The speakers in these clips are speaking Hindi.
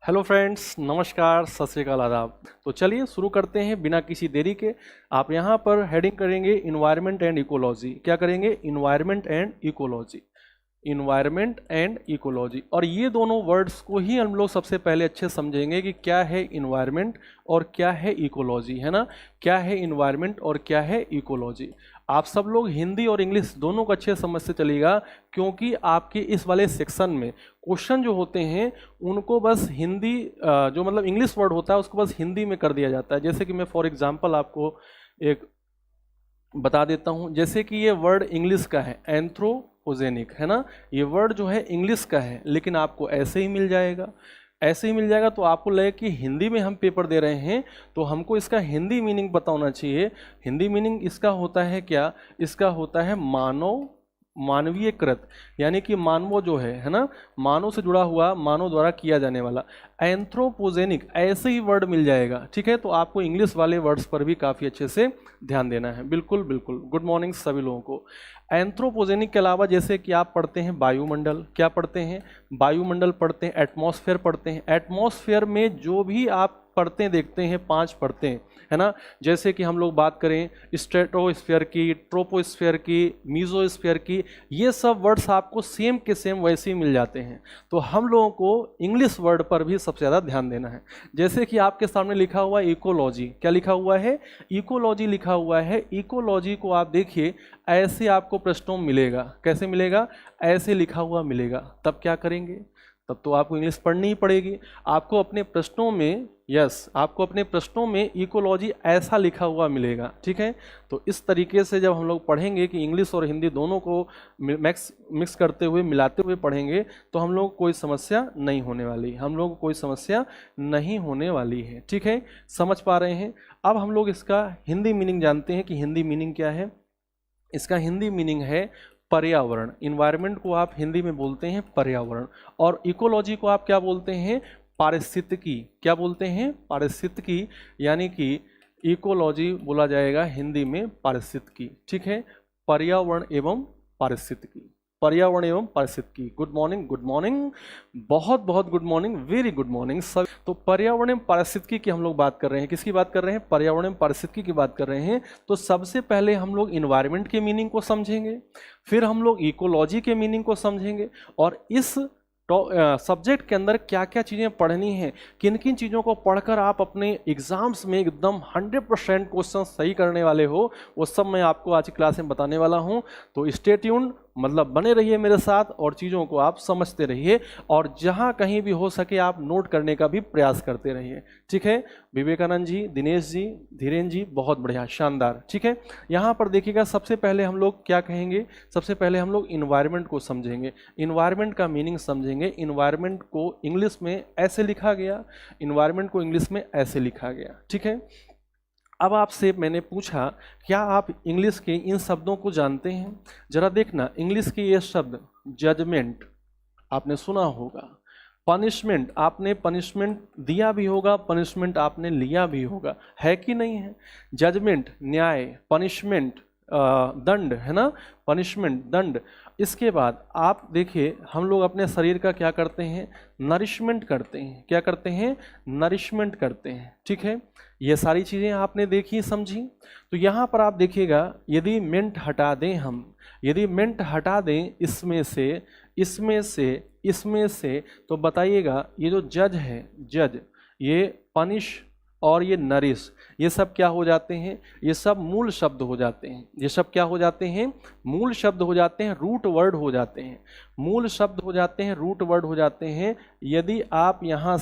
हेलो फ्रेंड्स, नमस्कार, सत श्री अकाल, आदाब। तो चलिए शुरू करते हैं बिना किसी देरी के। आप यहाँ पर हेडिंग करेंगे इन्वायरमेंट एंड इकोलॉजी। क्या करेंगे? Environment and ecology. Environment and ecology, और ये दोनों वर्ड्स को ही हम लोग सबसे पहले अच्छे समझेंगे कि क्या है इन्वायरमेंट और क्या है इकोलॉजी, है ना। क्या है इन्वायरमेंट और क्या है इकोलॉजी। आप सब लोग हिंदी और इंग्लिश दोनों को अच्छे समझ से चलेगा, क्योंकि आपके इस वाले सेक्शन में क्वेश्चन जो होते हैं उनको बस हिंदी जो मतलब इंग्लिश वर्ड होता है उसको बस हिंदी में कर दिया जाता है। जैसे कि मैं फॉर एग्जांपल आपको एक बता देता हूं, जैसे कि ये वर्ड इंग्लिश का है एंथ्रोपोजेनिक, है ना। ये वर्ड जो है इंग्लिश का है, लेकिन आपको ऐसे ही मिल जाएगा, ऐसे ही मिल जाएगा। तो आपको लगे कि हिंदी में हम पेपर दे रहे हैं तो हमको इसका हिंदी मीनिंग पता होना चाहिए। हिंदी मीनिंग इसका होता है क्या? इसका होता है मानव, मानवीयकृत, यानी कि मानव जो है ना, मानव से जुड़ा हुआ, मानव द्वारा किया जाने वाला। एंथ्रोपोजेनिक ऐसे ही वर्ड मिल जाएगा, ठीक है। तो आपको इंग्लिश वाले वर्ड्स पर भी काफ़ी अच्छे से ध्यान देना है। बिल्कुल बिल्कुल। गुड मॉर्निंग सभी लोगों को। एंथ्रोपोजेनिक के अलावा जैसे कि आप पढ़ते हैं वायुमंडल, क्या पढ़ते हैं? वायुमंडल पढ़ते हैं, एटमॉस्फेयर पढ़ते हैं। एटमॉस्फेयर में जो भी आप पढ़ते हैं, देखते हैं, 5 पढ़ते हैं, है ना। जैसे कि हम लोग बात करें स्ट्रेटोस्फीयर की, ट्रोपोस्फीयर की, मीजोस्फीयर की, ये सब वर्ड्स आपको सेम के सेम वैसे ही मिल जाते हैं। तो हम लोगों को इंग्लिश वर्ड पर भी सबसे ज़्यादा ध्यान देना है। जैसे कि आपके सामने लिखा हुआ है इकोलॉजी, क्या लिखा हुआ है? इकोलॉजी लिखा हुआ है। इकोलॉजी को आप देखिए, ऐसे आपको प्रश्नों में मिलेगा। कैसे मिलेगा? ऐसे लिखा हुआ मिलेगा। तब क्या करेंगे? तब तो आपको इंग्लिश पढ़नी ही पड़ेगी। आपको अपने प्रश्नों में, आपको अपने प्रश्नों में इकोलॉजी ऐसा लिखा हुआ मिलेगा, ठीक है। तो इस तरीके से जब हम लोग पढ़ेंगे कि इंग्लिश और हिंदी दोनों को मिक्स करते हुए, मिलाते हुए पढ़ेंगे, तो हम लोग को कोई समस्या नहीं होने वाली, हम लोग को कोई समस्या नहीं होने वाली है, ठीक है। समझ पा रहे हैं? अब हम लोग इसका हिंदी मीनिंग जानते हैं कि हिंदी मीनिंग क्या है। इसका हिंदी मीनिंग है पर्यावरण। इन्वायरमेंट को आप हिंदी में बोलते हैं पर्यावरण, और इकोलॉजी को आप क्या बोलते हैं? पारिस्थितिकी। क्या बोलते हैं? पारिस्थितिकी, यानी कि इकोलॉजी बोला जाएगा हिंदी में पारिस्थितिकी, ठीक है। पर्यावरण एवं पारिस्थितिकी, पर्यावरण एवं पारिस्थितिकी। गुड मॉर्निंग, गुड मॉर्निंग, बहुत बहुत good morning, very good morning सब। तो पर्यावरण एवं पारिस्थितिकी की हम लोग बात कर रहे हैं। किसकी बात कर रहे हैं? पर्यावरण एवं पारिस्थितिकी की बात कर रहे हैं। तो सबसे पहले हम लोग इन्वायरमेंट के मीनिंग को समझेंगे, फिर हम लोग इकोलॉजी के मीनिंग को समझेंगे, और इस सब्जेक्ट के अंदर क्या क्या चीज़ें पढ़नी है, किन किन चीज़ों को पढ़कर आप अपने एग्जाम्स में एकदम 100% क्वेश्चन सही करने वाले हो, वो सब मैं आपको आज की क्लास में बताने वाला हूँ। तो स्टे ट्यून्ड, मतलब बने रहिए मेरे साथ और चीज़ों को आप समझते रहिए, और जहाँ कहीं भी हो सके आप नोट करने का भी प्रयास करते रहिए, ठीक है। विवेकानंद जी, दिनेश जी, धीरेन्द्र जी, बहुत बढ़िया, शानदार, ठीक है। यहाँ पर देखिएगा, सबसे पहले हम लोग क्या कहेंगे? सबसे पहले हम लोग इन्वायरमेंट को समझेंगे, इन्वायरमेंट का मीनिंग समझेंगे। इन्वायरमेंट को इंग्लिश में ऐसे लिखा गया, इन्वायरमेंट को इंग्लिश में ऐसे लिखा गया, ठीक है। अब आपसे मैंने पूछा, क्या आप इंग्लिश के इन शब्दों को जानते हैं? जरा देखना, इंग्लिश के ये शब्द जजमेंट आपने सुना होगा, पनिशमेंट आपने पनिशमेंट दिया भी होगा, पनिशमेंट आपने लिया भी होगा, है कि नहीं है? जजमेंट न्याय, पनिशमेंट दंड, है ना, पनिशमेंट दंड। इसके बाद आप देखिए, हम लोग अपने शरीर का क्या करते हैं? नरिशमेंट करते हैं। क्या करते हैं? नरिशमेंट करते हैं, ठीक है। ये सारी चीज़ें आपने देखी, समझी। तो यहाँ पर आप देखिएगा, यदि मेंट हटा दें हम, यदि मेंट हटा दें इसमें से, इसमें से, इसमें से, तो बताइएगा ये जो जज है, जज, ये पनिश और ये नरिश, ये सब क्या हो जाते हैं? ये सब मूल शब्द हो जाते हैं। ये सब क्या हो जाते हैं? मूल शब्द हो जाते हैं, रूट वर्ड हो जाते हैं, मूल शब्द हो जाते हैं, रूट वर्ड हो जाते हैं। यदि आप यहाँ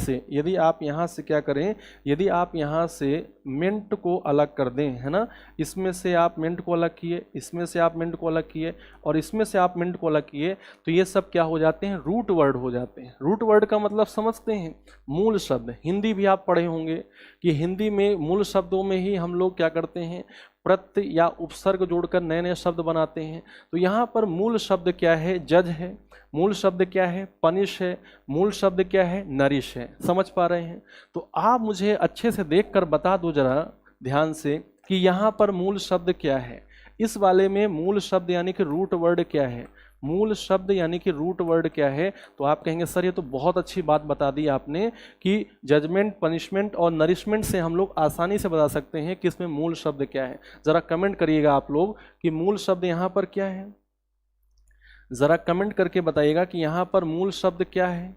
से क्या करें? यदि आप यहाँ से मेंट को अलग कर दें, है ना, इसमें से आप मेंट को अलग किए, इसमें से आप मेंट को अलग किए, और इसमें से आप मेंट को अलग किए, तो ये सब क्या हो जाते हैं? रूट वर्ड हो जाते हैं। रूट वर्ड का मतलब समझते हैं? मूल शब्द। हिंदी भी आप पढ़े होंगे कि हिंदी में मूल शब्दों में ही हम लोग क्या करते हैं? प्रत्यय या उपसर्ग जोड़कर नए नए शब्द बनाते हैं। तो यहाँ पर मूल शब्द क्या है? जज है। मूल शब्द क्या है? पनिश है। मूल शब्द क्या है? नरिश है। समझ पा रहे हैं? तो आप मुझे अच्छे से देखकर बता दो जरा ध्यान से कि यहाँ पर मूल शब्द क्या है। इस वाले में मूल शब्द यानी कि रूट वर्ड क्या है? मूल शब्द यानी कि रूट वर्ड क्या है? तो आप कहेंगे सर ये तो बहुत अच्छी बात बता दी आपने कि जजमेंट, पनिशमेंट और नरिशमेंट से हम लोग आसानी से बता सकते हैं कि इसमें मूल शब्द क्या है। ज़रा कमेंट करिएगा आप लोग कि मूल शब्द यहाँ पर क्या है। ज़रा कमेंट करके बताइएगा कि यहाँ पर मूल शब्द क्या है।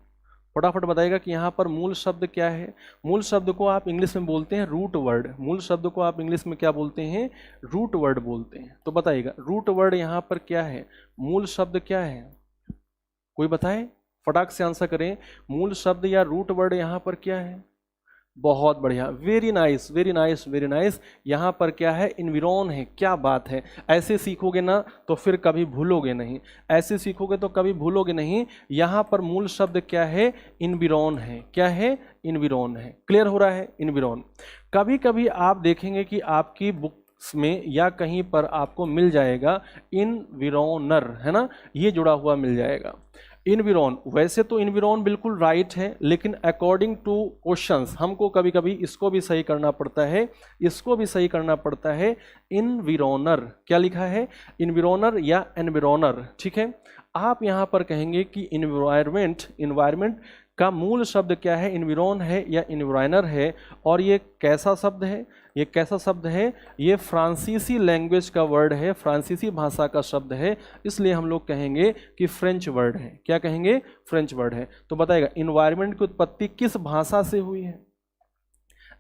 फटाफट बताइएगा कि यहाँ पर मूल शब्द क्या है। मूल शब्द को आप इंग्लिश में बोलते हैं रूट वर्ड। मूल शब्द को आप इंग्लिश में क्या बोलते हैं? रूट वर्ड बोलते हैं। तो बताइएगा रूट वर्ड यहाँ पर क्या है, मूल शब्द क्या है? कोई बताए, फटाक से आंसर करें। मूल शब्द या रूट वर्ड यहाँ पर क्या है? बहुत बढ़िया, very nice very nice very nice. यहाँ पर क्या है? इन्विरॉन है। क्या बात है, ऐसे सीखोगे ना तो फिर कभी भूलोगे नहीं, ऐसे सीखोगे तो कभी भूलोगे नहीं। यहाँ पर मूल शब्द क्या है? इन्विरॉन है। क्या है? इन्विरॉन है। क्लियर हो रहा है? इन्विरॉन। कभी कभी आप देखेंगे कि आपकी बुक्स में या कहीं पर आपको मिल जाएगा इन्विरॉनर, है ना, ये जुड़ा हुआ मिल जाएगा। इन्विरॉन, वैसे तो इन्विरॉन बिल्कुल राइट है, लेकिन अकॉर्डिंग टू क्वेश्चंस हमको कभी कभी इसको भी सही करना पड़ता है, इसको भी सही करना पड़ता है। इन्विरॉनर, क्या लिखा है? इन्विरॉनर या एनविरॉनर, ठीक है। आप यहाँ पर कहेंगे कि इन्वायरमेंट, इन्वायरमेंट का मूल शब्द क्या है? इन्विरॉन है या इन्वायरनर है। और ये कैसा शब्द है? ये कैसा शब्द है? ये फ्रांसीसी लैंग्वेज का वर्ड है, फ्रांसीसी भाषा का शब्द है, इसलिए हम लोग कहेंगे कि फ्रेंच वर्ड है। क्या कहेंगे? फ्रेंच वर्ड है। तो बताइएगा इन्वायरमेंट की उत्पत्ति किस भाषा से हुई है?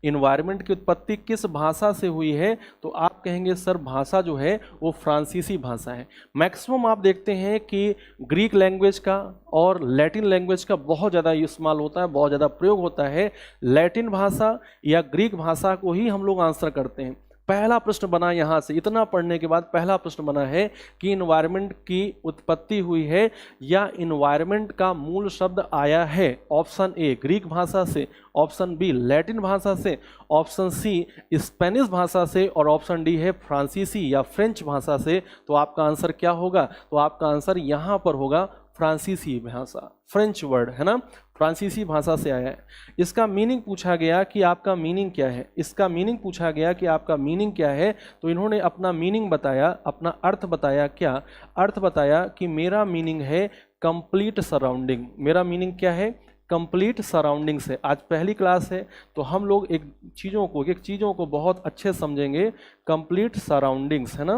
इन्वायरमेंट की उत्पत्ति किस भाषा से हुई है? तो आप कहेंगे सर भाषा जो है वो फ्रांसीसी भाषा है। मैक्सिमम आप देखते हैं कि ग्रीक लैंग्वेज का और लैटिन लैंग्वेज का बहुत ज़्यादा इस्तेमाल होता है, बहुत ज़्यादा प्रयोग होता है। लैटिन भाषा या ग्रीक भाषा को ही हम लोग आंसर करते हैं। पहला प्रश्न बना यहाँ से, इतना पढ़ने के बाद पहला प्रश्न बना है कि इन्वायरमेंट की उत्पत्ति हुई है या इन्वायरमेंट का मूल शब्द आया है। ऑप्शन ए ग्रीक भाषा से, ऑप्शन बी लैटिन भाषा से, ऑप्शन सी स्पेनिश भाषा से और ऑप्शन डी है फ्रांसीसी या फ्रेंच भाषा से। तो आपका आंसर क्या होगा? तो आपका आंसर यहाँ पर होगा फ्रांसीसी भाषा, फ्रेंच वर्ड है ना, फ्रांसीसी भाषा से आया है। इसका मीनिंग पूछा गया कि आपका मीनिंग क्या है, इसका मीनिंग पूछा गया कि आपका मीनिंग क्या है। तो इन्होंने अपना मीनिंग बताया, अपना अर्थ बताया। क्या अर्थ बताया? कि मेरा मीनिंग है कंप्लीट सराउंडिंग। मेरा मीनिंग क्या है? कंप्लीट सराउंडिंग्स है। आज पहली क्लास है तो हम लोग एक चीज़ों को बहुत अच्छे समझेंगे। कंप्लीट सराउंडिंग्स है ना,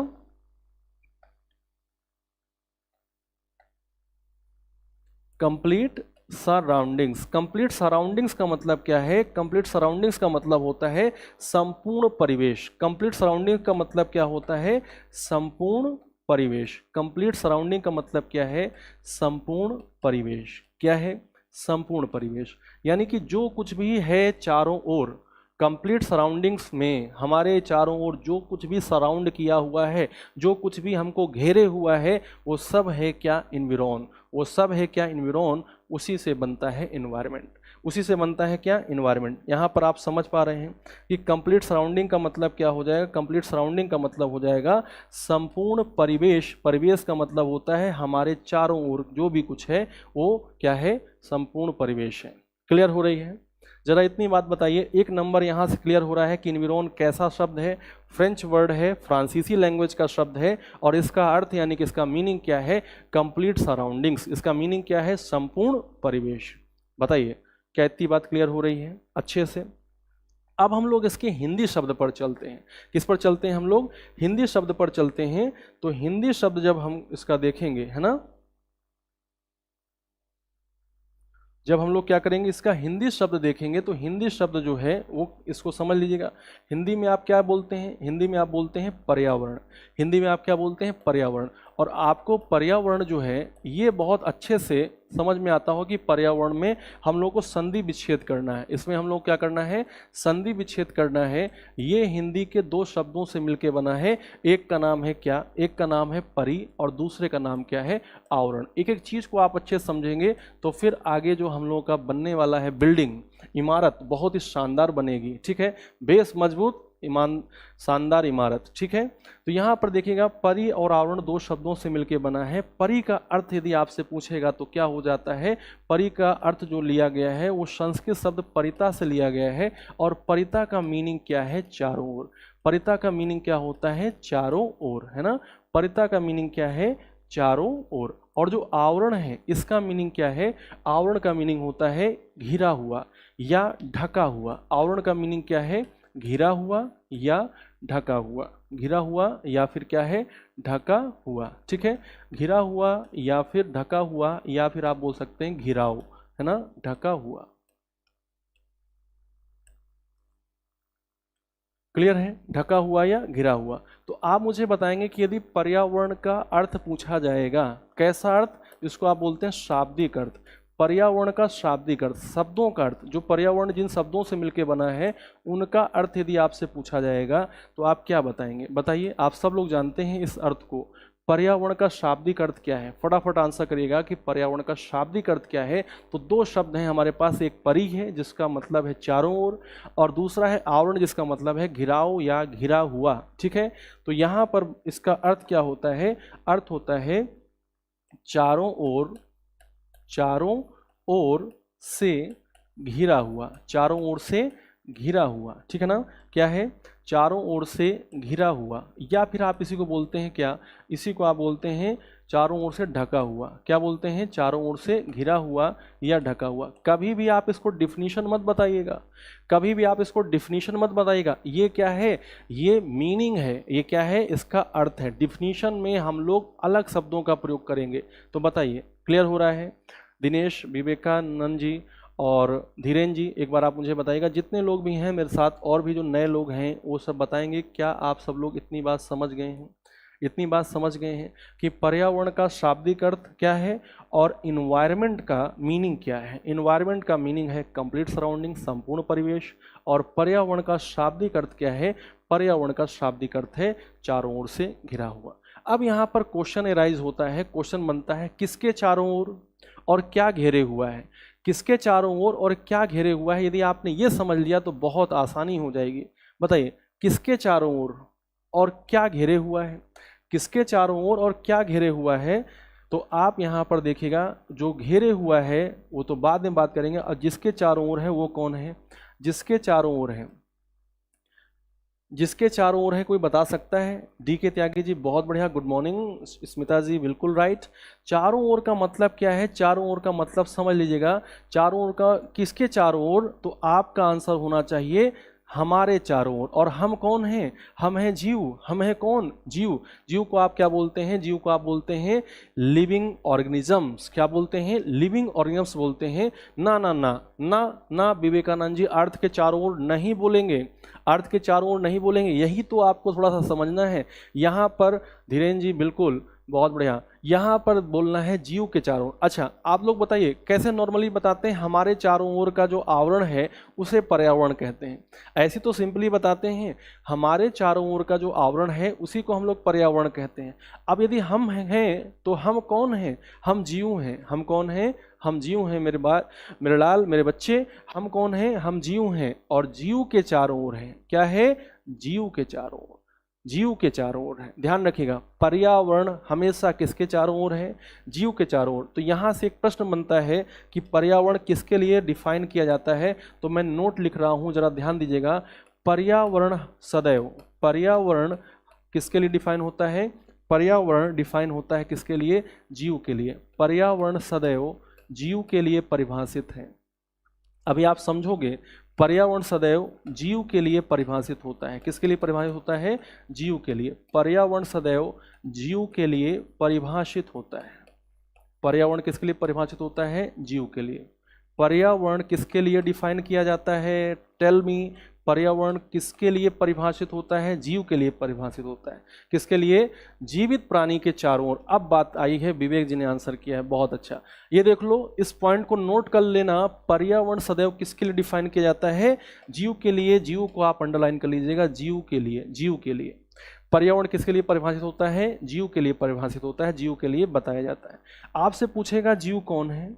कंप्लीट सराउंडिंग्स। कंप्लीट सराउंडिंग्स का मतलब क्या है? कंप्लीट सराउंडिंग्स का मतलब होता है संपूर्ण परिवेश। कंप्लीट सराउंडिंग का मतलब क्या होता है? संपूर्ण परिवेश। कंप्लीट सराउंडिंग का मतलब क्या है? संपूर्ण परिवेश। क्या है? संपूर्ण परिवेश। यानी कि जो कुछ भी है चारों ओर, कंप्लीट सराउंडिंग्स में हमारे चारों ओर जो कुछ भी सराउंड किया हुआ है, जो कुछ भी हमको घेरे हुआ है, वो सब है क्या? इन्विरॉन। वो सब है क्या? इन्विरॉन। उसी से बनता है इन्वायरमेंट, उसी से बनता है क्या? इन्वायरमेंट। यहाँ पर आप समझ पा रहे हैं कि कंप्लीट सराउंडिंग का मतलब क्या हो जाएगा? कंप्लीट सराउंडिंग का मतलब हो जाएगा संपूर्ण परिवेश। परिवेश का मतलब होता है हमारे चारों ओर जो भी कुछ है वो क्या है? संपूर्ण परिवेश है। क्लियर हो रही है? जरा इतनी बात बताइए, एक नंबर यहाँ से क्लियर हो रहा है कि इन्विरॉन कैसा शब्द है? फ्रेंच वर्ड है, फ्रांसीसी लैंग्वेज का शब्द है और इसका अर्थ यानी कि इसका मीनिंग क्या है? Complete surroundings. इसका मीनिंग क्या है? संपूर्ण परिवेश। बताइए क्या इतनी बात क्लियर हो रही है अच्छे से? अब हम लोग इसके हिंदी शब्द पर चलते हैं। किस पर चलते हैं हम लोग? हिंदी शब्द पर चलते हैं। तो हिंदी शब्द जब हम इसका देखेंगे, है ना, जब हम लोग क्या करेंगे इसका हिंदी शब्द देखेंगे तो हिंदी शब्द जो है वो इसको समझ लीजिएगा। हिंदी में आप क्या बोलते हैं? हिंदी में आप बोलते हैं पर्यावरण। हिंदी में आप क्या बोलते हैं? पर्यावरण। और आपको पर्यावरण जो है ये बहुत अच्छे से समझ में आता हो कि पर्यावरण में हम लोग को संधि विच्छेद करना है। इसमें हम लोग क्या करना है? संधि विच्छेद करना है। ये हिंदी के दो शब्दों से मिलकर बना है। एक का नाम है क्या? एक का नाम है परि और दूसरे का नाम क्या है? आवरण। एक एक चीज़ को आप अच्छे समझेंगे तो फिर आगे जो हम लोगों का बनने वाला है बिल्डिंग, इमारत बहुत ही शानदार बनेगी। ठीक है, बेस मजबूत, शानदार इमारत। ठीक है, तो यहाँ पर देखिएगा परि और आवरण दो शब्दों से मिलकर बना है। परि का अर्थ यदि आपसे पूछेगा तो क्या हो जाता है? परि का अर्थ जो लिया गया है वो संस्कृत शब्द परिता से लिया गया है और परिता का मीनिंग क्या है? चारों ओर। परिता का मीनिंग क्या होता है? चारों ओर, है ना। परिता का मीनिंग क्या है? चारों ओर। और जो आवरण है इसका मीनिंग क्या है? आवरण का मीनिंग होता है घिरा हुआ या ढका हुआ। आवरण का मीनिंग क्या है? घिरा हुआ या ढका हुआ। घिरा हुआ या फिर क्या है? ढका हुआ। ठीक है, घिरा हुआ या फिर ढका हुआ, या फिर आप बोल सकते हैं घिराव, है ना, ढका हुआ। क्लियर है? ढका हुआ या घिरा हुआ। तो आप मुझे बताएंगे कि यदि पर्यावरण का अर्थ पूछा जाएगा, कैसा अर्थ? जिसको आप बोलते हैं शाब्दिक अर्थ। पर्यावरण का शाब्दिक अर्थ, शब्दों का अर्थ, जो पर्यावरण जिन शब्दों से मिलकर बना है उनका अर्थ यदि आपसे पूछा जाएगा तो आप क्या बताएंगे? बताइए, आप सब लोग जानते हैं इस अर्थ को। पर्यावरण का शाब्दिक अर्थ क्या है? फटाफट आंसर करिएगा कि पर्यावरण का शाब्दिक अर्थ क्या है। तो दो शब्द हैं हमारे पास, एक परि है जिसका मतलब है चारों ओर, और दूसरा है आवरण जिसका मतलब है घिराव या घिरा हुआ। ठीक है, तो यहाँ पर इसका अर्थ क्या होता है? अर्थ होता है चारों ओर, चारों ओर से घिरा हुआ, चारों ओर से घिरा हुआ। ठीक है ना? क्या है? चारों ओर से घिरा हुआ, या फिर आप इसी को बोलते हैं क्या? इसी को आप बोलते हैं चारों ओर से ढका हुआ। क्या बोलते हैं? चारों ओर से घिरा हुआ या ढका हुआ। कभी भी आप इसको डिफिनीशन मत बताइएगा, कभी भी आप इसको डिफिनीशन मत बताइएगा। ये क्या है? ये मीनिंग है। ये क्या है? इसका अर्थ है। डिफिनीशन में हम लोग अलग शब्दों का प्रयोग करेंगे। तो बताइए, क्लियर हो रहा है? दिनेश, विवेकानंद जी और धीरेन जी, एक बार आप मुझे बताइएगा, जितने लोग भी हैं मेरे साथ और भी जो नए लोग हैं वो सब बताएंगे, क्या आप सब लोग इतनी बात समझ गए हैं? इतनी बात समझ गए हैं कि पर्यावरण का शाब्दिक अर्थ क्या है और इन्वायरमेंट का मीनिंग क्या है? इन्वायरमेंट का मीनिंग है कंप्लीट सराउंडिंग, संपूर्ण परिवेश, और पर्यावरण का शाब्दिक अर्थ क्या है? पर्यावरण का शाब्दिक अर्थ है चारों ओर से घिरा हुआ। अब यहाँ पर क्वेश्चन एराइज होता है, क्वेश्चन बनता है, किसके चारों ओर और क्या घेरे हुआ है? किसके चारों ओर और क्या घेरे हुआ है? यदि आपने ये समझ लिया तो बहुत आसानी हो जाएगी। बताइए, किसके चारों ओर और क्या घेरे हुआ है? किसके चारों ओर और क्या घेरे हुआ है? तो आप यहाँ पर देखिएगा, जो घेरे हुआ है वो तो बाद में बात करेंगे, और जिसके चारों ओर है वो कौन है? जिसके चारों ओर है, जिसके चारों ओर है, कोई बता सकता है? डी के त्यागी जी, बहुत बढ़िया, गुड मॉर्निंग। स्मिता जी, बिल्कुल राइट। चारों ओर का मतलब क्या है? चारों ओर का मतलब समझ लीजिएगा, चारों ओर का, किसके चारों ओर? तो आपका आंसर होना चाहिए हमारे चारों ओर। और हम कौन हैं? हम हैं जीव। हम हैं कौन? जीव। जीव को आप क्या बोलते हैं? जीव को आप बोलते हैं लिविंग ऑर्गेनिजम्स। क्या बोलते हैं? लिविंग ऑर्गेनिजम्स बोलते हैं। ना ना ना ना ना विवेकानंद जी, अर्थ के चारों ओर नहीं बोलेंगे, अर्थ के चारों ओर नहीं बोलेंगे। यही तो आपको थोड़ा सा समझना है। यहाँ पर धीरेन जी, बिल्कुल, बहुत बढ़िया, यहाँ पर बोलना है जीव के चारों ओर। अच्छा, आप लोग बताइए कैसे नॉर्मली बताते हैं? हमारे चारों ओर का जो आवरण है उसे पर्यावरण कहते हैं। ऐसे तो सिंपली बताते हैं, हमारे चारों ओर का जो आवरण है उसी को हम लोग पर्यावरण कहते हैं। अब यदि हम हैं तो हम कौन हैं? हम जीव हैं। हम कौन हैं? हम जीव हैं। मेरे लाल, मेरे बच्चे, हम कौन हैं? हम जीव हैं। और जीव के चारों ओर हैं। क्या है? जीव के चारों ओर, जीव के चारों ओर है। ध्यान रखिएगा, पर्यावरण हमेशा किसके चारों ओर है? जीव के चारों ओर। तो यहाँ से एक प्रश्न बनता है कि पर्यावरण किसके लिए डिफाइन किया जाता है? तो मैं नोट लिख रहा हूँ, जरा ध्यान दीजिएगा। पर्यावरण सदैव, पर्यावरण किसके लिए डिफाइन होता है? पर्यावरण डिफाइन होता है किसके लिए? जीव के लिए। पर्यावरण सदैव जीव के लिए परिभाषित है। अभी आप समझोगे, पर्यावरण सदैव जीव के लिए परिभाषित होता है। किसके लिए परिभाषित होता है? जीव के लिए। पर्यावरण सदैव जीव के लिए परिभाषित होता है। पर्यावरण किसके लिए परिभाषित होता है? जीव के लिए। पर्यावरण किसके लिए डिफाइन किया जाता है? टेल मी, पर्यावरण किसके लिए परिभाषित होता है? जीव के लिए परिभाषित होता है। किसके लिए? जीवित प्राणी के चारों ओर। अब बात आई है, विवेक जी ने आंसर किया है, बहुत अच्छा। ये देख लो, इस पॉइंट को नोट कर लेना। पर्यावरण सदैव किसके लिए डिफाइन किया जाता है? जीव के लिए। जीव को आप अंडरलाइन कर लीजिएगा, जीव के लिए। जीव के लिए पर्यावरण किसके लिए परिभाषित होता है? जीव के लिए परिभाषित होता है, जीव के लिए बताया जाता है। आपसे पूछेगा जीव कौन है?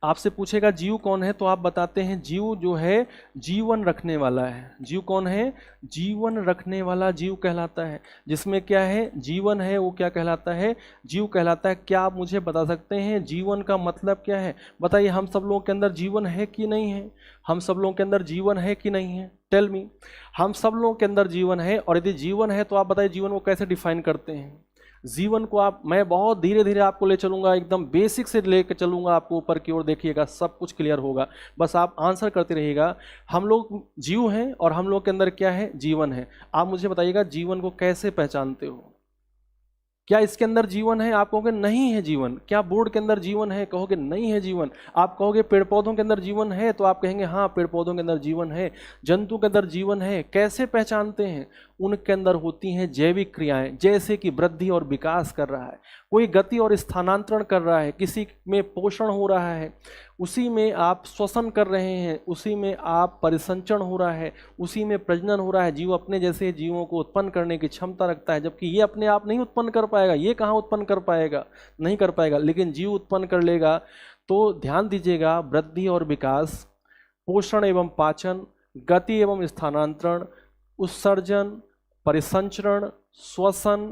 आपसे पूछेगा जीव कौन है, तो आप बताते हैं जीव जो है जीवन रखने वाला है। जीव कौन है? जीवन रखने वाला जीव कहलाता है। जिसमें क्या है? जीवन है, वो क्या कहलाता है? जीव कहलाता है। क्या आप मुझे बता सकते हैं जीवन का मतलब क्या है? बताइए, हम सब लोगों के अंदर जीवन है कि नहीं है? हम सब लोगों के अंदर जीवन है कि नहीं है? टेल मी, हम सब लोगों के अंदर जीवन है। और यदि जीवन है तो आप बताइए जीवन को कैसे डिफाइन करते हैं? जीवन को आप, मैं बहुत धीरे धीरे आपको ले चलूंगा, एकदम बेसिक से लेकर चलूंगा आपको ऊपर की ओर, देखिएगा सब कुछ क्लियर होगा, बस आप आंसर करते रहिएगा। हम लोग जीव हैं और हम लोग के अंदर क्या है, जीवन है। आप मुझे बताइएगा जीवन को कैसे पहचानते हो? क्या इसके अंदर जीवन है? आप कहोगे नहीं है जीवन। क्या बोर्ड के अंदर जीवन है? कहोगे नहीं है जीवन। आप कहोगे पेड़ पौधों के अंदर जीवन है, तो आप कहेंगे हाँ पेड़ पौधों के अंदर जीवन है। जंतु के अंदर जीवन है। कैसे पहचानते हैं? उनके अंदर होती हैं जैविक क्रियाएं, जैसे कि वृद्धि और विकास कर रहा है, कोई गति और स्थानांतरण कर रहा है, किसी में पोषण हो रहा है, उसी में आप श्वसन कर रहे हैं, उसी में आप परिसंचरण हो रहा है, उसी में प्रजनन हो रहा है। जीव अपने जैसे जीवों को उत्पन्न करने की क्षमता रखता है, जबकि ये अपने आप नहीं उत्पन्न कर पाएगा। ये कहाँ उत्पन्न कर पाएगा? नहीं कर पाएगा, लेकिन जीव उत्पन्न कर लेगा। तो ध्यान दीजिएगा, वृद्धि और विकास, पोषण एवं पाचन, गति एवं स्थानांतरण, उत्सर्जन, परिसंचरण, श्वसन,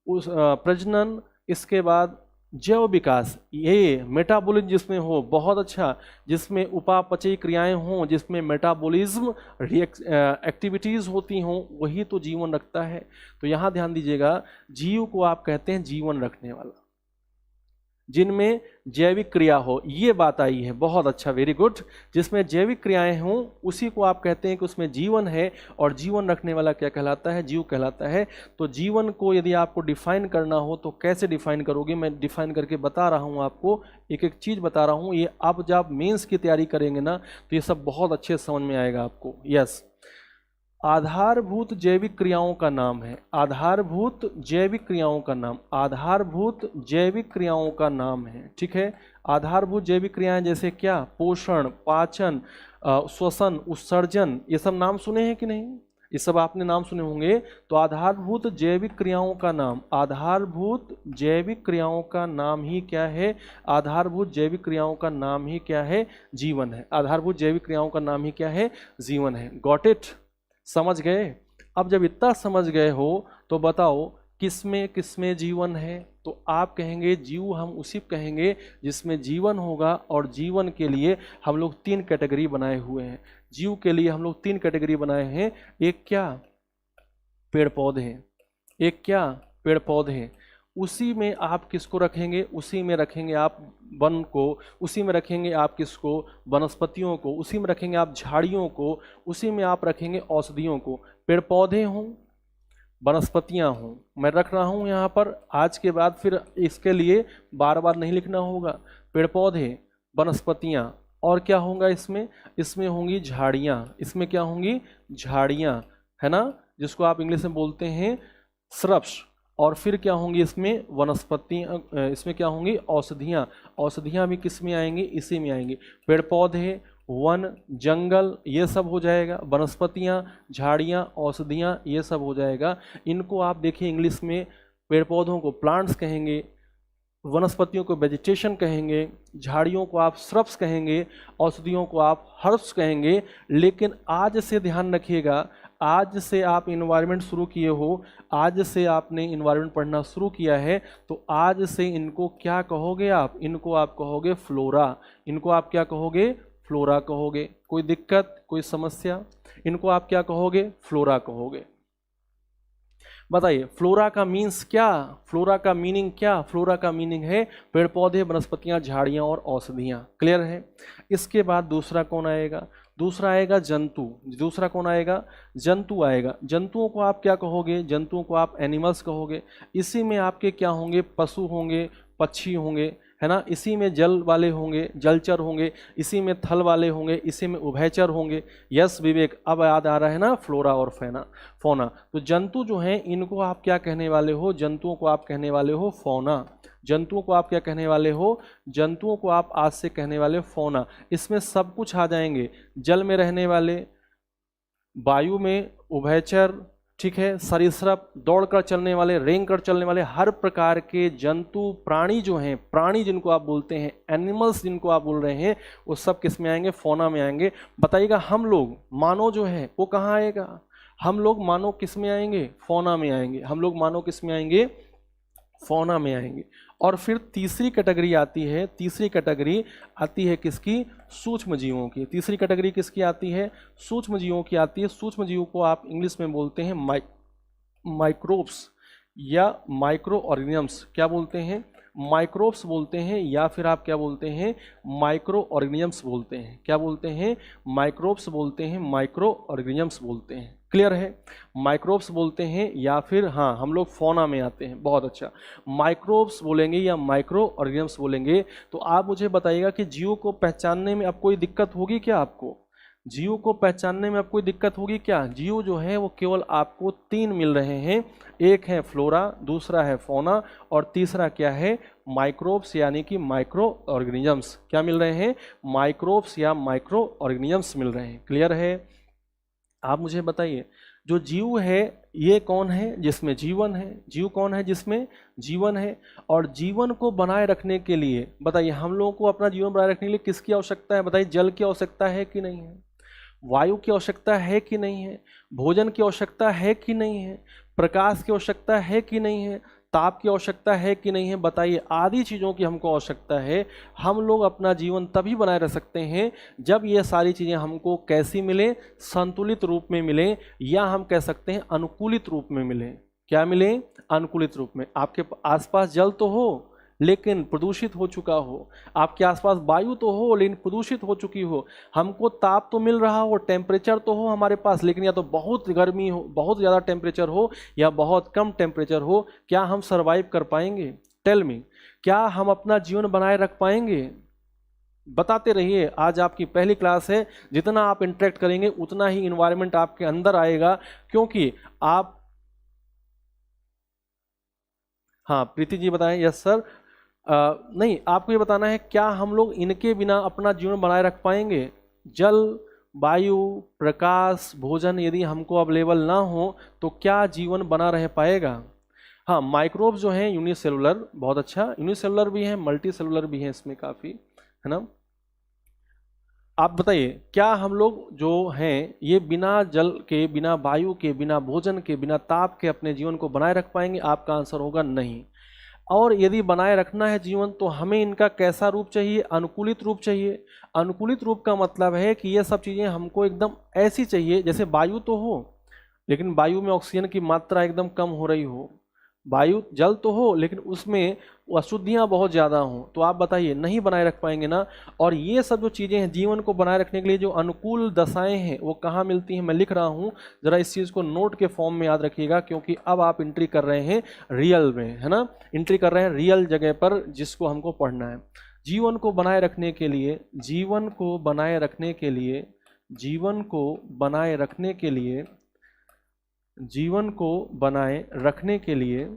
प्रजनन, इसके बाद जैव विकास, ये मेटाबॉलिज्म जिसमें हो, बहुत अच्छा, जिसमें उपापचयी क्रियाएं हों, जिसमें मेटाबॉलिज्म एक्टिविटीज़ होती हों, वही तो जीवन रखता है। तो यहाँ ध्यान दीजिएगा, जीव को आप कहते हैं जीवन रखने वाला, जिनमें जैविक क्रिया हो। ये बात आई है, बहुत अच्छा, वेरी गुड। जिसमें जैविक क्रियाएं हों उसी को आप कहते हैं कि उसमें जीवन है। और जीवन रखने वाला क्या कहलाता है? जीव कहलाता है। तो जीवन को यदि आपको डिफाइन करना हो तो कैसे डिफाइन करोगे? मैं डिफाइन करके बता रहा हूँ आपको, एक एक चीज़ बता रहा हूँ। ये अब जब मेंस की तैयारी करेंगे ना तो ये सब बहुत अच्छे समझ में आएगा आपको। यस, आधारभूत जैविक क्रियाओं का नाम है, आधारभूत जैविक क्रियाओं का नाम, आधारभूत जैविक क्रियाओं का नाम है, ठीक है। आधारभूत जैविक क्रियाएं जैसे क्या? पोषण, पाचन, श्वसन, उत्सर्जन, ये सब नाम सुने हैं कि नहीं? ये सब आपने नाम सुने होंगे। तो आधारभूत जैविक क्रियाओं का नाम, आधारभूत जैविक क्रियाओं का नाम ही क्या है? आधारभूत जैविक क्रियाओं का नाम ही क्या है? जीवन है। आधारभूत जैविक क्रियाओं का नाम ही क्या है? जीवन है। Got it? समझ गए? अब जब इतना समझ गए हो तो बताओ किसमें किसमें जीवन है? तो आप कहेंगे जीव, हम उसी कहेंगे जिसमें जीवन होगा। और जीवन के लिए हम लोग 3 कैटेगरी बनाए हुए हैं। जीव के लिए हम लोग 3 कैटेगरी बनाए हैं। एक क्या? पेड़ पौधे। एक क्या? पेड़ पौधे। उसी में आप किसको रखेंगे? उसी में रखेंगे आप वन को, उसी में रखेंगे आप किसको? वनस्पतियों को, उसी में रखेंगे आप झाड़ियों को, उसी में आप रखेंगे औषधियों को। पेड़ पौधे हों, वनस्पतियां हों, मैं रख रहा हूं यहाँ पर। आज के बाद फिर इसके लिए बार बार नहीं लिखना होगा। पेड़ पौधे, वनस्पतियां, और क्या होगा इसमें? इसमें होंगी झाड़ियाँ। इसमें क्या होंगी? झाड़ियाँ, है ना, जिसको आप इंग्लिश में बोलते हैं श्रब्स। और फिर क्या होंगी इसमें? वनस्पतियाँ। इसमें क्या होंगी? औषधियाँ। औषधियाँ भी किस में आएंगी? इसी में आएंगी। पेड़ पौधे, वन, जंगल, ये सब हो जाएगा। वनस्पतियाँ, झाड़ियाँ, औषधियाँ, ये सब हो जाएगा। इनको आप देखिए इंग्लिश में पेड़ पौधों को प्लांट्स कहेंगे, वनस्पतियों को वेजिटेशन कहेंगे, झाड़ियों को आप श्रब्स कहेंगे, औषधियों को आप हर्ब्स कहेंगे। लेकिन आज से ध्यान रखिएगा, आज से आप इन्वायरमेंट शुरू किए हो, आज से आपने इन्वायरमेंट पढ़ना शुरू किया है, तो आज से इनको क्या कहोगे आप? इनको आप कहोगे फ्लोरा। इनको आप क्या कहोगे? फ्लोरा कहोगे। कोई दिक्कत, कोई समस्या? इनको आप क्या कहोगे? फ्लोरा कहोगे। बताइए फ्लोरा का मीन्स क्या? फ्लोरा का मीनिंग क्या? फ्लोरा का मीनिंग है पेड़ पौधे, वनस्पतियां, झाड़ियां और औषधियां। क्लियर है? इसके बाद दूसरा कौन आएगा? दूसरा आएगा जंतु। दूसरा कौन आएगा? जंतु आएगा। जंतुओं को आप क्या कहोगे? जंतुओं को आप एनिमल्स कहोगे। इसी में आपके क्या होंगे? पशु होंगे, पक्षी होंगे, है ना। इसी में जल वाले होंगे, जलचर होंगे। इसी में थल वाले होंगे, इसी में उभयचर होंगे। यस विवेक, अब याद आ रहा है ना फ्लोरा और फौना। तो जंतु जो हैं इनको आप क्या कहने वाले हो? जंतुओं को आप कहने वाले हो फौना। जंतुओं को आप क्या कहने वाले हो? जंतुओं को आप आज से कहने वाले फौना। इसमें सब कुछ आ जाएंगे, जल में रहने वाले, वायु में उभयचर, ठीक है, सरीसृप, दौड़कर चलने वाले, रेंगकर चलने वाले, हर प्रकार के जंतु, प्राणी जो हैं, प्राणी जिनको आप बोलते हैं, एनिमल्स जिनको आप बोल रहे हैं, वो सब किस में आएंगे? फौना में आएंगे। बताइएगा हम लोग, मानव जो है वो कहाँ आएगा? हम लोग मानव किस में आएंगे? फौना में आएंगे। हम लोग मानव किस में आएंगे? फौना में आएंगे। और फिर तीसरी कैटेगरी आती है, तीसरी कैटेगरी आती है किसकी? सूक्ष्म जीवों की। तीसरी कैटेगरी किसकी आती है? सूक्ष्म जीवों की आती है। सूक्ष्म जीवों को आप इंग्लिश में बोलते हैं माइक्रोब्स। या माइक्रो ऑर्गेनिजम्स क्या बोलते हैं, माइक्रोब्स बोलते हैं, या फिर आप क्या बोलते हैं, माइक्रो ऑर्गेनिजम्स बोलते हैं। क्या बोलते हैं, माइक्रोब्स बोलते हैं, माइक्रो ऑर्गेनिजम्स बोलते हैं। क्लियर है, माइक्रोब्स बोलते हैं या फिर हाँ हम लोग फौना में आते हैं। बहुत अच्छा, माइक्रोब्स बोलेंगे या माइक्रो ऑर्गेनिजम्स बोलेंगे। तो आप मुझे बताइएगा कि जीव को पहचानने में अब कोई दिक्कत होगी क्या, आपको जीव को पहचानने में अब कोई दिक्कत होगी क्या। जीव जो है वो केवल आपको 3 मिल रहे हैं, एक है फ्लोरा, दूसरा है फौना, और तीसरा क्या है, माइक्रोब्स यानी कि माइक्रो ऑर्गेनिजम्स। क्या मिल रहे हैं, माइक्रोब्स या माइक्रो ऑर्गेनिजम्स मिल रहे हैं। क्लियर है, आप मुझे बताइए जो जीव है ये कौन है, जिसमें जीवन है। जीव कौन है, जिसमें जीवन है। और जीवन को बनाए रखने के लिए बताइए, हम लोगों को अपना जीवन बनाए रखने के लिए किसकी आवश्यकता है, बताइए। जल की आवश्यकता है कि नहीं है, वायु की आवश्यकता है कि नहीं है, भोजन की आवश्यकता है कि नहीं है, प्रकाश की आवश्यकता है कि नहीं है, ताप की आवश्यकता है कि नहीं है, बताइए। आदि चीज़ों की हमको आवश्यकता है। हम लोग अपना जीवन तभी बनाए रख सकते हैं जब ये सारी चीज़ें हमको कैसी मिले, संतुलित रूप में मिले, या हम कह सकते हैं अनुकूलित रूप में मिले। क्या मिले, अनुकूलित रूप में। आपके आसपास जल तो हो लेकिन प्रदूषित हो चुका हो, आपके आसपास वायु तो हो लेकिन प्रदूषित हो चुकी हो, हमको ताप तो मिल रहा हो, टेम्परेचर तो हो हमारे पास, लेकिन या तो बहुत गर्मी हो, बहुत ज़्यादा टेम्परेचर हो, या बहुत कम टेम्परेचर हो, क्या हम सरवाइव कर पाएंगे। टेल मी, क्या हम अपना जीवन बनाए रख पाएंगे। बताते रहिए, आज आपकी पहली क्लास है, जितना आप इंटरेक्ट करेंगे उतना ही इन्वायरमेंट आपके अंदर आएगा, क्योंकि आप। हाँ प्रीति जी बताएं। Yes sir. नहीं, आपको ये बताना है क्या हम लोग इनके बिना अपना जीवन बनाए रख पाएंगे। जल, वायु, प्रकाश, भोजन यदि हमको अवेलेबल ना हो तो क्या जीवन बना रह पाएगा। हाँ, माइक्रोब जो हैं यूनिसेलुलर, बहुत अच्छा, यूनिसेलुलर भी हैं, मल्टी सेलुलर भी हैं, इसमें काफ़ी है ना। आप बताइए, क्या हम लोग जो हैं ये बिना जल के, बिना वायु के, बिना भोजन के, बिना ताप के अपने जीवन को बनाए रख पाएंगे। आपका आंसर होगा नहीं। और यदि बनाए रखना है जीवन तो हमें इनका कैसा रूप चाहिए, अनुकूलित रूप चाहिए। अनुकूलित रूप का मतलब है कि ये सब चीज़ें हमको एकदम ऐसी चाहिए जैसे वायु तो हो लेकिन वायु में ऑक्सीजन की मात्रा एकदम कम हो रही हो, वायु जल तो हो लेकिन उसमें अशुद्धियाँ बहुत ज़्यादा हों, तो आप बताइए नहीं बनाए रख पाएंगे ना। और ये सब जो चीज़ें हैं जीवन को बनाए रखने के लिए जो अनुकूल दशाएं हैं वो कहाँ मिलती हैं, मैं लिख रहा हूँ, ज़रा इस चीज़ को नोट के फॉर्म में याद रखिएगा, क्योंकि अब आप एंट्री कर रहे हैं रियल में, है ना, एंट्री कर रहे हैं रियल जगह पर जिसको हमको पढ़ना है। जीवन को बनाए रखने के लिए, जीवन को बनाए रखने के लिए, जीवन को बनाए रखने के लिए, जीवन को बनाए रखने के लिए,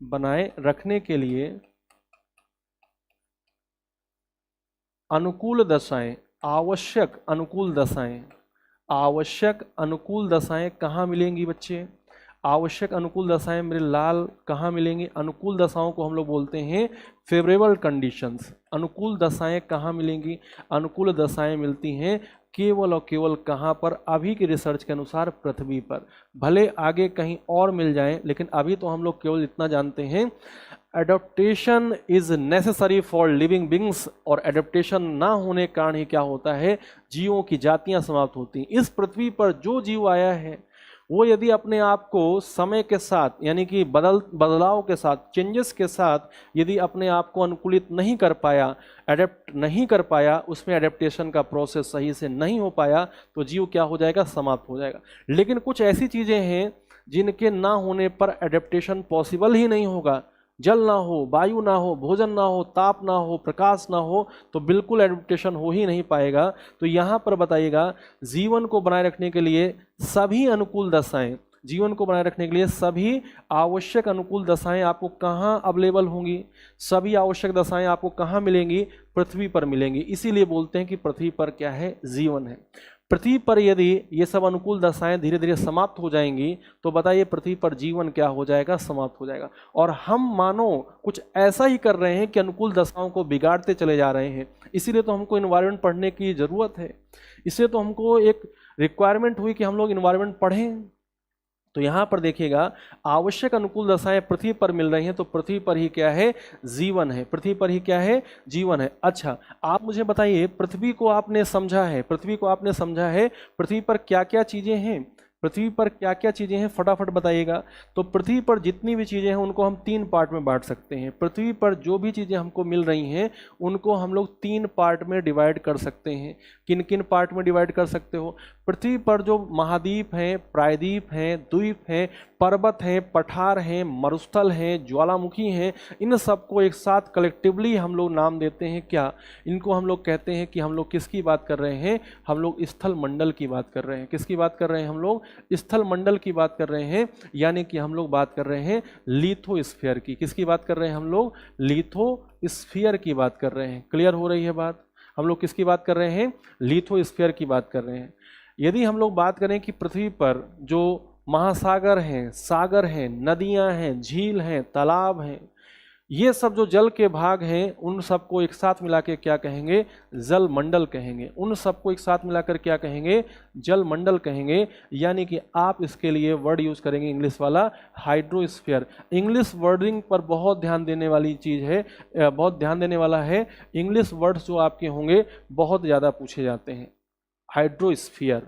बनाए रखने के लिए अनुकूल दशाएं, आवश्यक अनुकूल दशाएं, आवश्यक अनुकूल दशाएं कहाँ मिलेंगी बच्चे। आवश्यक अनुकूल दशाएं मेरे लाल कहाँ मिलेंगी। अनुकूल दशाओं को हम लोग बोलते हैं फेवरेबल कंडीशंस। अनुकूल दशाएं कहाँ मिलेंगी, अनुकूल दशाएं मिलती हैं केवल और केवल कहाँ पर, अभी की रिसर्च के अनुसार पृथ्वी पर। भले आगे कहीं और मिल जाएं लेकिन अभी तो हम लोग केवल इतना जानते हैं, adaptation is necessary for living beings, और एडप्टेशन ना होने के कारण ही क्या होता है, जीवों की जातियां समाप्त होती हैं। इस पृथ्वी पर जो जीव आया है वो यदि अपने आप को समय के साथ, यानी कि बदलाव के साथ, चेंजेस के साथ यदि अपने आप को अनुकूलित नहीं कर पाया, अडेप्ट नहीं कर पाया, उसमें एडेप्टेशन का प्रोसेस सही से नहीं हो पाया, तो जीव क्या हो जाएगा, समाप्त हो जाएगा। लेकिन कुछ ऐसी चीज़ें हैं जिनके ना होने पर एडेप्टेशन पॉसिबल ही नहीं होगा। जल ना हो, वायु ना हो, भोजन ना हो, ताप ना हो, प्रकाश ना हो, तो बिल्कुल एडप्टेशन हो ही नहीं पाएगा। तो यहाँ पर बताइएगा, जीवन को बनाए रखने के लिए सभी अनुकूल दशाएं, जीवन को बनाए रखने के लिए सभी आवश्यक अनुकूल दशाएं आपको कहाँ अवेलेबल होंगी, सभी आवश्यक दशाएं आपको कहाँ मिलेंगी, पृथ्वी पर मिलेंगी। इसीलिए बोलते हैं कि पृथ्वी पर क्या है, जीवन है। पृथ्वी पर यदि ये सब अनुकूल दशाएं धीरे धीरे समाप्त हो जाएंगी तो बताइए पृथ्वी पर जीवन क्या हो जाएगा, समाप्त हो जाएगा। और हम मानो कुछ ऐसा ही कर रहे हैं कि अनुकूल दशाओं को बिगाड़ते चले जा रहे हैं। इसीलिए तो हमको इन्वायरमेंट पढ़ने की ज़रूरत है, इसलिए तो हमको एक रिक्वायरमेंट हुई कि हम लोग इन्वायरमेंट पढ़ें। तो यहाँ पर देखिएगा, आवश्यक अनुकूल दशाएं पृथ्वी पर मिल रही हैं, तो पृथ्वी पर ही क्या है, जीवन है। पृथ्वी पर ही क्या है, जीवन है। अच्छा, आप मुझे बताइए, पृथ्वी को आपने समझा है, पृथ्वी को आपने समझा है, पृथ्वी पर क्या क्या चीज़ें हैं। पृथ्वी पर क्या क्या चीज़ें हैं फटाफट बताइएगा। तो पृथ्वी पर जितनी भी चीज़ें हैं उनको हम 3 पार्ट में बांट सकते हैं। पृथ्वी पर जो भी चीज़ें हमको मिल रही हैं उनको हम लोग 3 पार्ट में डिवाइड कर सकते हैं। किन किन पार्ट में डिवाइड कर सकते हो? पृथ्वी पर जो महाद्वीप हैं, प्रायद्वीप हैं, द्वीप हैं, पर्वत हैं, पठार हैं, मरुस्थल हैं, ज्वालामुखी हैं, इन सबको एक साथ कलेक्टिवली हम लोग नाम देते हैं क्या? इनको हम लोग कहते हैं कि हम लोग किसकी बात कर रहे हैं? हम लोग स्थल मंडल की बात कर रहे हैं। किसकी बात कर रहे हैं? हम लोग स्थल मंडल की बात कर रहे हैं, यानी कि हम लोग बात कर रहे हैं लिथोस्फीयर की। किसकी बात कर रहे हैं? हम लोग लिथोस्फीयर की बात कर रहे हैं। क्लियर हो रही है बात? हम लोग किसकी बात कर रहे हैं? लिथोस्फीयर की बात कर रहे हैं। यदि हम लोग बात करें कि पृथ्वी पर जो महासागर हैं, सागर हैं, नदियां हैं, झील हैं, तालाब हैं, ये सब जो जल के भाग हैं उन सबको एक साथ मिला के क्या कहेंगे? जल मंडल कहेंगे। उन सबको एक साथ मिलाकर क्या कहेंगे? जल मंडल कहेंगे। यानी कि आप इसके लिए वर्ड यूज करेंगे इंग्लिश वाला हाइड्रोस्फीयर। इंग्लिश वर्डिंग पर बहुत ध्यान देने वाली चीज है, बहुत ध्यान देने वाला है। इंग्लिश वर्ड्स जो आपके होंगे बहुत ज़्यादा पूछे जाते हैं। Hydrosphere,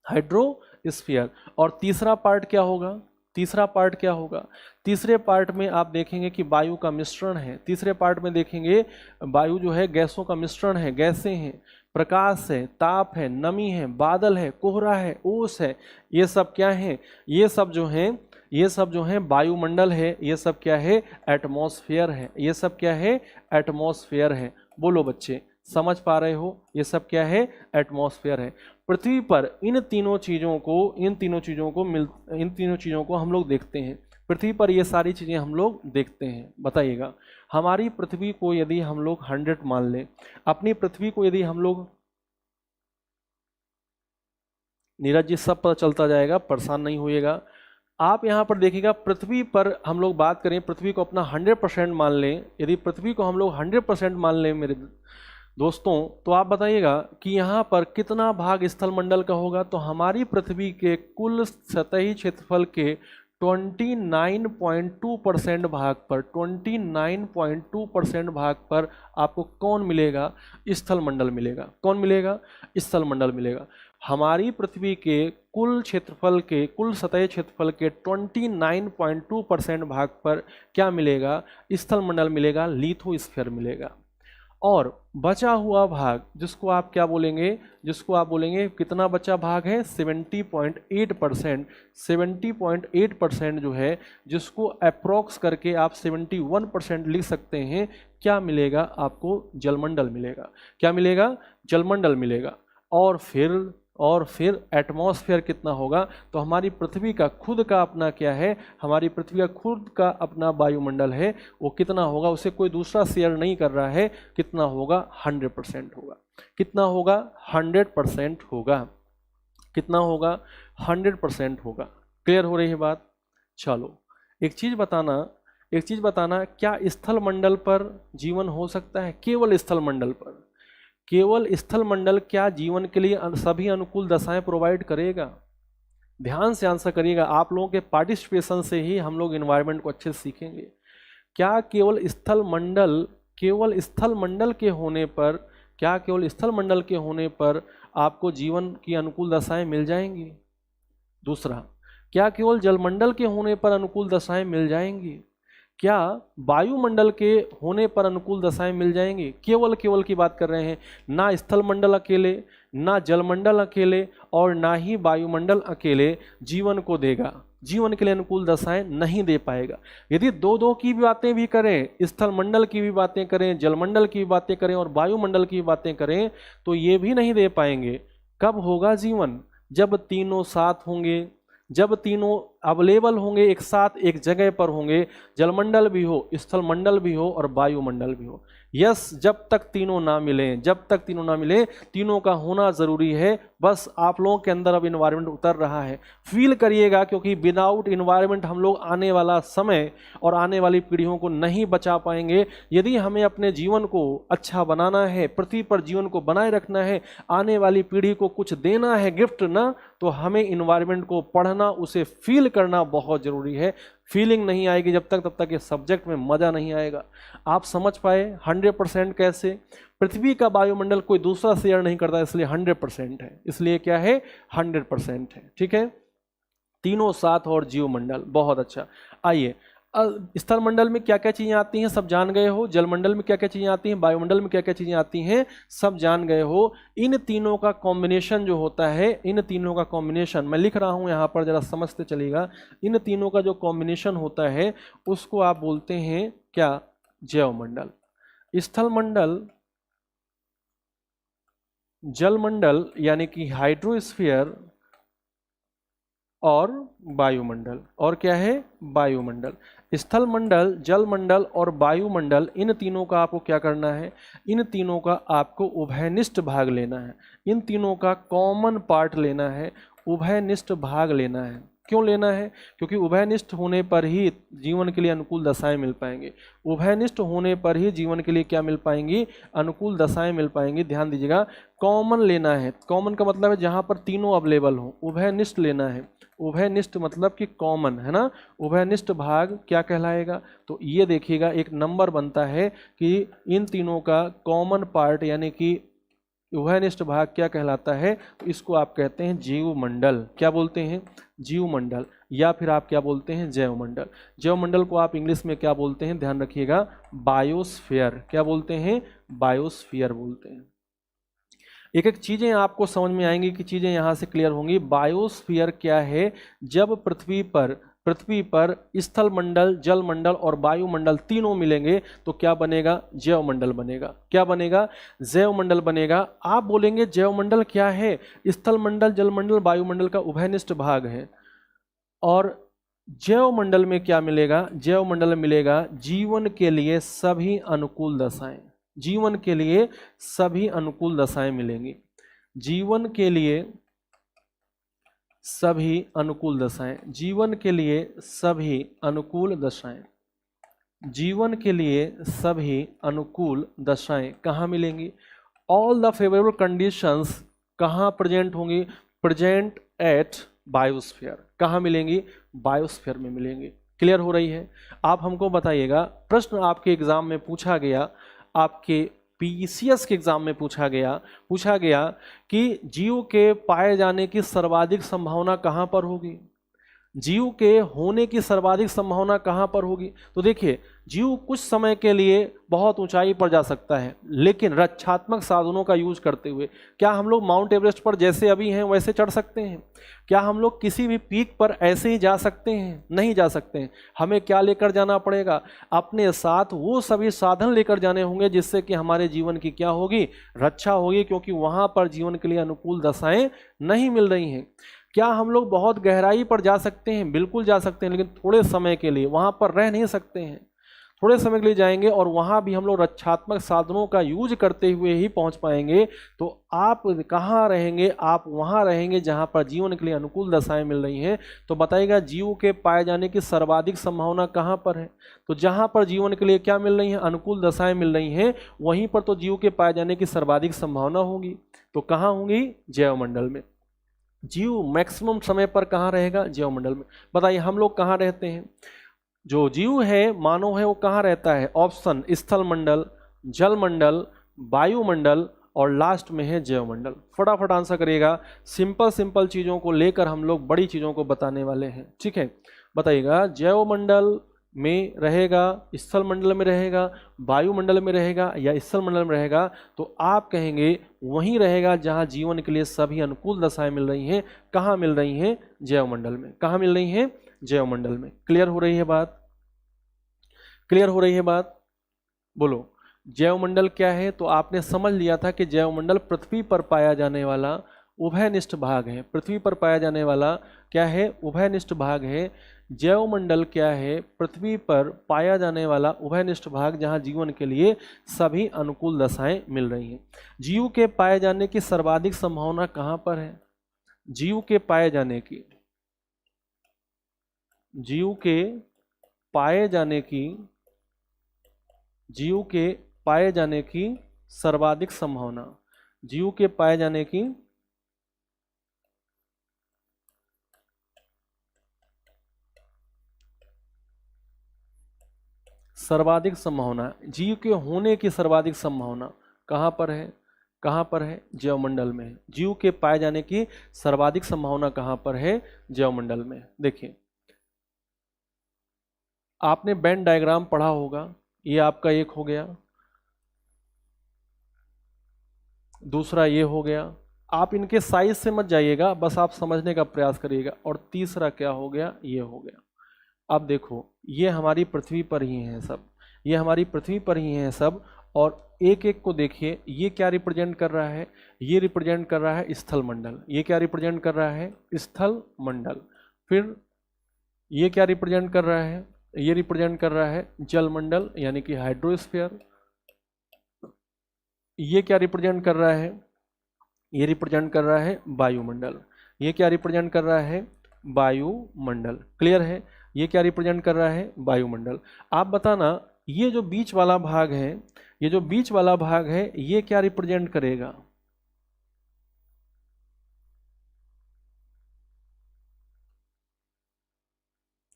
hydrosphere. और तीसरा पार्ट क्या होगा? तीसरा पार्ट क्या होगा? तीसरे पार्ट में आप देखेंगे कि वायु का मिश्रण है। तीसरे पार्ट में देखेंगे वायु जो है गैसों का मिश्रण है, गैसें हैं, प्रकाश है, ताप है, नमी है, बादल है, कोहरा है, ओस है। ये सब क्या है? ये सब जो हैं, ये सब जो है वायुमंडल है। ये सब क्या है? एटमॉस्फेयर है। ये सब क्या है? एटमॉस्फेयर है। बोलो बच्चे, समझ पा रहे हो? ये सब क्या है? एटमॉस्फेयर है। पृथ्वी पर इन तीनों चीज़ों को हम लोग देखते हैं। पृथ्वी पर ये सारी चीज़ें हम लोग देखते हैं। बताइएगा, हमारी पृथ्वी को यदि हम लोग 100 मान लें, अपनी पृथ्वी को यदि हम लोग, नीरज जी सब पता चलता जाएगा, परेशान नहीं होइएगा। आप यहाँ पर देखिएगा, पृथ्वी पर हम लोग बात करें, पृथ्वी को अपना 100% मान लें। यदि पृथ्वी को हम लोग 100% मान लें मेरे दोस्तों, तो आप बताइएगा कि यहाँ पर कितना भाग स्थल मंडल का होगा? तो हमारी पृथ्वी के कुल सतही क्षेत्रफल के 29.2% भाग पर, 29.2% भाग पर आपको कौन मिलेगा? स्थल मंडल मिलेगा। कौन मिलेगा? स्थल मंडल मिलेगा। हमारी पृथ्वी के कुल क्षेत्रफल के, कुल सतही क्षेत्रफल के 29.2% भाग पर क्या मिलेगा? स्थल मंडल मिलेगा, लिथोस्फीयर मिलेगा। और बचा हुआ भाग जिसको आप क्या बोलेंगे? जिसको आप बोलेंगे कितना बचा भाग है? 70.8%। 70.8% जो है, जिसको अप्रोक्स करके आप 71% लिख सकते हैं। क्या मिलेगा आपको? जलमंडल मिलेगा। क्या मिलेगा? जलमंडल मिलेगा। और फिर एटमॉस्फेयर कितना होगा? तो हमारी पृथ्वी का खुद का अपना क्या है? हमारी पृथ्वी का खुद का अपना वायुमंडल है, वो कितना होगा? उसे कोई दूसरा शेयर नहीं कर रहा है। कितना होगा? 100% होगा। कितना होगा? 100% होगा। कितना होगा? 100% होगा। क्लियर हो रही है बात? चलो, एक चीज बताना, क्या स्थल मंडल पर जीवन हो सकता है? केवल स्थल मंडल पर, केवल स्थल मंडल क्या जीवन के लिए सभी अनुकूल दशाएं प्रोवाइड करेगा? ध्यान से आंसर करिएगा। आप लोगों के पार्टिसिपेशन से ही हम लोग एनवायरनमेंट को अच्छे से सीखेंगे। क्या केवल स्थल मंडल के होने पर, क्या केवल स्थल मंडल के होने पर आपको जीवन की अनुकूल दशाएं मिल जाएंगी? दूसरा, क्या केवल जलमंडल के होने पर अनुकूल दशाएं मिल जाएंगी? क्या वायुमंडल के होने पर अनुकूल दशाएं मिल जाएंगी? केवल की बात कर रहे हैं। ना स्थल मंडल अकेले, ना जलमंडल अकेले, और ना ही वायुमंडल अकेले जीवन को देगा। जीवन के लिए अनुकूल दशाएं नहीं दे पाएगा। यदि दो की भी बातें भी करें, स्थल मंडल की भी बातें करें, जलमंडल की भी बातें करें और वायुमंडल की भी बातें करें, तो ये भी नहीं दे पाएंगे। कब होगा जीवन? जब तीनों साथ होंगे, जब तीनों अवेलेबल होंगे, एक साथ एक जगह पर होंगे। जलमंडल भी हो, स्थल मंडल भी हो और वायुमंडल भी हो। यस, जब तक तीनों ना मिलें, तीनों का होना जरूरी है। बस आप लोगों के अंदर अब इन्वायरमेंट उतर रहा है, फील करिएगा, क्योंकि विदाउट इन्वायरमेंट हम लोग आने वाला समय और आने वाली पीढ़ियों को नहीं बचा पाएंगे। यदि हमें अपने जीवन को अच्छा बनाना है, पृथ्वी पर जीवन को बनाए रखना है, आने वाली पीढ़ी को कुछ देना है गिफ्ट ना, तो हमें इन्वायरमेंट को पढ़ना, उसे फील करना बहुत ज़रूरी है। फीलिंग नहीं आएगी जब तक, तब तक ये सब्जेक्ट में मज़ा नहीं आएगा। आप समझ पाए 100% कैसे? पृथ्वी का वायुमंडल कोई दूसरा शेयर नहीं करता, इसलिए 100% है, इसलिए क्या है 100% है। ठीक है, तीनों साथ और जीवमंडल, बहुत अच्छा। आइए, स्थल मंडल में क्या क्या चीज़ें आती हैं सब जान गए हो, जलमंडल में क्या क्या चीज़ें आती हैं, वायुमंडल में क्या क्या चीज़ें आती हैं सब जान गए हो। इन तीनों का कॉम्बिनेशन जो होता है, इन तीनों का कॉम्बिनेशन मैं लिख रहा हूं यहाँ पर, जरा समझते चलिएगा। इन तीनों का जो कॉम्बिनेशन होता है उसको आप बोलते हैं क्या? जैवमंडल। स्थल मंडल, जलमंडल यानी कि हाइड्रोस्फीयर, और वायुमंडल। और क्या है? वायुमंडल। स्थल मंडल, जल मंडल और वायुमंडल, इन तीनों का आपको क्या करना है? इन तीनों का आपको उभयनिष्ठ भाग लेना है, इन तीनों का कॉमन पार्ट लेना है, उभयनिष्ठ भाग लेना है। क्यों लेना है? क्योंकि उभयनिष्ठ होने पर ही जीवन के लिए अनुकूल दशाएं मिल पाएंगे। उभयनिष्ठ होने पर ही जीवन के लिए क्या मिल पाएंगी? अनुकूल दशाएं मिल पाएंगी। ध्यान दीजिएगा, कॉमन लेना है। कॉमन का मतलब है जहां पर तीनों अवेलेबल हो। उभयनिष्ठ लेना है, उभयनिष्ठ मतलब कि कॉमन, है ना। उभयनिष्ठ भाग क्या कहलाएगा? तो ये देखिएगा एक नंबर बनता है कि इन तीनों का कॉमन पार्ट यानी कि उभयनिष्ठ भाग क्या कहलाता है? तो इसको आप कहते हैं जीवमंडल। क्या बोलते हैं? जीवमंडल, या फिर आप क्या बोलते हैं? जैवमंडल। जैवमंडल को आप इंग्लिश में क्या बोलते हैं? ध्यान रखिएगा, बायोस्फीयर। क्या बोलते हैं? बायोस्फीयर बोलते हैं। एक एक चीजें आपको समझ में आएंगी कि चीजें यहां से क्लियर होंगी। बायोस्फीयर क्या है? जब पृथ्वी पर स्थल मंडल, जल मंडल और वायुमंडल तीनों मिलेंगे तो क्या बनेगा? जैवमंडल बनेगा। क्या बनेगा? जैवमंडल बनेगा। आप बोलेंगे जैवमंडल क्या है? स्थल मंडल, जल मंडल, वायुमंडल का उभयनिष्ठ भाग है। और जैवमंडल में क्या मिलेगा? जैवमंडल में मिलेगा जीवन के लिए सभी अनुकूल दशाएं। जीवन के लिए सभी अनुकूल दशाएं मिलेंगी। जीवन के लिए सभी अनुकूल दशाएं, जीवन के लिए सभी अनुकूल दशाएं, जीवन के लिए सभी अनुकूल दशाएं कहाँ मिलेंगी? ऑल द फेवरेबल कंडीशंस कहाँ प्रेजेंट होंगी? Present at biosphere. कहाँ मिलेंगी? बायोस्फीयर में मिलेंगी। क्लियर हो रही है? आप हमको बताइएगा, प्रश्न आपके एग्जाम में पूछा गया, आपके पीसीएस के एग्जाम में पूछा गया कि जीव के पाए जाने की सर्वाधिक संभावना कहाँ पर होगी? जीव के होने की सर्वाधिक संभावना कहाँ पर होगी? तो देखिए, जीव कुछ समय के लिए बहुत ऊंचाई पर जा सकता है, लेकिन रक्षात्मक साधनों का यूज करते हुए। क्या हम लोग माउंट एवरेस्ट पर जैसे अभी हैं वैसे चढ़ सकते हैं? क्या हम लोग किसी भी पीक पर ऐसे ही जा सकते हैं? नहीं जा सकते हैं। हमें क्या लेकर जाना पड़ेगा? अपने साथ वो सभी साधन लेकर जाने होंगे जिससे कि हमारे जीवन की क्या होगी? रक्षा होगी, क्योंकि वहां पर जीवन के लिए अनुकूल दशाएं नहीं मिल रही हैं। क्या हम लोग बहुत गहराई पर जा सकते हैं? बिल्कुल जा सकते हैं, लेकिन थोड़े समय के लिए वहां पर रह नहीं सकते हैं। थोड़े समय के लिए जाएंगे और वहां भी हम लोग रक्षात्मक साधनों का यूज करते हुए ही पहुंच पाएंगे। तो आप कहाँ रहेंगे? आप वहां रहेंगे जहां पर जीवन के लिए अनुकूल दशाएं मिल रही हैं। तो बताइएगा, जीव के पाए जाने की सर्वाधिक संभावना कहां पर है? तो जहां पर जीवन के लिए क्या मिल रही है? अनुकूल दशाएं मिल रही हैं, वहीं पर तो जीव के पाए जाने की सर्वाधिक संभावना होगी। तो कहाँ होंगी? जैवमंडल में। जीव मैक्सिमम समय पर कहाँ रहेगा? जैवमंडल में। बताइए, हम लोग कहाँ रहते हैं? जो जीव है, मानव है, वो कहाँ रहता है? ऑप्शन स्थल मंडल, जल मंडल, वायुमंडल और लास्ट में है जैवमंडल। फटाफट आंसर करिएगा। सिंपल चीजों को लेकर हम लोग बड़ी चीजों को बताने वाले हैं। ठीक है, बताइएगा, जैवमंडल में रहेगा, स्थल मंडल में रहेगा, वायुमंडल में रहेगा या स्थल मंडल में रहेगा? तो आप कहेंगे वहीं रहेगा जहां जीवन के लिए सभी अनुकूल दशाएं मिल रही हैं। कहाँ मिल रही हैं? जैवमंडल में। कहाँ मिल रही हैं? जैवमंडल में। क्लियर हो रही है बात? क्लियर हो रही है बात? बोलो, जैवमंडल क्या है? तो आपने समझ लिया था कि जैवमंडल पृथ्वी पर पाया जाने वाला उभयनिष्ठ भाग है। पृथ्वी पर पाया जाने वाला क्या है? उभयनिष्ठ भाग है। जैवमंडल क्या है? पृथ्वी पर पाया जाने वाला उभयनिष्ठ भाग, जहां जीवन के लिए सभी अनुकूल दशाएं मिल रही हैं। जीव के पाए जाने की सर्वाधिक संभावना कहां पर है? जीव के पाए जाने की, जीव के पाए जाने की, जीव के पाए जाने की सर्वाधिक संभावना, जीव के पाए जाने की सर्वाधिक संभावना, जीव के होने की सर्वाधिक संभावना कहाँ पर है? कहाँ पर है? जैवमंडल में है। जीव के पाए जाने की सर्वाधिक संभावना कहाँ पर है? जैवमंडल में। देखिए, आपने वेन डायग्राम पढ़ा होगा, ये आपका एक हो गया, दूसरा ये हो गया। आप इनके साइज से मत जाइएगा, बस आप समझने का प्रयास करिएगा। और तीसरा क्या हो गया? ये हो गया। अब देखो, ये हमारी पृथ्वी पर ही हैं सब, ये हमारी पृथ्वी पर ही हैं सब। और एक एक को देखिए, ये क्या रिप्रेजेंट कर रहा है? ये रिप्रेजेंट कर रहा है स्थल मंडल। ये क्या रिप्रेजेंट कर रहा है? स्थल मंडल। फिर ये क्या रिप्रेजेंट कर रहा है? ये रिप्रेजेंट कर रहा है जल मंडल, यानी कि हाइड्रोस्फीयर। ये क्या रिप्रेजेंट कर रहा है? ये रिप्रेजेंट कर रहा है वायुमंडल। ये क्या रिप्रेजेंट कर रहा है? वायुमंडल। क्लियर है? ये क्या रिप्रेजेंट कर रहा है? वायुमंडल। आप बताना, ये जो बीच वाला भाग है, ये जो बीच वाला भाग है, ये क्या रिप्रेजेंट करेगा?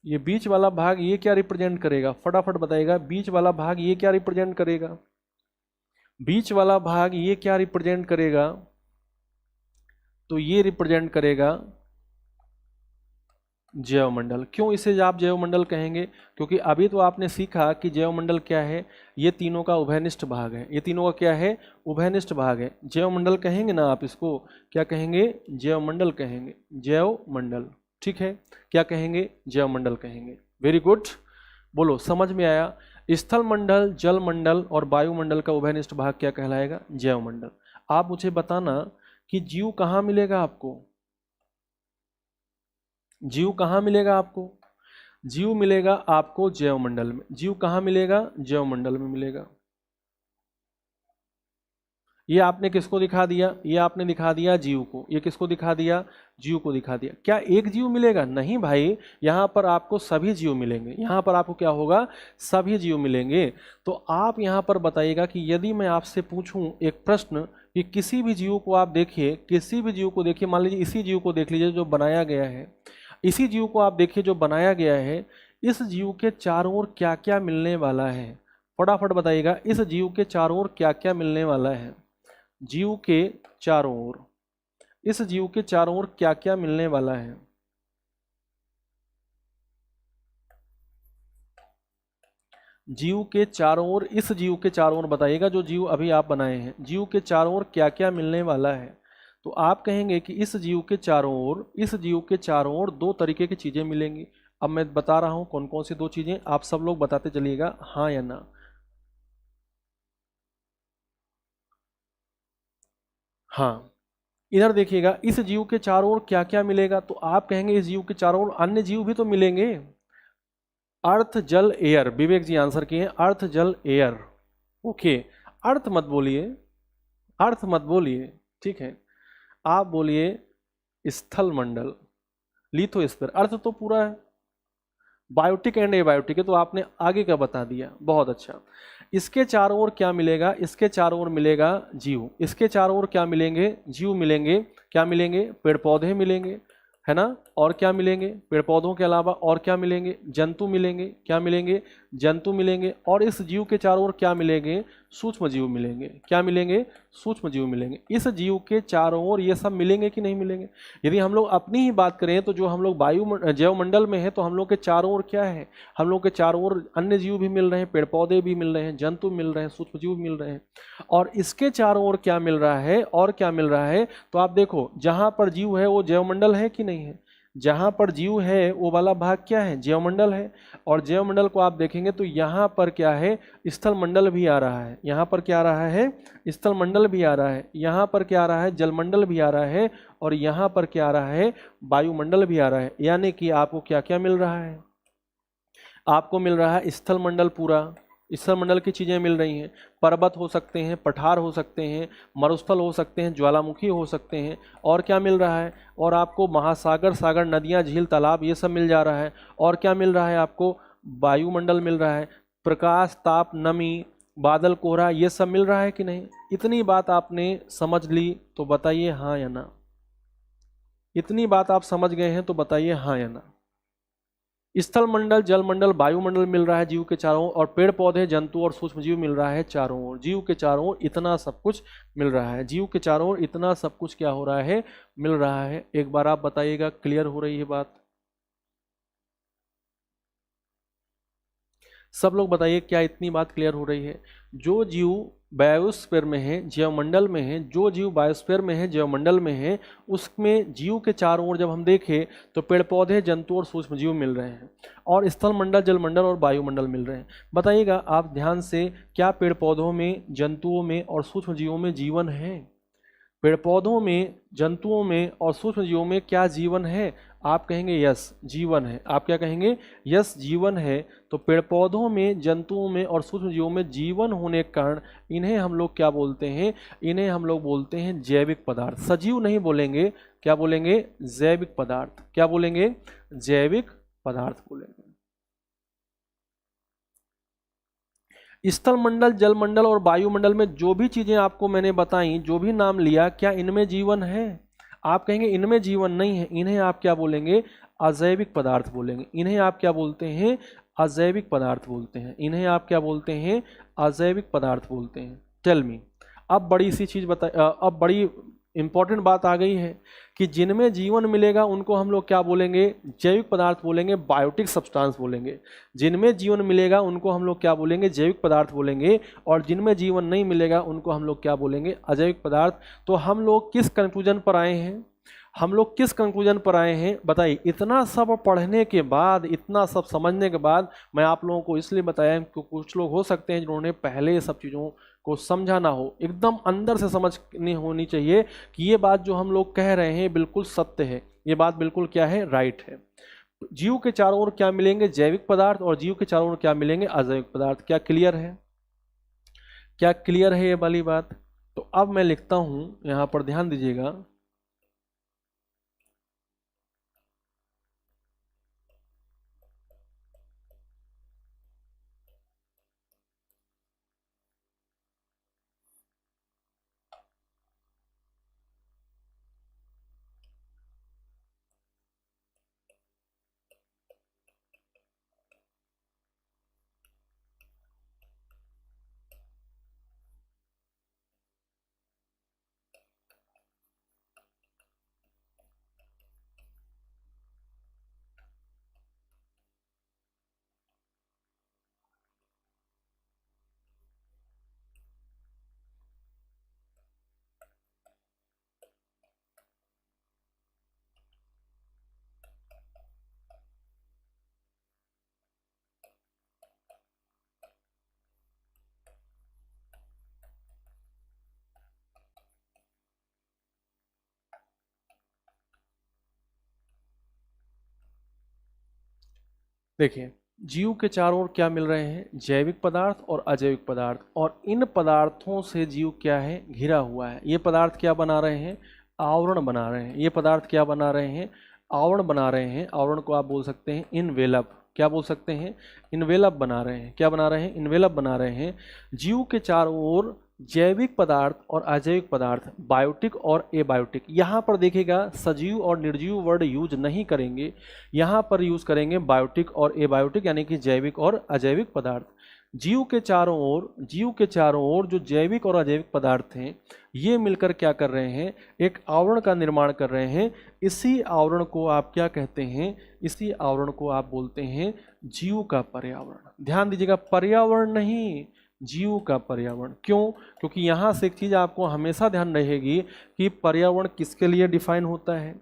ये बीच वाला भाग ये क्या रिप्रेजेंट करेगा? फटाफट बताइएगा, बीच वाला भाग ये क्या रिप्रेजेंट करेगा? बीच वाला भाग ये क्या रिप्रेजेंट करेगा? तो ये रिप्रेजेंट करेगा जैवमंडल। क्यों इसे आप जैवमंडल कहेंगे? क्योंकि अभी तो आपने सीखा कि जैवमंडल क्या है, ये तीनों का उभयनिष्ठ भाग है। ये तीनों का क्या है? उभयनिष्ठ भाग है। जैवमंडल कहेंगे ना आप इसको, क्या कहेंगे? जैवमंडल कहेंगे, जैवमंडल। ठीक है, क्या कहेंगे? जैवमंडल कहेंगे। वेरी गुड, बोलो समझ में आया? स्थल मंडल, जल मंडल और वायुमंडल का उभयनिष्ठ भाग क्या कहलाएगा? जैवमंडल। आप मुझे बताना कि जीव कहाँ मिलेगा आपको? जीव कहाँ मिलेगा आपको? जीव मिलेगा आपको जैवमंडल में। जीव कहाँ मिलेगा? जैवमंडल में मिलेगा। ये आपने किसको दिखा दिया? ये आपने दिखा दिया जीव को। ये किसको दिखा दिया? जीव को दिखा दिया। क्या एक जीव मिलेगा? नहीं भाई, यहाँ पर आपको सभी जीव मिलेंगे। यहाँ पर आपको क्या होगा? सभी जीव मिलेंगे। तो आप यहाँ पर बताइएगा कि यदि मैं आपसे पूछूं एक प्रश्न कि किसी भी जीव को आप देखिए, किसी भी जीव को देखिए, मान लीजिए इसी जीव को देख लीजिए जो बनाया गया है, इसी जीव को आप देखिए जो बनाया गया है, इस जीव के चारों ओर क्या क्या मिलने वाला है? फटाफट बताइएगा, इस जीव के चारों ओर क्या क्या मिलने वाला है? जीव के चारों ओर, इस जीव के चारों ओर क्या क्या मिलने वाला है? जीव के चारों ओर, इस जीव के चारों ओर बताइएगा, जो जीव अभी आप बनाए हैं, जीव के चारों ओर क्या क्या मिलने वाला है? तो आप कहेंगे कि इस जीव के चारों ओर, इस जीव के चारों ओर दो तरीके की चीजें मिलेंगी। अब मैं बता रहा हूं कौन कौन सी दो चीजें, आप सब लोग बताते चलिएगा हाँ या ना। हाँ, इधर देखिएगा, इस जीव के चारों ओर क्या क्या मिलेगा? तो आप कहेंगे इस जीव के चारों ओर अन्य जीव भी तो मिलेंगे। अर्थ जल एयर, विवेक जी आंसर किए अर्थ जल एयर। ओके, अर्थ मत बोलिए, अर्थ मत बोलिए, ठीक है, आप बोलिए स्थल मंडल, लिथोस्फीयर। अर्थ तो पूरा है, बायोटिक एंड एबायोटिक है, तो आपने आगे का बता दिया, बहुत अच्छा। इसके चारों ओर क्या मिलेगा? इसके चारों ओर मिलेगा जीव। इसके चारों ओर क्या मिलेंगे? जीव मिलेंगे। क्या मिलेंगे? पेड़ पौधे मिलेंगे, है ना? और क्या मिलेंगे? पेड़ पौधों के अलावा और क्या मिलेंगे? जंतु मिलेंगे। क्या मिलेंगे? जंतु मिलेंगे। और इस जीव के चारों ओर क्या मिलेंगे? सूक्ष्म जीव मिलेंगे। क्या मिलेंगे? सूक्ष्म जीव मिलेंगे। इस जीव के चारों ओर ये सब मिलेंगे कि नहीं मिलेंगे? यदि हम लोग अपनी ही बात करें तो जो हम लोग वायु जैवमंडल में है, तो हम लोग के चारों ओर क्या है? हम लोग के चारों ओर अन्य जीव भी मिल रहे हैं, पेड़ पौधे भी मिल रहे हैं, जंतु मिल रहे हैं, सूक्ष्म जीव मिल रहे हैं। और इसके चारों ओर क्या मिल रहा है? और क्या मिल रहा है? तो आप देखो, जहां पर जीव है वो जैवमंडल है कि नहीं है? जहां पर जीव है वो वाला भाग क्या है? जैवमंडल है। और जैवमंडल को आप देखेंगे तो यहाँ पर क्या है? स्थल मंडल भी आ रहा है। यहाँ पर क्या आ रहा है? स्थल मंडल भी आ रहा है। यहाँ पर क्या आ रहा है? जलमंडल भी आ रहा है। और यहाँ पर क्या आ रहा है? वायुमंडल भी आ रहा है। यानी कि आपको क्या क्या मिल रहा है? आपको मिल रहा है स्थल मंडल पूरा, स्थल मंडल की चीज़ें मिल रही हैं। पर्वत हो सकते हैं, पठार हो सकते हैं, मरुस्थल हो सकते हैं, ज्वालामुखी हो सकते हैं। और क्या मिल रहा है? और आपको महासागर, सागर, नदियाँ, झील, तालाब, ये सब मिल जा रहा है। और क्या मिल रहा है आपको? वायुमंडल मिल रहा है। प्रकाश, ताप, नमी, बादल, कोहरा, ये सब मिल रहा है कि नहीं? इतनी बात आपने समझ ली तो बताइए हाँ या ना। इतनी बात आप समझ गए हैं तो बताइए हाँ या ना। स्थल मंडल, जल मंडल, वायुमंडल मिल रहा है जीव के चारों ओर, और पेड़ पौधे, जंतु और सूक्ष्म जीव मिल रहा है चारों ओर। जीव के चारों ओर इतना सब कुछ मिल रहा है, जीव के चारों ओर इतना सब कुछ क्या हो रहा है, मिल रहा है। एक बार आप बताइएगा, क्लियर हो रही है बात? सब लोग बताइए, क्या इतनी बात क्लियर हो रही है? जो जीव बायोस्फीयर में है, जीवमंडल में है, जो जीव बायोस्फीयर में है, जीवमंडल में है, उसमें जीव के चारों ओर जब हम देखें तो पेड़ पौधे, जंतु और सूक्ष्म जीव मिल रहे हैं, और स्थल मंडल, जल मंडल और वायुमंडल मिल रहे हैं। बताइएगा आप ध्यान से, क्या पेड़ पौधों में, जंतुओं में और सूक्ष्म जीवों में जीवन है? पेड़ पौधों में, जंतुओं में और सूक्ष्म जीवों में क्या जीवन है? आप कहेंगे यस जीवन है। आप क्या कहेंगे? यस जीवन है। तो पेड़ पौधों में, जंतुओं में और सूक्ष्म जीवों में जीवन होने के कारण इन्हें हम लोग क्या बोलते हैं? इन्हें हम लोग बोलते हैं जैविक पदार्थ। सजीव नहीं बोलेंगे, क्या बोलेंगे? जैविक पदार्थ। क्या बोलेंगे? जैविक पदार्थ बोलेंगे। स्थल मंडल, जल मंडल और वायुमंडल में जो भी चीजें आपको मैंने बताई, जो भी नाम लिया, क्या इनमें जीवन है? आप कहेंगे इनमें जीवन नहीं है। इन्हें आप क्या बोलेंगे? अजैविक पदार्थ बोलेंगे। इन्हें आप क्या बोलते हैं? अजैविक पदार्थ बोलते हैं। इन्हें आप क्या बोलते हैं? अजैविक पदार्थ बोलते हैं। Tell me. अब बड़ी सी चीज बता, अब बड़ी इंपॉर्टेंट बात आ गई है कि जिनमें जीवन मिलेगा उनको हम लोग क्या बोलेंगे? जैविक पदार्थ बोलेंगे, बायोटिक सब्सटेंस बोलेंगे। जिनमें जीवन मिलेगा उनको हम लोग क्या बोलेंगे? जैविक पदार्थ बोलेंगे। और जिनमें जीवन नहीं मिलेगा उनको हम लोग क्या बोलेंगे? अजैविक पदार्थ। तो हम लोग किस कंक्लूजन पर आए हैं? हम लोग किस कंक्लूजन पर आए हैं बताइए? इतना सब पढ़ने के बाद, इतना सब समझने के बाद, मैं आप लोगों को इसलिए बताया कि कुछ लोग हो सकते हैं जिन्होंने पहले ये सब चीज़ों को समझा ना हो, एकदम अंदर से समझनी होनी चाहिए कि ये बात जो हम लोग कह रहे हैं बिल्कुल सत्य है, ये बात बिल्कुल क्या है? राइट है। जीव के चारों ओर क्या मिलेंगे? जैविक पदार्थ। और जीव के चारों ओर क्या मिलेंगे? अजैविक पदार्थ। क्या क्लियर है? क्या क्लियर है ये वाली बात? तो अब मैं लिखता हूं, यहां पर ध्यान दीजिएगा। देखिए, जीव के चारों ओर क्या मिल रहे हैं? जैविक पदार्थ और अजैविक पदार्थ। और इन पदार्थों से जीव क्या है? घिरा हुआ है। ये पदार्थ क्या बना रहे हैं? आवरण बना रहे हैं। ये पदार्थ क्या बना रहे हैं? आवरण बना रहे हैं। आवरण को आप बोल सकते हैं इनवेलप। क्या बोल सकते हैं? इनवेलप बना रहे हैं। क्या बना रहे हैं? इनवेलप बना रहे हैं। जीव के चारों ओर जैविक पदार्थ और अजैविक पदार्थ, बायोटिक और एबायोटिक। यहाँ पर देखिएगा, सजीव और निर्जीव वर्ड यूज नहीं करेंगे, यहाँ पर यूज करेंगे बायोटिक और एबायोटिक, यानी कि जैविक और अजैविक पदार्थ। जीव के चारों ओर, जीव के चारों ओर जो जैविक और अजैविक पदार्थ हैं, ये मिलकर क्या कर रहे हैं? एक आवरण का निर्माण कर रहे हैं। इसी आवरण को आप क्या कहते हैं? इसी आवरण को आप बोलते हैं जीव का पर्यावरण। ध्यान दीजिएगा, पर्यावरण नहीं, जीव का पर्यावरण। क्यों? क्योंकि यहाँ से एक चीज आपको हमेशा ध्यान रहेगी कि पर्यावरण किसके लिए डिफाइन होता है,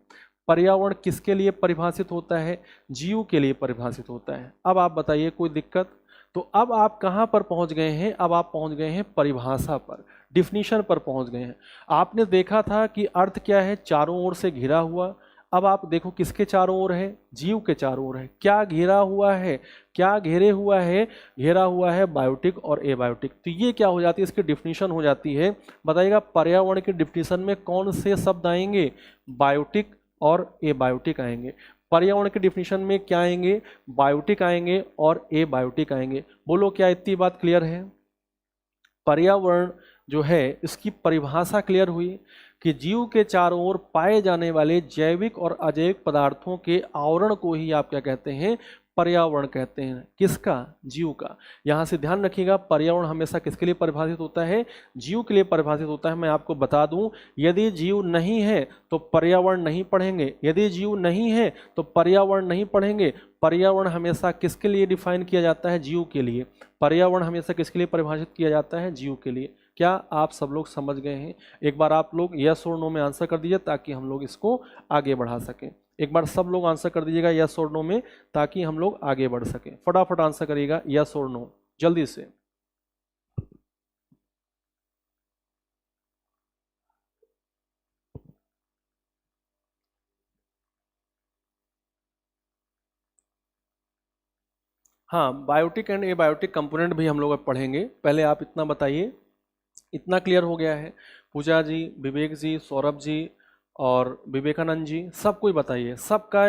पर्यावरण किसके लिए परिभाषित होता है? जीव के लिए परिभाषित होता है। अब आप बताइए, कोई दिक्कत? तो अब आप कहाँ पर पहुँच गए हैं? अब आप पहुँच गए हैं परिभाषा पर, डिफिनीशन पर पहुँच गए हैं। आपने देखा था कि अर्थ क्या है? चारों ओर से घिरा हुआ। अब आप देखो किसके चारों ओर है? जीव के चारों ओर है। क्या घेरा हुआ है? क्या घेरे हुआ है? घेरा हुआ है बायोटिक और एबायोटिक। तो ये क्या हो जाती है? इसकी डिफिनीशन हो जाती है। बताइएगा, पर्यावरण की डिफिनीशन में कौन से शब्द आएंगे? बायोटिक और एबायोटिक आएंगे। पर्यावरण की डिफिनीशन में क्या आएंगे? बायोटिक आएंगे और एबायोटिक आएंगे। बोलो, क्या इतनी बात क्लियर है? पर्यावरण जो है इसकी परिभाषा क्लियर हुई कि जीव के चारों ओर पाए जाने वाले जैविक और अजैविक पदार्थों के आवरण को ही आप क्या कहते हैं? पर्यावरण कहते हैं। किसका? जीव का। यहाँ से ध्यान रखिएगा, पर्यावरण हमेशा किसके लिए परिभाषित होता है? जीव के लिए परिभाषित होता है। मैं आपको बता दूं, यदि जीव नहीं है तो पर्यावरण नहीं पढ़ेंगे, यदि जीव नहीं है तो पर्यावरण नहीं पढ़ेंगे। पर्यावरण हमेशा किसके लिए डिफाइन किया जाता है? जीव के लिए। पर्यावरण हमेशा किसके लिए परिभाषित किया जाता है? जीव के लिए। क्या आप सब लोग समझ गए हैं? एक बार आप लोग यस और नो में आंसर कर दीजिए ताकि हम लोग इसको आगे बढ़ा सकें। एक बार सब लोग आंसर कर दीजिएगा यस और नो में ताकि हम लोग आगे बढ़ सकें। फटाफट आंसर करिएगा यस और नो, जल्दी से। हाँ, बायोटिक एंड एबायोटिक कंपोनेंट भी हम लोग पढ़ेंगे। पहले आप इतना बताइए, इतना क्लियर हो गया है? पूजा जी, विवेक जी, सौरभ जी और विवेकानंद जी, सब कोई बताइए। सबका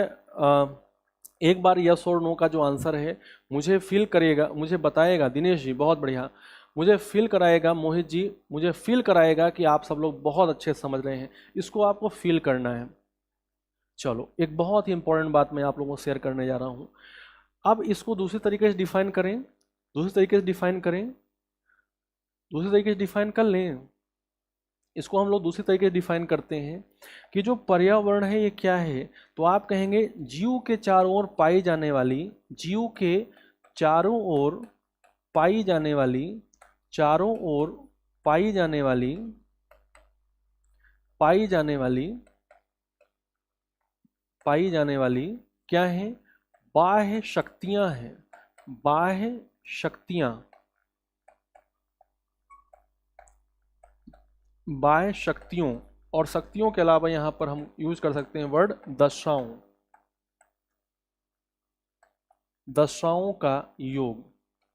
एक बार यस और नो का जो आंसर है मुझे फील करिएगा, मुझे बताएगा। दिनेश जी बहुत बढ़िया, मुझे फील कराएगा। मोहित जी मुझे फील कराएगा कि आप सब लोग बहुत अच्छे समझ रहे हैं। इसको आपको फील करना है। चलो, एक बहुत ही इंपॉर्टेंट बात मैं आप लोगों को शेयर करने जा रहा हूँ। अब इसको दूसरी तरीके से डिफाइन करें, दूसरी तरीके से डिफाइन करें, दूसरी तरीके से डिफाइन कर लें। इसको हम लोग दूसरी तरीके से डिफाइन करते हैं कि जो पर्यावरण है ये क्या है? तो आप कहेंगे जीव के चारों ओर पाई जाने वाली, जीव के चारों ओर पाई जाने वाली, चारों ओर पाई जाने वाली, पाई जाने वाली, पाई जाने वाली क्या है? बाह्य शक्तियां हैं। बाह्य शक्तियां, बाह्य शक्तियों, और शक्तियों के अलावा यहां पर हम यूज कर सकते हैं वर्ड दशाओं, दशाओं का योग।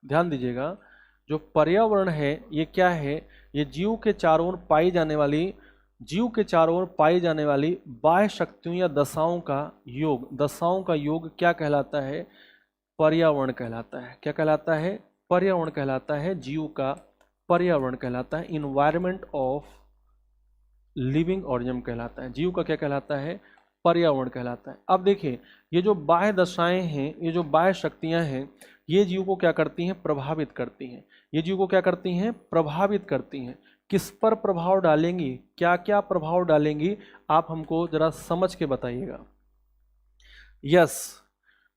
ध्यान दीजिएगा, जो पर्यावरण है ये क्या है? ये जीव के चारों ओर पाई जाने वाली, जीव के चारों ओर पाई जाने वाली बाह्य शक्तियों या दशाओं का योग। दशाओं का योग क्या कहलाता है? पर्यावरण कहलाता है। क्या कहलाता है? पर्यावरण कहलाता है। जीव का पर्यावरण कहलाता है। इन्वायरमेंट ऑफ लिविंग ऑर्गेनिज्म कहलाता है। जीव का क्या कहलाता है? पर्यावरण कहलाता है। अब देखिए, ये जो बाह्य दशाएं हैं, ये जो बाह्य शक्तियां हैं, ये जीव को क्या करती हैं? प्रभावित करती हैं। ये जीव को क्या करती हैं? प्रभावित करती हैं। किस पर प्रभाव डालेंगी? क्या क्या प्रभाव डालेंगी? आप हमको जरा समझ के बताइएगा। यस,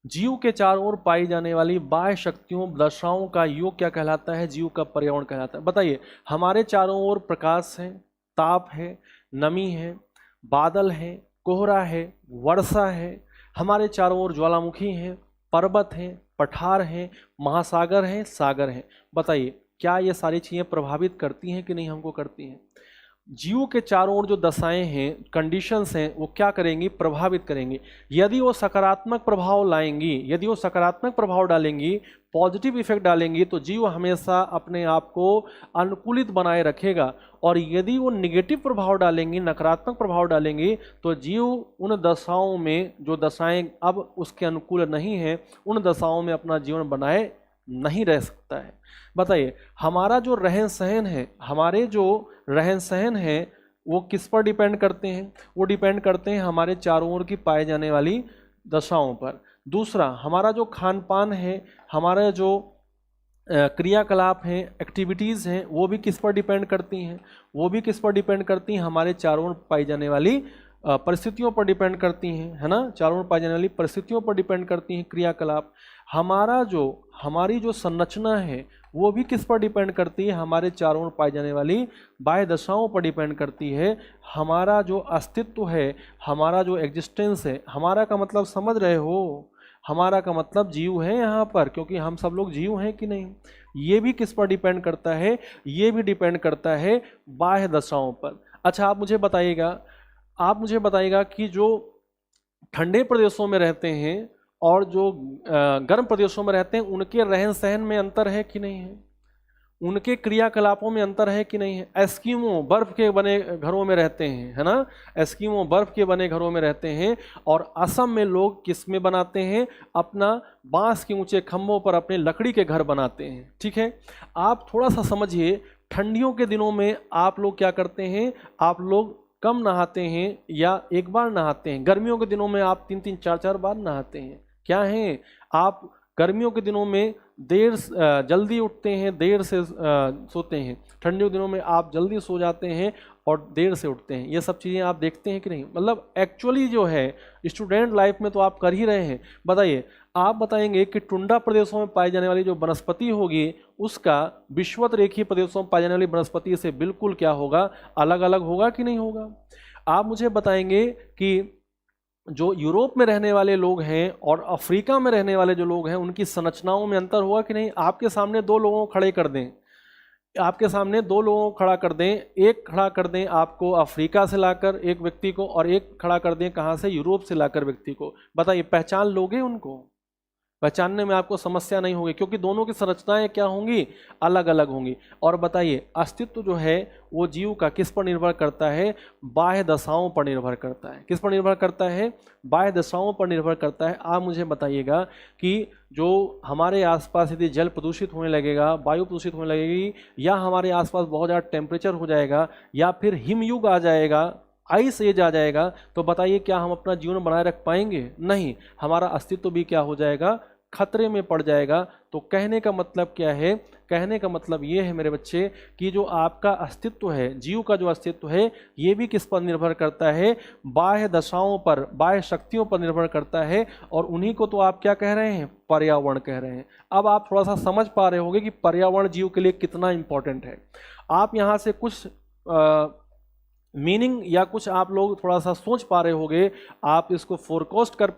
जीव के चारों ओर पाई जाने वाली बाह्य शक्तियों, दशाओं का योग क्या कहलाता है? जीव का पर्यावरण कहलाता है। बताइए, हमारे चारों ओर प्रकाश है, ताप है, नमी है, बादल है, कोहरा है, वर्षा है, हमारे चारों ओर ज्वालामुखी हैं, पर्वत हैं, पठार हैं, महासागर हैं, सागर हैं। बताइए, क्या ये सारी चीज़ें प्रभावित करती हैं कि नहीं हमको करती हैं? जीव के चारों ओर जो दशाएं हैं, कंडीशंस हैं, वो क्या करेंगी? प्रभावित करेंगी। यदि वो सकारात्मक प्रभाव लाएंगी, यदि वो सकारात्मक प्रभाव डालेंगी, पॉजिटिव इफेक्ट डालेंगी, तो जीव हमेशा अपने आप को अनुकूलित बनाए रखेगा। और यदि वो निगेटिव प्रभाव डालेंगी, नकारात्मक प्रभाव डालेंगी, तो जीव उन दशाओं में, जो दशाएं अब उसके अनुकूल नहीं है, उन दशाओं में अपना जीवन बनाए नहीं रह सकता है। बताइए, हमारा जो रहन सहन है, हमारे जो रहन सहन है वो किस पर डिपेंड करते हैं? वो डिपेंड करते हैं हमारे चारों ओर की पाई जाने वाली दशाओं पर। दूसरा, हमारा जो खान पान है, हमारा जो क्रियाकलाप हैं, एक्टिविटीज़ हैं, वो भी किस पर डिपेंड करती हैं? वो भी किस पर डिपेंड करती हैं? हमारे चारों ओर पाई जाने वाली परिस्थितियों पर डिपेंड करती हैं, है ना? चारों ओर पाई जाने वाली परिस्थितियों पर डिपेंड करती हैं क्रियाकलाप। हमारी जो संरचना है वो भी किस पर डिपेंड करती है? हमारे चारों ओर पाई जाने वाली बाह्य दशाओं पर डिपेंड करती है। हमारा जो अस्तित्व है, हमारा जो एग्जिस्टेंस है, हमारा का मतलब समझ रहे हो? हमारा का मतलब जीव है यहाँ पर, क्योंकि हम सब लोग जीव हैं कि नहीं? ये भी किस पर डिपेंड करता है? ये भी डिपेंड करता है बाह्य दशाओं पर। अच्छा, आप मुझे बताइएगा कि जो ठंडे प्रदेशों में रहते हैं और जो गर्म प्रदेशों में रहते हैं, उनके रहन सहन में अंतर है कि नहीं है? उनके क्रियाकलापों में अंतर है कि नहीं है? एस्किमो बर्फ के बने घरों में रहते हैं, है ना? एस्किमो बर्फ के बने घरों में रहते हैं, और असम में लोग किस में बनाते हैं? अपना बांस के ऊंचे खंभों पर अपने लकड़ी के घर बनाते हैं। ठीक है, आप थोड़ा सा समझिए, ठंडियों के दिनों में आप लोग क्या करते हैं? आप लोग कम नहाते हैं या एक बार नहाते हैं। गर्मियों के दिनों में आप 3-3 4-4 बार नहाते हैं। क्या हैं? आप गर्मियों के दिनों में जल्दी उठते हैं, देर से सोते हैं, ठंडियों के दिनों में आप जल्दी सो जाते हैं और देर से उठते हैं। ये सब चीज़ें आप देखते हैं कि नहीं? मतलब एक्चुअली जो है स्टूडेंट लाइफ में तो आप कर ही रहे हैं। बताइए, आप बताएंगे कि टुंडा प्रदेशों में पाई जाने वाली जो वनस्पति होगी उसका विषुवत रेखीय प्रदेशों में पाई जाने वाली वनस्पति से बिल्कुल क्या होगा? अलग अलग होगा कि नहीं होगा? आप मुझे बताएंगे कि जो यूरोप में रहने वाले लोग हैं और अफ्रीका में रहने वाले जो लोग हैं उनकी संरचनाओं में अंतर होगा कि नहीं? आपके सामने दो लोगों को खड़े कर दें, आपके सामने दो लोगों को खड़ा कर दें, एक खड़ा कर दें आपको अफ्रीका से लाकर एक व्यक्ति को, और एक खड़ा कर दें कहाँ से? यूरोप से लाकर व्यक्ति को। बताइए, पहचान लोगे उनको? पहचानने में आपको समस्या नहीं होगी, क्योंकि दोनों की संरचनाएं क्या होंगी? अलग अलग होंगी। और बताइए, अस्तित्व जो है वो जीव का किस पर निर्भर करता है? बाह्य दशाओं पर निर्भर करता है। किस पर निर्भर करता है? बाह्य दशाओं पर निर्भर करता है। आप मुझे बताइएगा कि जो हमारे आसपास यदि जल प्रदूषित होने लगेगा, वायु प्रदूषित होने लगेगी, या हमारे आसपास बहुत ज़्यादा टेम्परेचर हो जाएगा, या फिर हिमयुग आ जाएगा, आइस एज आ जाएगा, तो बताइए क्या हम अपना जीवन बनाए रख पाएंगे? नहीं, हमारा अस्तित्व भी क्या हो जाएगा? खतरे में पड़ जाएगा। तो कहने का मतलब क्या है? कहने का मतलब ये है मेरे बच्चे कि जो आपका अस्तित्व है, जीव का जो अस्तित्व है, ये भी किस पर निर्भर करता है? बाह्य दशाओं पर, बाह्य शक्तियों पर निर्भर करता है। और उन्हीं को तो आप क्या कह रहे हैं? पर्यावरण कह रहे हैं। अब आप थोड़ा सा समझ पा रहे होंगे कि पर्यावरण जीव के लिए कितना इंपॉर्टेंट है। आप यहाँ से कुछ मीनिंग या कुछ आप लोग थोड़ा सा सोच पा रहे होंगे, आप इसको फोरकास्ट कर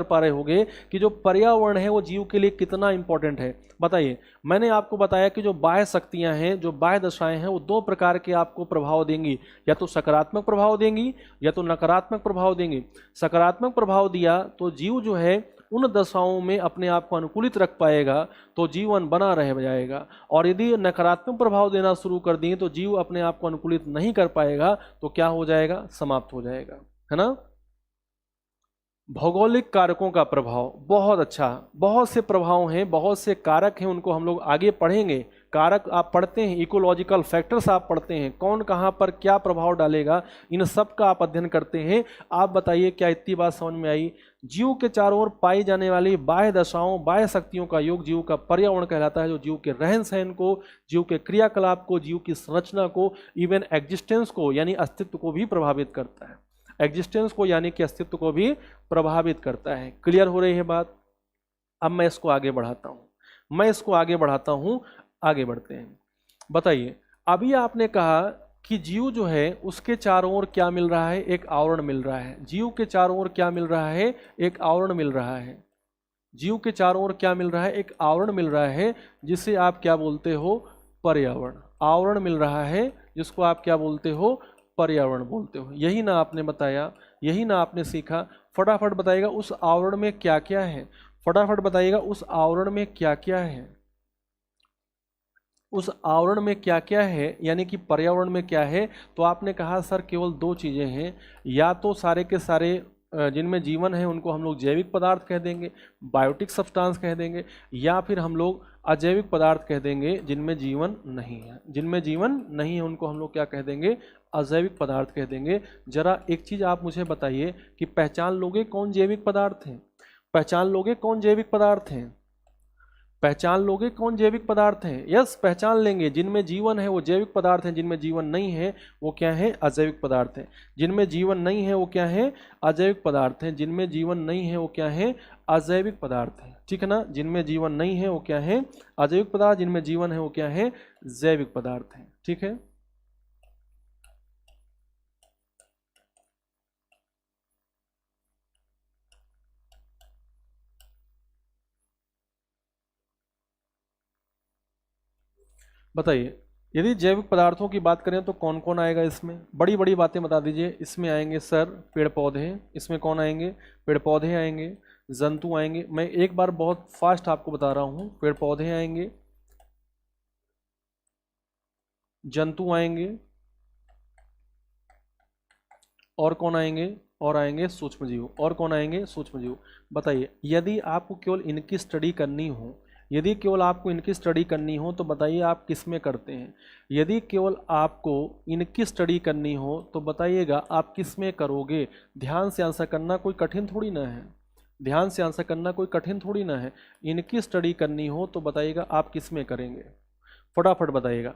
पा रहे होंगे कि जो पर्यावरण है वो जीव के लिए कितना इंपॉर्टेंट है। बताइए, मैंने आपको बताया कि जो बाह्य शक्तियां हैं, जो बाह्य दशाएं हैं, वो दो प्रकार के आपको प्रभाव देंगी, या तो सकारात्मक प्रभाव देंगी या तो नकारात्मक प्रभाव देंगी। सकारात्मक प्रभाव दिया तो जीव जो है उन दशाओं में अपने आप को अनुकूलित रख पाएगा, तो जीवन बना रह जाएगा। और यदि नकारात्मक प्रभाव देना शुरू कर दिए तो जीव अपने आप को अनुकूलित नहीं कर पाएगा, तो क्या हो जाएगा? समाप्त हो जाएगा, है ना? भौगोलिक कारकों का प्रभाव, बहुत अच्छा, बहुत से प्रभाव हैं, बहुत से कारक हैं, उनको हम लोग आगे पढ़ेंगे। कारक आप पढ़ते हैं, इकोलॉजिकल फैक्टर्स आप पढ़ते हैं, कौन कहाँ पर क्या प्रभाव डालेगा, इन सब का आप अध्ययन करते हैं। आप बताइए, क्या इतनी बात समझ में आई? जीव के चारों ओर पाई जाने वाली बाह्य दशाओं, बाह्य शक्तियों का योग जीव का पर्यावरण कहलाता है, जो जीव के रहन सहन को, जीव के क्रियाकलाप को, जीव की संरचना को, इवन एग्जिस्टेंस को यानी अस्तित्व को भी प्रभावित करता है। एग्जिस्टेंस को यानी कि अस्तित्व को भी प्रभावित करता है। क्लियर हो रही है बात? अब मैं इसको आगे बढ़ाता हूं, आगे बढ़ते हैं। बताइए, अभी आपने कहा कि जीव जो है उसके चारों ओर क्या मिल रहा है? एक आवरण मिल रहा है। जीव के चारों ओर क्या मिल रहा है? एक आवरण मिल रहा है। जीव के चारों ओर क्या मिल रहा है? एक आवरण मिल रहा है, जिसे आप क्या बोलते हो? पर्यावरण। आवरण मिल रहा है जिसको आप क्या बोलते हो? पर्यावरण बोलते हो। यही ना आपने बताया, यही ना आपने सीखा। फटाफट बताइएगा उस आवरण में क्या क्या है? फटाफट बताइएगा उस आवरण में क्या क्या है? उस आवरण में क्या क्या है, यानी कि पर्यावरण में क्या है? तो आपने कहा सर केवल दो चीजें हैं, या तो सारे के सारे जिनमें जीवन है उनको हम लोग जैविक पदार्थ कह देंगे, बायोटिक सब्सटेंस कह देंगे, या फिर हम लोग अजैविक पदार्थ कह देंगे जिनमें जीवन नहीं है। जिनमें जीवन नहीं है उनको हम लोग क्या कह देंगे? अजैविक पदार्थ कह देंगे। जरा एक चीज आप मुझे बताइए कि पहचान लोगे कौन जैविक पदार्थ हैं? पहचान लोगे कौन जैविक पदार्थ हैं? पहचान लोगे कौन जैविक पदार्थ हैं? यस, पहचान लेंगे। जिनमें जीवन है वो जैविक पदार्थ हैं, जिनमें जीवन नहीं है वो क्या है? अजैविक पदार्थ हैं। जिनमें जीवन नहीं है वो क्या है? अजैविक पदार्थ हैं। जिनमें जीवन नहीं है वो क्या है? अजैविक पदार्थ हैं। ठीक है ना? जिनमें जीवन नहीं है वो क्या है? अजैविक पदार्थ। जिनमें जीवन है वो क्या है? जैविक पदार्थ हैं। ठीक है। बताइए, यदि जैविक पदार्थों की बात करें तो कौन कौन आएगा इसमें? बड़ी बड़ी बातें बता दीजिए। इसमें आएंगे सर पेड़ पौधे। इसमें कौन आएंगे? पेड़ पौधे आएंगे। जंतु आएंगे। मैं एक बार बहुत फास्ट आपको बता रहा हूँ। पेड़ पौधे आएंगे, जंतु आएंगे, और कौन आएंगे? और आएंगे सूक्ष्म जीव। और कौन आएंगे? सूक्ष्म जीव। बताइए, यदि आपको केवल इनकी स्टडी करनी हो, यदि केवल आपको इनकी स्टडी करनी हो तो बताइए आप किस में करते हैं? यदि केवल आपको इनकी स्टडी करनी हो तो बताइएगा आप किस में करोगे? ध्यान से आंसर करना, कोई कठिन थोड़ी ना है। ध्यान से आंसर करना, कोई कठिन थोड़ी ना है। इनकी स्टडी करनी हो तो बताइएगा आप किस में करेंगे, फटाफट बताइएगा।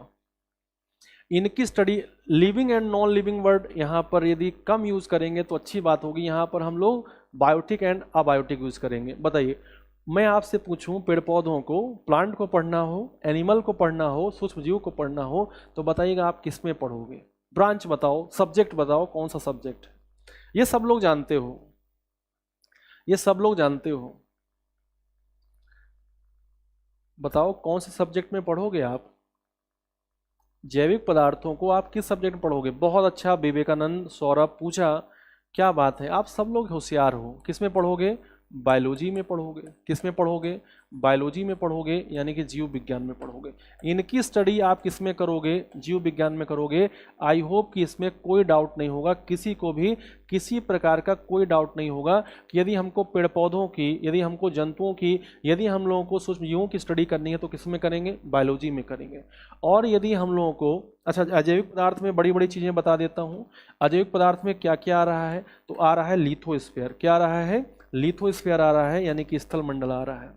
इनकी study living and non living word यहाँ पर यदि कम यूज करेंगे तो अच्छी बात होगी। यहाँ पर हम लोग बायोटिक एंड अबायोटिक यूज करेंगे। बताइए, मैं आपसे पूछूं पेड़ पौधों को, प्लांट को पढ़ना हो, एनिमल को पढ़ना हो, सूक्ष्म जीव को पढ़ना हो, तो बताइएगा आप किस में पढ़ोगे। ब्रांच बताओ, सब्जेक्ट बताओ, कौन सा सब्जेक्ट। ये सब लोग जानते हो, ये सब लोग जानते हो। बताओ कौन से सब्जेक्ट में पढ़ोगे आप। जैविक पदार्थों को आप किस सब्जेक्ट में पढ़ोगे। बहुत अच्छा विवेकानंद, सौरभ पूछा, क्या बात है, आप सब लोग होशियार हो। किस में पढ़ोगे, बायोलॉजी में पढ़ोगे। किस में पढ़ोगे, बायोलॉजी में पढ़ोगे, यानी कि जीव विज्ञान में पढ़ोगे। इनकी स्टडी आप किस में करोगे, जीव विज्ञान में करोगे। आई होप कि इसमें कोई डाउट नहीं होगा, किसी को भी किसी प्रकार का कोई डाउट नहीं होगा कि यदि हमको पेड़ पौधों की, यदि हमको जंतुओं की, यदि हम लोगों को सूक्ष्म जीवों की स्टडी करनी है तो किस में करेंगे, बायोलॉजी में करेंगे। और यदि हम लोगों को, अच्छा अजैविक पदार्थ में बड़ी बड़ी चीज़ें बता देता हूँ। अजैविक पदार्थ में क्या क्या आ रहा है, तो आ रहा है लिथोस्फीयर। क्या आ रहा है, लिथोस्फीयर आ रहा है, यानी कि स्थल मंडल आ रहा है,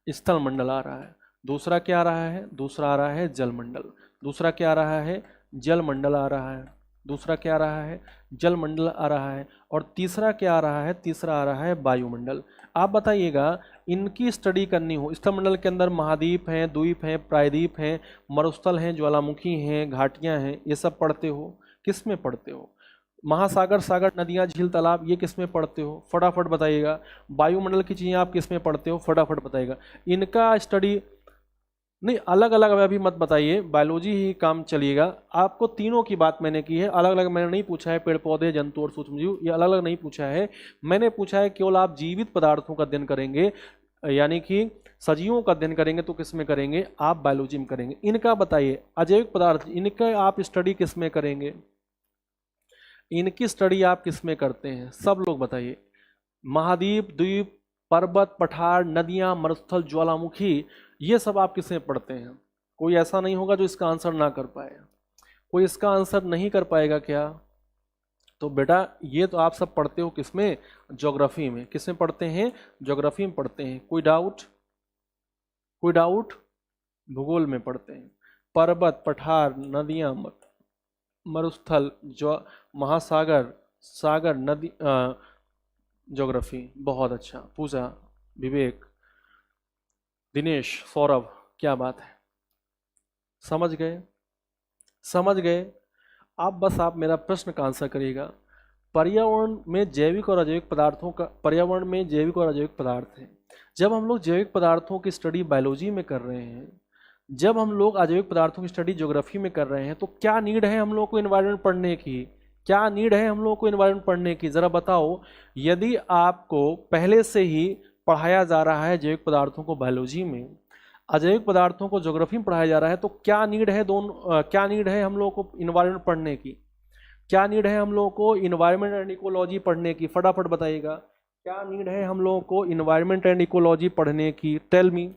स्थल मंडल आ रहा है। दूसरा क्या आ रहा है, दूसरा आ रहा है जल मंडल। दूसरा क्या आ रहा है, जल मंडल आ रहा है। दूसरा क्या आ रहा है, जल मंडल आ रहा है। और तीसरा क्या आ रहा है, तीसरा आ रहा है वायुमंडल। आप बताइएगा, इनकी स्टडी करनी हो, स्थल मंडल के अंदर महाद्वीप हैं, द्वीप हैं, प्रायद्वीप हैं, मरुस्थल हैं, ज्वालामुखी हैं, घाटियां हैं, ये सब पढ़ते हो। किस में पढ़ते हो। महासागर, सागर, नदियां, झील, तालाब, ये किस में पढ़ते हो, फटाफट बताइएगा। वायुमंडल की चीज़ें आप किस में पढ़ते हो, फटाफट बताइएगा। इनका स्टडी नहीं, अलग अलग अभी मत बताइए, बायोलॉजी ही काम चलिएगा। आपको तीनों की बात मैंने की है, अलग अलग मैंने नहीं पूछा है। पेड़ पौधे, जंतु और सूक्ष्मजीव, ये अलग अलग नहीं पूछा है। मैंने पूछा है केवल आप जीवित पदार्थों का अध्ययन करेंगे, यानी कि सजीवों का अध्ययन करेंगे तो किस में करेंगे, आप बायोलॉजी में करेंगे। इनका बताइए, अजैविक पदार्थ, इनका आप स्टडी किस में करेंगे, इनकी स्टडी आप किस में करते हैं, सब लोग बताइए। महाद्वीप, द्वीप, पर्वत, पठार, नदियां, मरुस्थल, ज्वालामुखी, ये सब आप किस में पढ़ते हैं। कोई ऐसा नहीं होगा जो इसका आंसर ना कर पाए। कोई इसका आंसर नहीं कर पाएगा क्या, तो बेटा ये तो आप सब पढ़ते हो किस में, ज्योग्राफी में। किस में पढ़ते हैं, ज्योग्राफी में पढ़ते हैं। कोई डाउट, कोई डाउट, भूगोल में पढ़ते हैं। पर्वत, पठार, नदियां, मरुस्थल, जो महासागर, सागर, नदी, ज्योग्राफी। बहुत अच्छा पूछा विवेक, दिनेश, सौरभ, क्या बात है, समझ गए, समझ गए। आप बस आप मेरा प्रश्न का आंसर करिएगा। पर्यावरण में जैविक और अजैविक पदार्थों का, पर्यावरण में जैविक और अजैविक पदार्थ हैं। जब हम लोग जैविक पदार्थों की स्टडी बायोलॉजी में कर रहे हैं, जब हम लोग अजैविक पदार्थों की स्टडी ज्योग्राफी में कर रहे हैं, तो क्या नीड है हम लोग को एनवायरनमेंट पढ़ने की, क्या नीड है हम लोग को एनवायरनमेंट पढ़ने की, ज़रा बताओ। यदि आपको पहले से ही पढ़ाया जा रहा है जैविक पदार्थों को बायोलॉजी में, अजैविक पदार्थों को ज्योग्राफी में पढ़ाया जा रहा है, तो क्या नीड है दोनों, क्या नीड है हम लोग को इन्वायरमेंट पढ़ने की, क्या नीड है हम लोगों को इन्वायरमेंट एंड इकोलॉजी पढ़ने की, फटाफट बताइएगा। क्या नीड है हम लोगों को इन्वायरमेंट एंड इकोलॉजी पढ़ने की, टेल मी।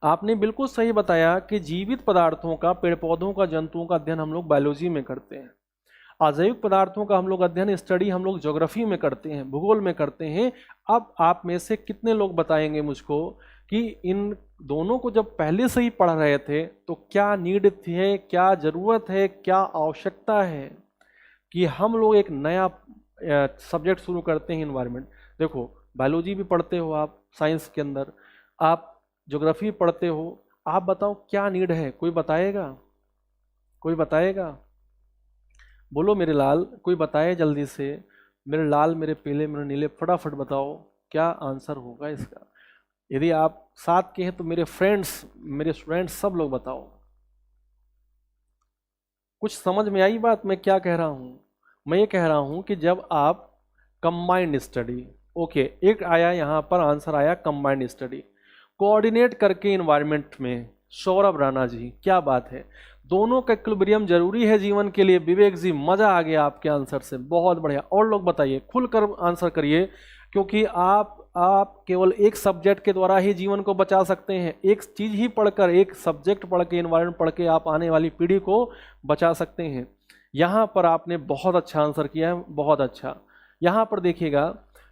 आपने बिल्कुल सही बताया कि जीवित पदार्थों का, पेड़ पौधों का, जंतुओं का अध्ययन हम लोग बायोलॉजी में करते हैं। अजैविक पदार्थों का हम लोग अध्ययन, स्टडी हम लोग ज्योग्राफी में करते हैं, भूगोल में करते हैं। अब आप में से कितने लोग बताएंगे मुझको कि इन दोनों को जब पहले से ही पढ़ रहे थे तो क्या नीड थी, क्या ज़रूरत है, क्या आवश्यकता है कि हम लोग एक नया सब्जेक्ट शुरू करते हैं, इन्वायरमेंट। देखो बायोलॉजी भी पढ़ते हो आप, साइंस के अंदर आप ज्योग्राफी पढ़ते हो। आप बताओ क्या नीड है, कोई बताएगा, कोई बताएगा, बोलो मेरे लाल, कोई बताए जल्दी से। मेरे लाल, मेरे पीले, मेरे नीले, फटाफट बताओ क्या आंसर होगा इसका। यदि आप साथ के हैं तो मेरे फ्रेंड्स, मेरे स्टूडेंट्स, सब लोग बताओ। कुछ समझ में आई बात मैं क्या कह रहा हूं। मैं ये कह रहा हूं कि जब आप कंबाइंड स्टडी, ओके, एक आया यहां पर आंसर आया कंबाइंड स्टडी, कोऑर्डिनेट करके इन्वायरमेंट में। सौरभ राणा जी, क्या बात है, दोनों का इक्विलिब्रियम जरूरी है जीवन के लिए। विवेक जी, मजा आ गया आपके आंसर से, बहुत बढ़िया। और लोग बताइए, खुलकर आंसर करिए, क्योंकि आप केवल एक सब्जेक्ट के द्वारा ही जीवन को बचा सकते हैं। एक चीज ही पढ़कर, एक सब्जेक्ट पढ़ के, एनवायरनमेंट पढ़ के आप आने वाली पीढ़ी को बचा सकते हैं। यहाँ पर आपने बहुत अच्छा आंसर किया है, बहुत अच्छा। यहाँ पर देखिएगा,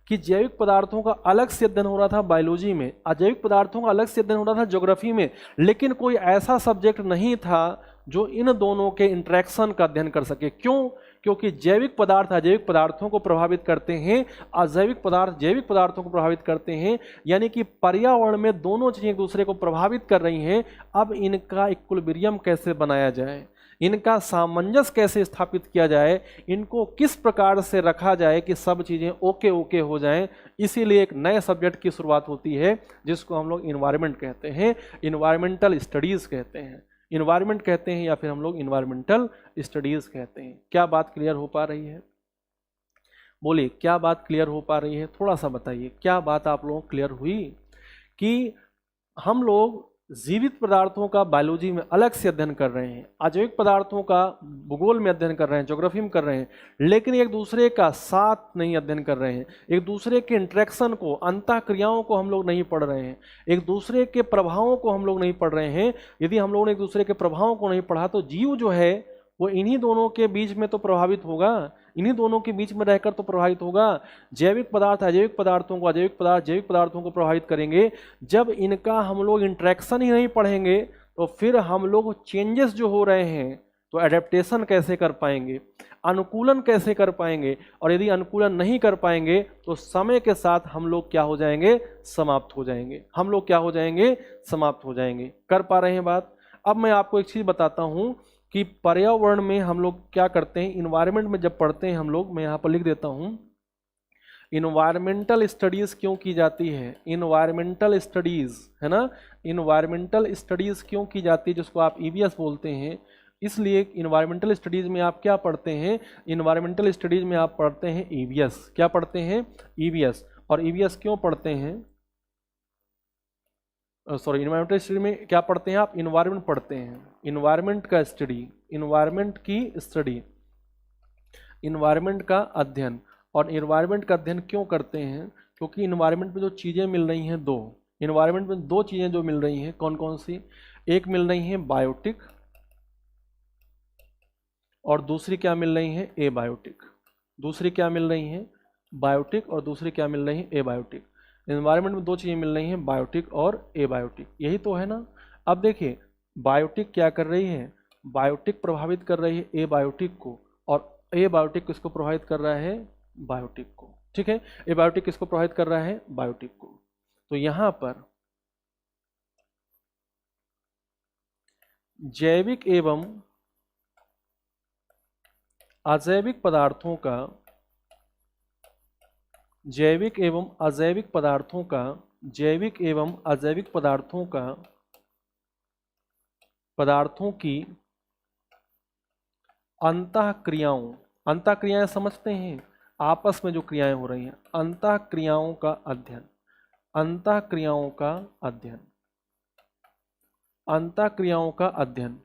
कि जैविक पदार्थों का अलग से अध्ययन हो रहा था बायोलॉजी में, अजैविक पदार्थों का अलग से अध्ययन हो रहा था ज्योग्राफी में, लेकिन कोई ऐसा सब्जेक्ट नहीं था जो इन दोनों के इंटरेक्शन का अध्ययन कर सके। क्यों? क्योंकि जैविक पदार्थ अजैविक पदार्थों को प्रभावित करते हैं, अजैविक पदार्थ जैविक पदार्थों को प्रभावित करते हैं, यानी कि पर्यावरण में दोनों चीजें एक दूसरे को प्रभावित कर रही हैं। अब इनका इक्विलिब्रियम कैसे बनाया जाए, इनका सामंजस्य कैसे स्थापित किया जाए, इनको किस प्रकार से रखा जाए कि सब चीजें ओके ओके हो जाएं, इसीलिए एक नए सब्जेक्ट की शुरुआत होती है जिसको हम लोग इन्वायरमेंट कहते हैं, इन्वायरमेंटल स्टडीज कहते हैं, इन्वायरमेंट कहते हैं या फिर हम लोग इन्वायरमेंटल स्टडीज कहते हैं। क्या बात क्लियर हो पा रही है? बोलिए, क्या बात क्लियर हो पा रही है? थोड़ा सा बताइए, क्या बात आप लोगों को क्लियर हुई कि हम लोग जीवित पदार्थों का बायोलॉजी में अलग से अध्ययन कर रहे हैं, अजैविक पदार्थों का भूगोल में अध्ययन कर रहे हैं, ज्योग्राफी में कर रहे हैं, लेकिन एक दूसरे का साथ नहीं अध्ययन कर रहे हैं, एक दूसरे के इंटरेक्शन को, अंतः क्रियाओं को हम लोग नहीं पढ़ रहे हैं, एक दूसरे के प्रभावों को हम लोग नहीं पढ़ रहे हैं। यदि हम लोगों ने एक दूसरे के प्रभावों को नहीं पढ़ा तो जीव जो है वो इन्हीं दोनों के बीच में तो प्रभावित होगा, इन्हीं दोनों के बीच में रहकर तो प्रभावित होगा। जैविक पदार्थ अजैविक पदार्थों को, अजैविक पदार्थ जैविक पदार्थों को प्रभावित करेंगे। जब इनका हम लोग इंटरेक्शन ही नहीं पढ़ेंगे तो फिर हम लोग चेंजेस जो हो रहे हैं तो एडेप्टेशन कैसे कर पाएंगे, अनुकूलन कैसे कर पाएंगे, और यदि अनुकूलन नहीं कर पाएंगे तो समय के साथ हम लोग क्या हो जाएंगे, समाप्त हो जाएंगे। हम लोग क्या हो जाएंगे, समाप्त हो जाएंगे। कर पा रहे हैं बात? अब मैं आपको एक चीज बताता हूं कि पर्यावरण में हम लोग क्या करते हैं, इन्वायरमेंट में जब पढ़ते हैं हम लोग, मैं यहाँ पर लिख देता हूँ, इन्वायरमेंटल स्टडीज क्यों की जाती है, इन्वायरमेंटल स्टडीज है ना, इन्वायरमेंटल स्टडीज क्यों की जाती है, जिसको आप ईवीएस बोलते हैं। इसलिए इन्वायरमेंटल स्टडीज में आप क्या पढ़ते हैं, इन्वायरमेंटल स्टडीज में आप पढ़ते हैं ईवीएस। क्या पढ़ते हैं? ईवीएस। और ईवीएस क्यों पढ़ते हैं, सॉरी, इन्वायरमेंटल स्टडी में क्या पढ़ते हैं आप, इन्वायरमेंट पढ़ते हैं, इन्वायरमेंट का स्टडी, इन्वायरमेंट की स्टडी, इन्वायरमेंट का अध्ययन। और इन्वायरमेंट का अध्ययन क्यों करते हैं? क्योंकि इन्वायरमेंट में जो चीज़ें मिल रही हैं, दो, इन्वायरमेंट में दो चीज़ें जो मिल रही हैं, कौन कौन सी? एक मिल रही हैं बायोटिक और दूसरी क्या मिल रही हैं, एबायोटिक। दूसरी क्या मिल रही हैं, बायोटिक, और दूसरी क्या मिल रही हैं, एबायोटिक। एनवायरनमेंट में दो चीज़ें मिल रही हैं, बायोटिक और एबायोटिक, यही तो है ना। अब देखिए, बायोटिक क्या कर रही है, बायोटिक प्रभावित कर रही है एबायोटिक को, और एबायोटिक किसको प्रभावित कर रहा है, बायोटिक को। ठीक है, एबायोटिक किसको प्रभावित कर रहा है, बायोटिक को। तो यहां पर जैविक एवं अजैविक पदार्थों का, जैविक एवं अजैविक पदार्थों का, जैविक एवं अजैविक पदार्थों का, पदार्थों की अंतः क्रियाओं, अंतः क्रियाएं समझते हैं, आपस में जो क्रियाएं हो रही हैं, अंतः क्रियाओं का अध्ययन, अंतः क्रियाओं का अध्ययन, अंतः क्रियाओं का अध्ययन।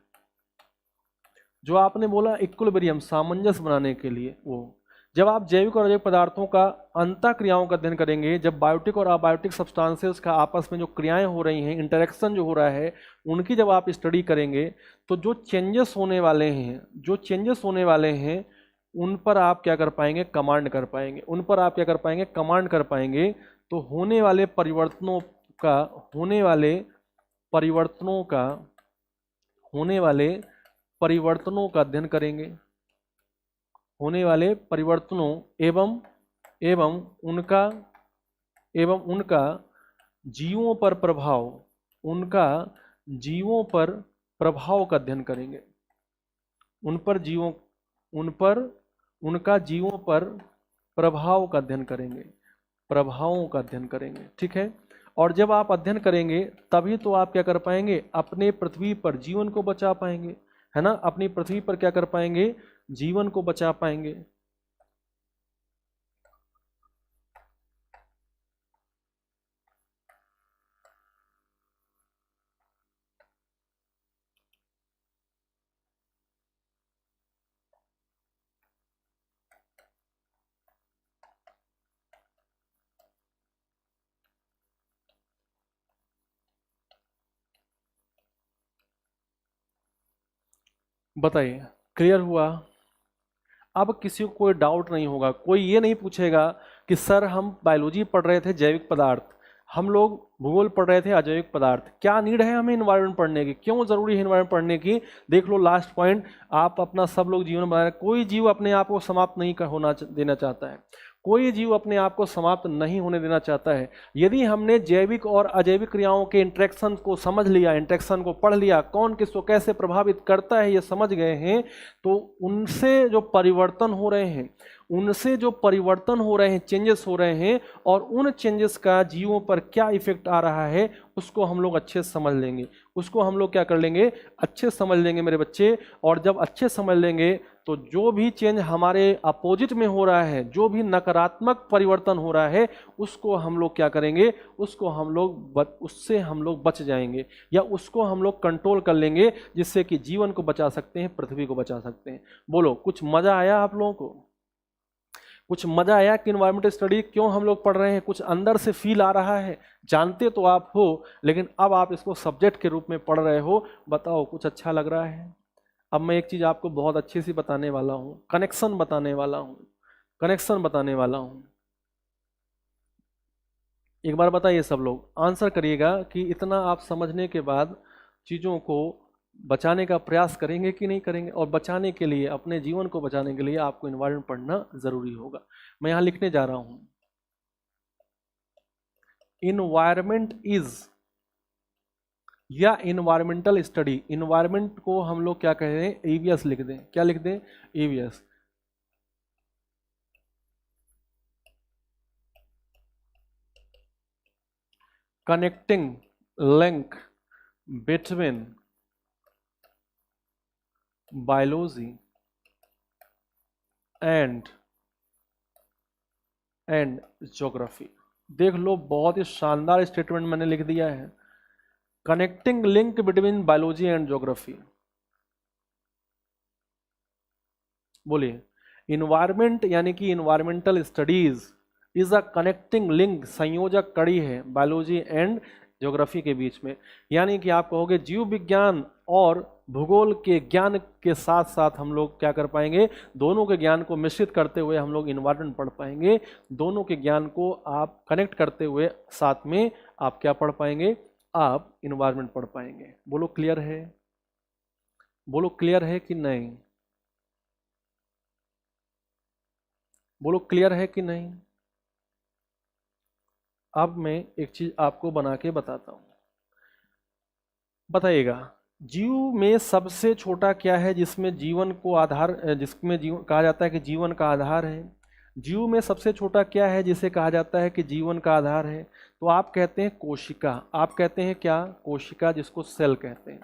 जो आपने बोला इक्विलिब्रियम, सामंजस्य बनाने के लिए, वो जब आप जैविक और अजैविक पदार्थों का अंतः क्रियाओं का अध्ययन करेंगे, जब बायोटिक और अबायोटिक सब्सटेंसेस का आपस में जो क्रियाएं हो रही हैं, इंटरेक्शन जो हो रहा है, उनकी जब आप स्टडी करेंगे तो जो चेंजेस होने वाले हैं, जो चेंजेस होने वाले हैं, उन पर आप क्या कर पाएंगे, कमांड कर पाएंगे, उन पर आप क्या कर पाएंगे, कमांड कर पाएंगे। तो होने वाले परिवर्तनों का, होने वाले परिवर्तनों का, होने वाले परिवर्तनों का अध्ययन करेंगे, होने वाले परिवर्तनों एवं एवं उनका, एवं उनका जीवों पर प्रभाव, उनका जीवों पर प्रभाव का अध्ययन करेंगे, उन पर जीवों, उन पर उनका जीवों पर प्रभाव का अध्ययन करेंगे, प्रभावों का अध्ययन करेंगे। ठीक है, और जब आप अध्ययन करेंगे तभी तो आप क्या कर पाएंगे, अपने पृथ्वी पर जीवन को बचा पाएंगे, है ना, अपनी पृथ्वी पर क्या कर पाएंगे, जीवन को बचा पाएंगे। बताइए, क्लियर हुआ? अब किसी को कोई डाउट नहीं होगा, कोई ये नहीं पूछेगा कि सर हम बायोलॉजी पढ़ रहे थे जैविक पदार्थ, हम लोग भूगोल पढ़ रहे थे अजैविक पदार्थ, क्या नीड है हमें इन्वायरमेंट पढ़ने की, क्यों जरूरी है इन्वायरमेंट पढ़ने की? देख लो लास्ट पॉइंट, आप अपना सब लोग जीवन बना रहे हैं, कोई जीव अपने आप को समाप्त नहीं होना देना चाहता है, कोई जीव अपने आप को समाप्त नहीं होने देना चाहता है। यदि हमने जैविक और अजैविक क्रियाओं के इंटरेक्शन को समझ लिया, इंटरेक्शन को पढ़ लिया, कौन किसको कैसे प्रभावित करता है ये समझ गए हैं, तो उनसे जो परिवर्तन हो रहे हैं, उनसे जो परिवर्तन हो रहे हैं, चेंजेस हो रहे हैं, और उन चेंजेस का जीवों पर क्या इफेक्ट आ रहा है उसको हम लोग अच्छे से समझ लेंगे, उसको हम लोग क्या कर लेंगे, अच्छे समझ लेंगे मेरे बच्चे। और जब अच्छे समझ लेंगे तो जो भी चेंज हमारे अपोजिट में हो रहा है, जो भी नकारात्मक परिवर्तन हो रहा है, उसको हम लोग क्या करेंगे, उसको हम लोग उससे हम लोग बच जाएंगे, या उसको हम लोग कंट्रोल कर लेंगे, जिससे कि जीवन को बचा सकते हैं, पृथ्वी को बचा सकते हैं। बोलो कुछ मजा आया आप लोगों को? कुछ मजा आया कि इन्वायरमेंटल स्टडी क्यों हम लोग पढ़ रहे हैं? कुछ अंदर से फील आ रहा है? जानते तो आप हो, लेकिन अब आप इसको सब्जेक्ट के रूप में पढ़ रहे हो। बताओ कुछ अच्छा लग रहा है? अब मैं एक चीज आपको बहुत अच्छी सी बताने वाला हूं, कनेक्शन बताने वाला हूं, कनेक्शन बताने वाला हूं। एक बार बताइए सब लोग, आंसर करिएगा कि इतना आप समझने के बाद चीजों को बचाने का प्रयास करेंगे कि नहीं करेंगे? और बचाने के लिए, अपने जीवन को बचाने के लिए आपको इन्वायरमेंट पढ़ना जरूरी होगा। मैं यहां लिखने जा रहा हूं, इन्वायरमेंट इज, या इन्वायरमेंटल स्टडी, इन्वायरमेंट को हम लोग क्या कह रहे हैं, ईवीएस लिख दें। क्या लिख दें? EVS. Connecting link between biology and geography. देख लो बहुत ही शानदार स्टेटमेंट मैंने लिख दिया है, connecting link between biology and geography. बोलिए, इन्वायरमेंट यानी कि environmental studies is a connecting link, संयोजक कड़ी है बायोलॉजी एंड ज्योग्राफी के बीच में। यानी कि आप कहोगे जीव विज्ञान और भूगोल के ज्ञान के साथ साथ हम लोग क्या कर पाएंगे, दोनों के ज्ञान को मिश्रित करते हुए हम लोग इन्वायरमेंट पढ़ पाएंगे। दोनों के ज्ञान को आप कनेक्ट करते हुए साथ में आप क्या पढ़ पाएंगे, आप इन्वायरमेंट पढ़ पाएंगे। बोलो क्लियर है? बोलो क्लियर है कि नहीं? बोलो क्लियर है कि नहीं? अब मैं एक चीज आपको बना के बताता हूं, बताइएगा जीव में सबसे छोटा क्या है जिसमें जीवन को आधार, जिसमें जीवन कहा जाता है कि जीवन का आधार है? जीव में सबसे छोटा क्या है जिसे कहा जाता है कि जीवन का आधार है? तो आप कहते हैं कोशिका। आप कहते हैं क्या? कोशिका, जिसको सेल कहते हैं।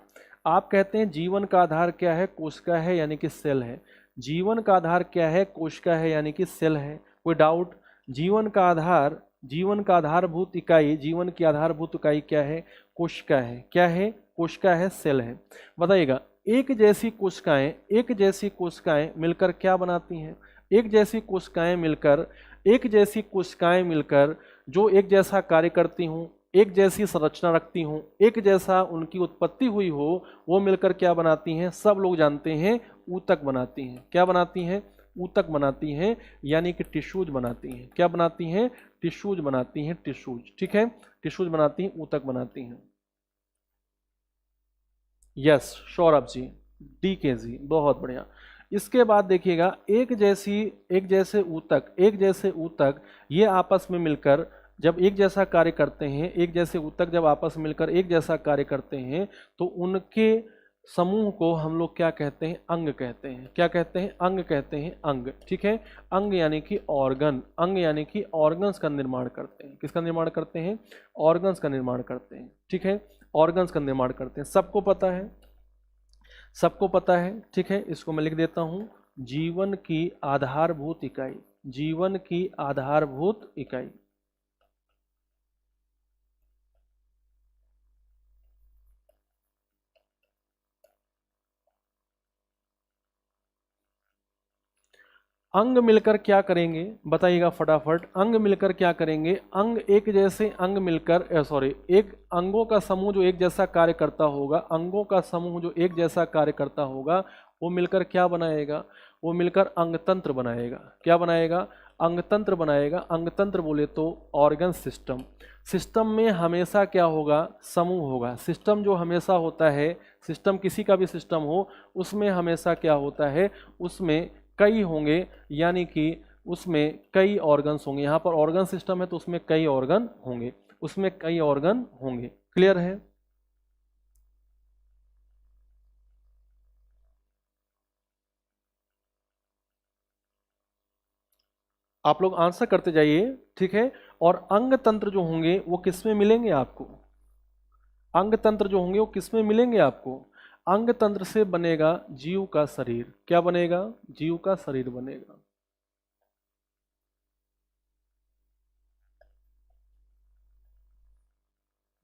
आप कहते हैं जीवन का आधार क्या है? कोशिका है, यानी कि सेल है। जीवन का आधार क्या है? कोशिका है, यानी कि सेल है। कोई डाउट? जीवन का आधार, जीवन का आधारभूत इकाई, जीवन की आधारभूत इकाई क्या है? कोशिका है। क्या है? कोशिका है, सेल है। बताइएगा, एक जैसी कोशिकाएं, एक जैसी कोशिकाएं मिलकर क्या बनाती हैं? एक जैसी कोशिकाएं मिलकर, एक जैसी कोशिकाएं मिलकर जो एक जैसा कार्य करती हूं, एक जैसी संरचना रखती हूं, एक जैसा उनकी उत्पत्ति हुई हो, वो मिलकर क्या बनाती हैं? सब लोग जानते हैं, ऊतक बनाती हैं। क्या बनाती हैं? ऊतक बनाती हैं, यानी कि टिश्यूज बनाती हैं। क्या बनाती हैं? टिश्यूज बनाती हैं, टिश्यूज। ठीक है, टिश्यूज बनाती हैं, ऊतक बनाती हैं। यस सौरभ जी, डी के जी, बहुत बढ़िया। इसके बाद देखिएगा, एक जैसे ऊतक, एक जैसे ऊतक ये आपस में मिलकर जब एक जैसा कार्य करते हैं, एक जैसे ऊतक जब आपस में मिलकर एक जैसा कार्य करते हैं, तो उनके समूह को हम लोग क्या कहते हैं? अंग कहते हैं। क्या कहते हैं? अंग कहते हैं, अंग। ठीक है, अंग यानी कि ऑर्गन, अंग यानी कि ऑर्गन्स का निर्माण करते हैं। किसका निर्माण करते हैं? ऑर्गन्स का निर्माण करते हैं। ठीक है, ऑर्गन्स का निर्माण करते हैं। सबको पता है, सबको पता है। ठीक है, इसको मैं लिख देता हूं, जीवन की आधारभूत इकाई, जीवन की आधारभूत इकाई। अंग मिलकर क्या करेंगे? बताइएगा फटाफट, अंग मिलकर क्या करेंगे? अंग एक जैसे अंग मिलकर, एक अंगों का समूह जो एक जैसा कार्य करता होगा, अंगों का समूह जो एक जैसा कार्य करता होगा, वो मिलकर क्या बनाएगा? वो मिलकर अंग तंत्र बनाएगा। क्या बनाएगा? अंगतंत्र बनाएगा। अंगतंत्र बोले तो ऑर्गन सिस्टम। सिस्टम में हमेशा क्या होगा, समूह होगा। सिस्टम जो हमेशा होता है, सिस्टम किसी का भी सिस्टम हो, उसमें हमेशा क्या होता है, उसमें कई होंगे, यानी कि उसमें कई ऑर्गन्स होंगे। यहाँ पर ऑर्गन सिस्टम है तो उसमें कई ऑर्गन होंगे, उसमें कई ऑर्गन होंगे। क्लियर है? आप लोग आंसर करते जाइए, ठीक है। और अंग तंत्र जो होंगे वो किस में मिलेंगे आपको, अंग तंत्र जो होंगे वो किस में मिलेंगे आपको, अंग तंत्र से बनेगा जीव का शरीर। क्या बनेगा, जीव का शरीर बनेगा।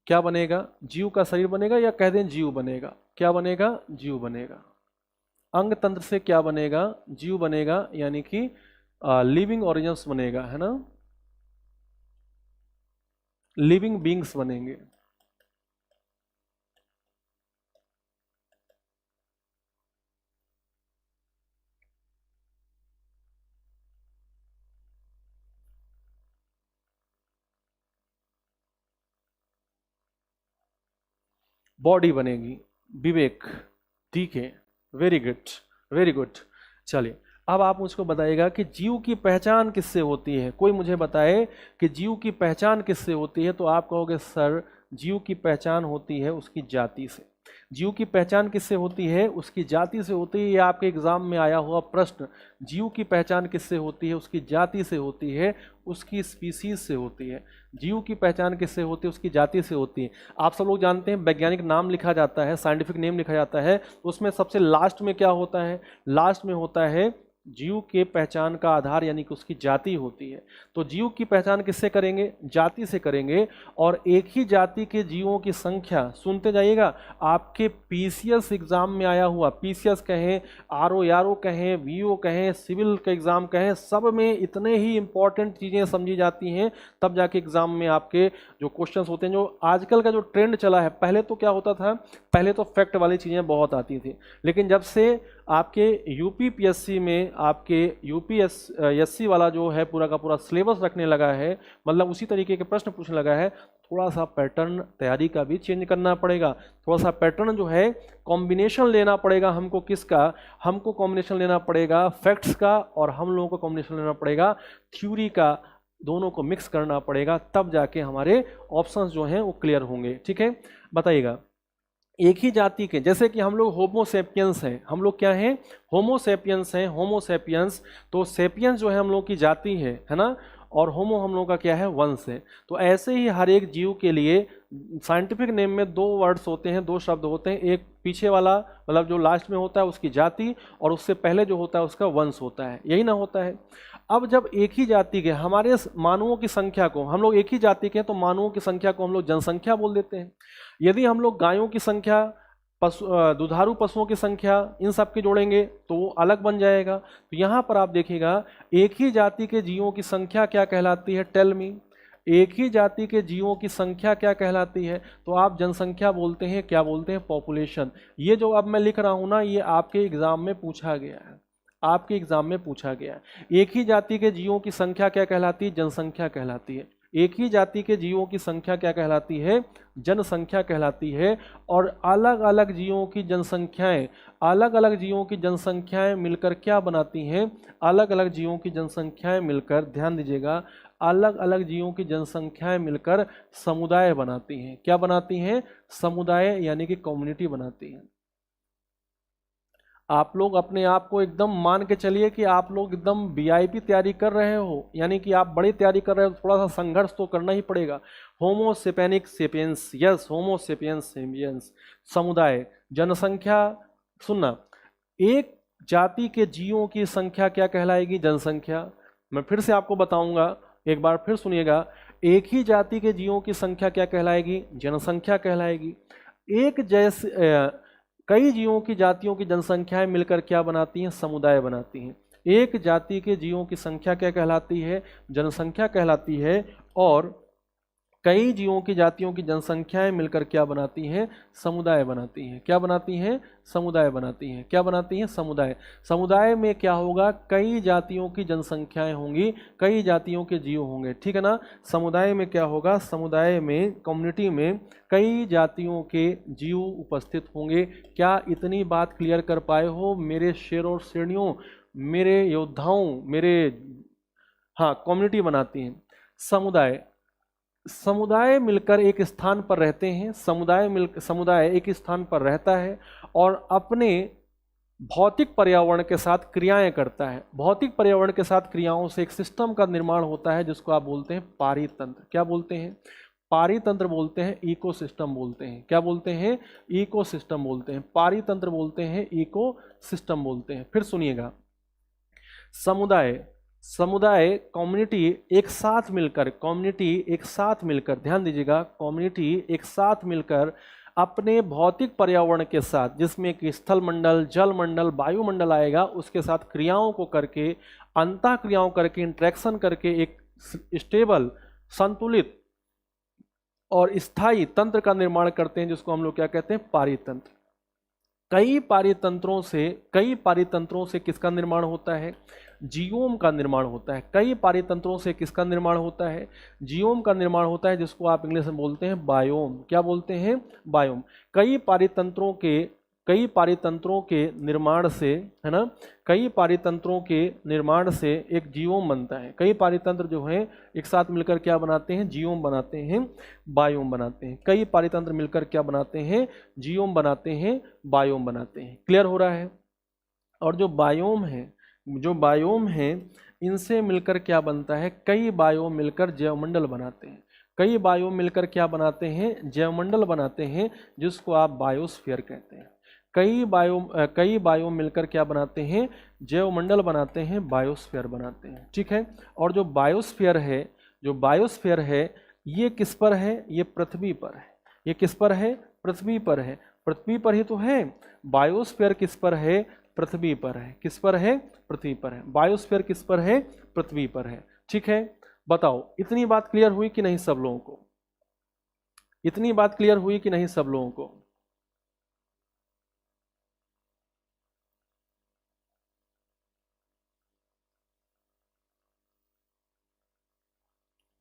क्या बनेगा, जीव का शरीर बनेगा, या कह दें जीव बनेगा। क्या बनेगा, जीव बनेगा। अंग तंत्र से क्या बनेगा, जीव बनेगा, यानी कि लिविंग ऑर्गन्स बनेगा, है ना, लिविंग बींग्स बनेंगे। बॉडी बनेगी, विवेक। ठीक है, वेरी गुड, वेरी गुड। चलिए अब आप मुझको बताइएगा कि जीव की पहचान किससे होती है। कोई मुझे बताए कि जीव की पहचान किससे होती है, तो आप कहोगे सर जीव की पहचान होती है उसकी जाति से। जीव की पहचान किससे होती है, उसकी जाति से होती है। ये आपके एग्जाम में आया हुआ प्रश्न। जीव की पहचान किससे होती है, उसकी जाति से होती है, उसकी स्पीसीज से होती है। जीव की पहचान किससे होती है, उसकी जाति से होती है। आप सब लोग जानते हैं वैज्ञानिक नाम लिखा जाता है, साइंटिफिक नेम लिखा जाता है, उसमें सबसे लास्ट में क्या होता है, लास्ट में होता है जीव के पहचान का आधार, यानी कि उसकी जाति होती है। तो जीव की पहचान किससे करेंगे, जाति से करेंगे। और एक ही जाति के जीवों की संख्या, सुनते जाइएगा, आपके पीसीएस एग्जाम में आया हुआ, पीसीएस कहें, आरओ यारो कहें, वीओ कहें, सिविल का एग्जाम कहें, सब में इतने ही इंपॉर्टेंट चीज़ें समझी जाती हैं, तब जाके एग्जाम में आपके जो क्वेश्चंस होते हैं। जो आजकल का जो ट्रेंड चला है, पहले तो क्या होता था, पहले तो फैक्ट वाली चीज़ें बहुत आती थी, लेकिन जब से आपके यूपीपीएससी में आपके यूपीएससी वाला जो है पूरा का पूरा सिलेबस रखने लगा है, मतलब उसी तरीके के प्रश्न पूछने लगा है, थोड़ा सा पैटर्न तैयारी का भी चेंज करना पड़ेगा। थोड़ा सा पैटर्न जो है कॉम्बिनेशन लेना पड़ेगा हमको, किसका, हमको कॉम्बिनेशन लेना पड़ेगा फैक्ट्स का, और हम लोगों को कॉम्बिनेशन लेना पड़ेगा थ्योरी का। दोनों को मिक्स करना पड़ेगा, तब जाके हमारे ऑप्शंस जो हैं वो क्लियर होंगे। ठीक है, बताइएगा। एक ही जाति के, जैसे कि हम लोग होमोसेपियंस हैं, हम लोग क्या हैं, होमोसेपियंस हैं, होमोसेपियंस। तो सेपियंस जो है हम लोग की जाति है ना, और होमो हम लोग का क्या है, वंश है। तो ऐसे ही हर एक जीव के लिए साइंटिफिक नेम में दो वर्ड्स होते हैं, दो शब्द होते हैं। एक पीछे वाला, मतलब जो लास्ट में होता है उसकी जाति, और उससे पहले जो होता है उसका वंश होता है, यही ना होता है। अब जब एक ही जाति के, हमारे मानवों की संख्या को, हम लोग एक ही जाति के हैं तो मानवों की संख्या को हम लोग जनसंख्या बोल देते हैं। यदि हम लोग गायों की संख्या, दुधारू पशुओं की संख्या, इन सब के जोड़ेंगे तो वो अलग बन जाएगा। तो यहाँ पर आप देखिएगा, एक ही जाति के जीवों की संख्या क्या कहलाती है, टेल मी, एक ही जाति के जीवों की संख्या क्या कहलाती है, तो आप जनसंख्या बोलते हैं, क्या बोलते हैं, पॉपुलेशन। ये जो अब मैं लिख रहा हूँ ना, ये आपके एग्जाम में पूछा गया है, आपके एग्जाम में पूछा गया है। एक ही जाति के जीवों की संख्या क्या कहलाती है, जनसंख्या कहलाती है। एक ही जाति के जीवों की संख्या क्या कहलाती है, जनसंख्या कहलाती है। और अलग अलग जीवों की जनसंख्याएं, अलग अलग जीवों की जनसंख्याएं मिलकर क्या बनाती हैं, अलग अलग जीवों की जनसंख्याएं मिलकर, ध्यान दीजिएगा, अलग अलग जीवों की जनसंख्याएं मिलकर समुदाय बनाती हैं। क्या बनाती हैं, समुदाय, यानी कि कम्युनिटी बनाती हैं। आप लोग अपने आप को एकदम मान के चलिए कि आप लोग एकदम वीआईपी तैयारी कर रहे हो, यानी कि आप बड़ी तैयारी कर रहे हो, थोड़ा सा संघर्ष तो करना ही पड़ेगा। होमोसेपेनिक सेपियंस, यस, होमोसेपियंस सेपियंस, समुदाय, जनसंख्या। सुनना, एक जाति के जीवों की संख्या क्या कहलाएगी, जनसंख्या। मैं फिर से आपको बताऊंगा, एक बार फिर सुनिएगा। एक ही जाति के जीवों की संख्या क्या कहलाएगी, जनसंख्या कहलाएगी। एक जैसे कई जीवों की जातियों की जनसंख्याएं मिलकर क्या बनाती हैं, समुदाय बनाती हैं। एक जाति के जीवों की संख्या क्या कहलाती है, जनसंख्या कहलाती है। और कई जीवों की जातियों की जनसंख्याएं मिलकर क्या बनाती हैं? समुदाय बनाती हैं। क्या बनाती हैं? समुदाय बनाती हैं। क्या बनाती हैं? समुदाय। समुदाय में क्या होगा? कई जातियों की जनसंख्याएं होंगी, कई जातियों के जीव होंगे, ठीक है ना। समुदाय में क्या होगा? समुदाय में, कम्युनिटी में कई जातियों के जीव उपस्थित होंगे। क्या इतनी बात क्लियर कर पाए हो मेरे शेर और शेरनियों, मेरे योद्धाओं, मेरे? हाँ, कम्युनिटी बनाती हैं। समुदाय, समुदाय मिलकर एक स्थान पर रहते हैं, समुदाय एक स्थान पर रहता है और अपने भौतिक पर्यावरण के साथ क्रियाएं करता है। भौतिक पर्यावरण के साथ क्रियाओं से एक सिस्टम का निर्माण होता है जिसको आप बोलते हैं पारितंत्र। क्या बोलते हैं? पारितंत्र बोलते हैं, इकोसिस्टम बोलते हैं। क्या बोलते हैं? इकोसिस्टम बोलते हैं। पारितंत्र बोलते हैं, इकोसिस्टम बोलते हैं। फिर सुनिएगा, समुदाय, समुदाय कम्युनिटी एक साथ मिलकर, कम्युनिटी एक साथ मिलकर, ध्यान दीजिएगा, कम्युनिटी एक साथ मिलकर अपने भौतिक पर्यावरण के साथ, जिसमें कि स्थल मंडल, जल मंडल, वायुमंडल आएगा, उसके साथ क्रियाओं को करके, अंतः क्रियाओं करके, इंटरेक्शन करके एक स्टेबल, संतुलित और स्थायी तंत्र का निर्माण करते हैं, जिसको हम लोग क्या कहते हैं? पारितंत्र। कई पारितंत्रों से किसका निर्माण होता है? जियोम का निर्माण होता है। कई पारितंत्रों से किसका निर्माण होता है? जियोम का निर्माण होता है, जिसको आप इंग्लिश में बोलते हैं बायोम। क्या बोलते हैं? बायोम। कई पारितंत्रों के निर्माण से, है ना, कई पारितंत्रों के निर्माण से एक जियोम बनता है। कई पारितंत्र जो हैं एक साथ मिलकर क्या बनाते हैं? जियोम बनाते हैं, बायोम बनाते हैं। कई पारितंत्र मिलकर क्या बनाते हैं? जियोम बनाते हैं, बायोम बनाते हैं। क्लियर हो रहा है? और जो बायोम है इनसे मिलकर क्या बनता है? कई बायोम मिलकर जैवमंडल बनाते हैं। कई बायोम मिलकर क्या बनाते हैं? जैवमंडल बनाते हैं, जिसको आप बायोस्फीयर कहते हैं। कई बायोम मिलकर क्या बनाते हैं? जैवमंडल बनाते हैं, बायोस्फीयर बनाते हैं, ठीक है। और जो बायोस्फीयर है ये किस पर है? ये पृथ्वी पर है। ये किस पर है? पृथ्वी पर है। पृथ्वी पर ही तो है। बायोस्फीयर किस पर है? पृथ्वी पर है। किस पर है? पृथ्वी पर है। बायोस्फीयर किस पर है? पृथ्वी पर है, ठीक है। बताओ, इतनी बात क्लियर हुई कि नहीं सब लोगों को? इतनी बात क्लियर हुई कि नहीं सब लोगों को?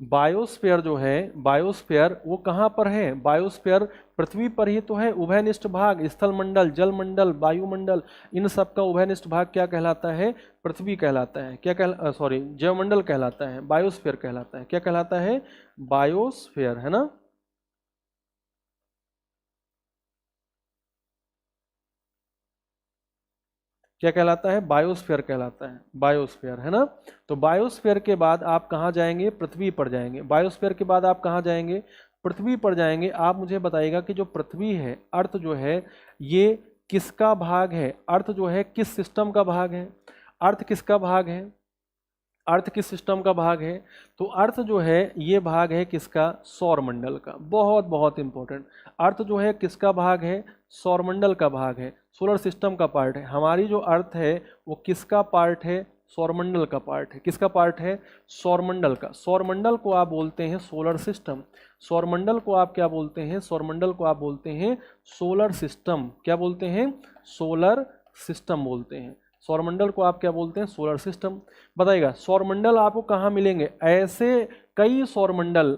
बायोस्फीयर जो है, बायोस्फीयर वो कहाँ पर है? बायोस्फीयर पृथ्वी पर ही तो है। उभयनिष्ठ भाग, स्थल मंडल, जल मंडल, वायुमंडल, इन सब का उभयनिष्ठ भाग क्या कहलाता है? पृथ्वी कहलाता है। क्या सॉरी, जैवमंडल कहलाता है, बायोस्फीयर कहलाता है। क्या कहलाता है? बायोस्फीयर, है ना। क्या कहलाता है? बायोस्फीयर कहलाता है। बायोस्फीयर, है ना। तो बायोस्फीयर के बाद आप कहाँ जाएंगे? पृथ्वी पर जाएंगे। बायोस्फीयर के बाद आप कहाँ जाएंगे? पृथ्वी पर जाएंगे। आप मुझे बताइएगा कि जो पृथ्वी है, अर्थ जो है, ये किसका भाग है? अर्थ जो है किस सिस्टम का भाग है? अर्थ किसका भाग है? अर्थ किस सिस्टम का भाग है? तो अर्थ जो है ये भाग है किसका? सौरमंडल का। बहुत बहुत इंपॉर्टेंट। अर्थ जो है किसका भाग है? सौरमंडल का भाग है, सोलर सिस्टम का पार्ट है। हमारी जो अर्थ है वो किसका पार्ट है? सौरमंडल का पार्ट है। किसका पार्ट है? सौरमंडल का। सौरमंडल को आप बोलते हैं सोलर सिस्टम। सौरमंडल को आप क्या बोलते हैं? सौरमंडल को आप बोलते हैं सोलर सिस्टम। क्या बोलते हैं? सोलर सिस्टम बोलते हैं। सौरमंडल को आप क्या बोलते हैं? Solar system. बताइएगा, सौरमंडल आपको कहाँ मिलेंगे? ऐसे कई सौरमंडल,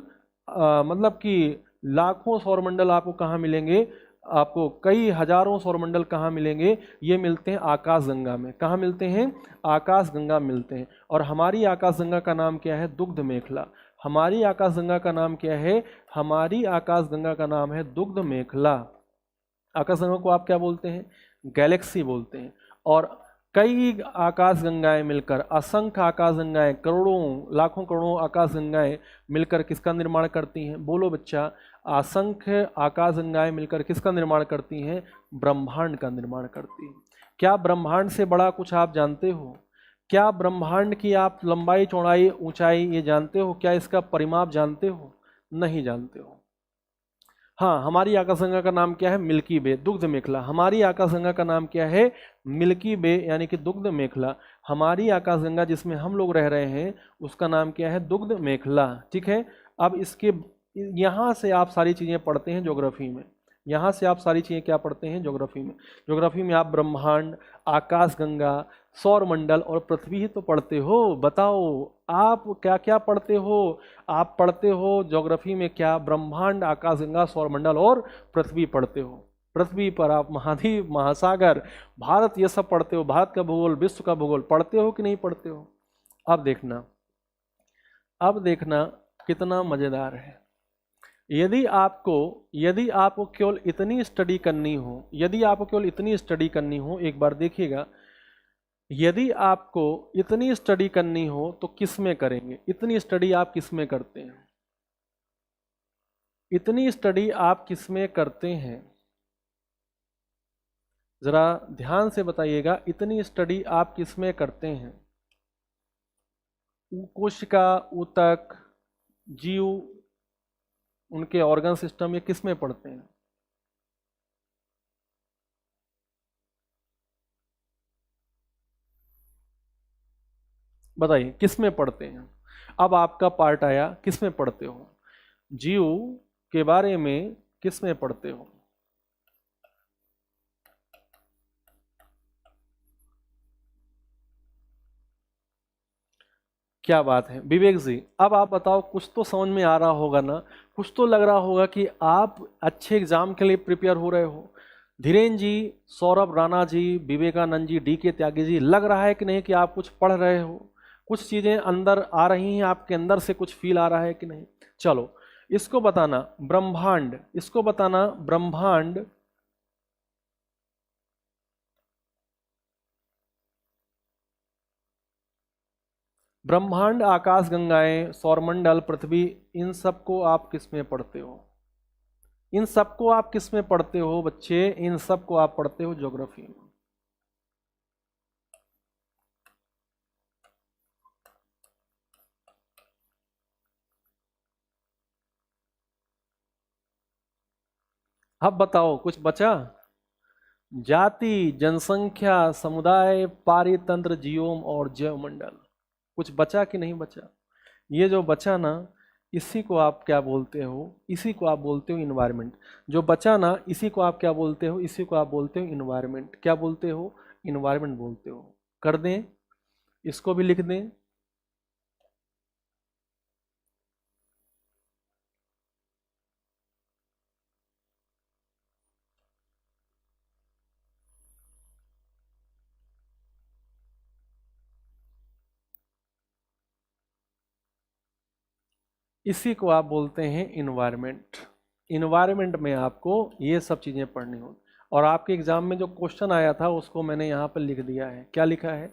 मतलब कि लाखों सौरमंडल आपको कहाँ मिलेंगे? आपको कई हजारों सौरमंडल कहाँ मिलेंगे? ये मिलते हैं आकाशगंगा में। कहाँ मिलते हैं? आकाशगंगा मिलते हैं। और हमारी आकाशगंगा का नाम क्या है? दुग्ध मेखला। हमारी आकाशगंगा का नाम क्या है? हमारी आकाशगंगा का नाम है दुग्ध मेखला। आकाशगंगा को आप क्या बोलते हैं? गैलेक्सी बोलते हैं। और कई आकाशगंगाएं मिलकर, असंख्य आकाशगंगाएं, करोड़ों, लाखों करोड़ों आकाशगंगाएं मिलकर किसका निर्माण करती हैं? बोलो बच्चा। असंख्य आकाशगंगाएं मिलकर किसका निर्माण करती हैं? ब्रह्मांड का निर्माण करती हैं। क्या ब्रह्मांड से बड़ा कुछ आप जानते हो? क्या ब्रह्मांड की आप लंबाई, चौड़ाई, ऊंचाई ये जानते हो? क्या इसका परिमाप जानते हो? नहीं जानते हो। हाँ, हमारी आकाशगंगा का नाम क्या है? मिल्की वे, दुग्ध मेखला। हमारी आकाशगंगा का नाम क्या है? मिल्की वे, यानी कि दुग्ध मेखला। हमारी आकाशगंगा जिसमें हम लोग रह रहे हैं उसका नाम क्या है? दुग्ध मेखला, ठीक है। अब इसके यहाँ से आप सारी चीज़ें पढ़ते हैं ज्योग्राफी में, यहाँ से आप सारी चीज़ें क्या पढ़ते हैं ज्योग्राफी में। ज्योग्राफी में आप ब्रह्मांड, आकाशगंगा, सौरमंडल और पृथ्वी ही तो पढ़ते हो। बताओ आप क्या क्या पढ़ते हो। आप पढ़ते हो ज्योग्राफी में क्या, ब्रह्मांड, आकाशगंगा, सौरमंडल और पृथ्वी पढ़ते हो। पृथ्वी पर आप महाद्वीप, महासागर, भारत, ये सब पढ़ते हो। भारत का भूगोल, विश्व का भूगोल पढ़ते हो कि नहीं पढ़ते हो। अब देखना कितना मज़ेदार है। यदि आपको केवल इतनी स्टडी करनी हो, एक बार देखिएगा, यदि आपको इतनी स्टडी करनी हो तो किस में करेंगे। इतनी स्टडी आप किस में करते हैं, इतनी स्टडी आप किस में करते हैं, जरा ध्यान से बताइएगा। इतनी स्टडी आप किस में करते हैं। कोशिका, ऊतक, जीव, उनके ऑर्गन सिस्टम, ये किस में पढ़ते हैं। बताइए किस में पढ़ते हैं। अब आपका पार्ट आया, किस में पढ़ते हो। जीव के बारे में किस में पढ़ते हो। क्या बात है विवेक जी। अब आप बताओ, कुछ तो समझ में आ रहा होगा ना, कुछ तो लग रहा होगा कि आप अच्छे एग्जाम के लिए प्रिपेयर हो रहे हो। धीरेन्द्र जी, सौरभ राणा जी, विवेकानंद जी, DK त्यागी जी, लग रहा है कि नहीं कि आप कुछ पढ़ रहे हो, कुछ चीज़ें अंदर आ रही हैं, आपके अंदर से कुछ फील आ रहा है कि नहीं। चलो इसको बताना ब्रह्मांड, ब्रह्मांड, आकाश गंगाएं, सौरमंडल, पृथ्वी, इन सबको आप किस में पढ़ते हो। इन सबको आप किस में पढ़ते हो बच्चे, इन सबको आप पढ़ते हो ज्योग्राफी में। अब बताओ कुछ बचा। जाति, जनसंख्या, समुदाय, पारितंत्र, जीवोम और जैवमंडल, कुछ बचा कि नहीं बचा। ये जो बचा ना, इसी को आप क्या बोलते हो, इसी को आप बोलते हो इन्वायरमेंट। जो बचा ना, इसी को आप क्या बोलते हो, इसी को आप बोलते हो इन्वायरमेंट। क्या बोलते हो, इन्वायरमेंट बोलते हो। कर दें, इसको भी लिख दें। इसी को आप बोलते हैं इन्वायरमेंट। इन्वायरमेंट में आपको ये सब चीज़ें पढ़नी होगी। और आपके एग्जाम में जो क्वेश्चन आया था उसको मैंने यहाँ पर लिख दिया है। क्या लिखा है,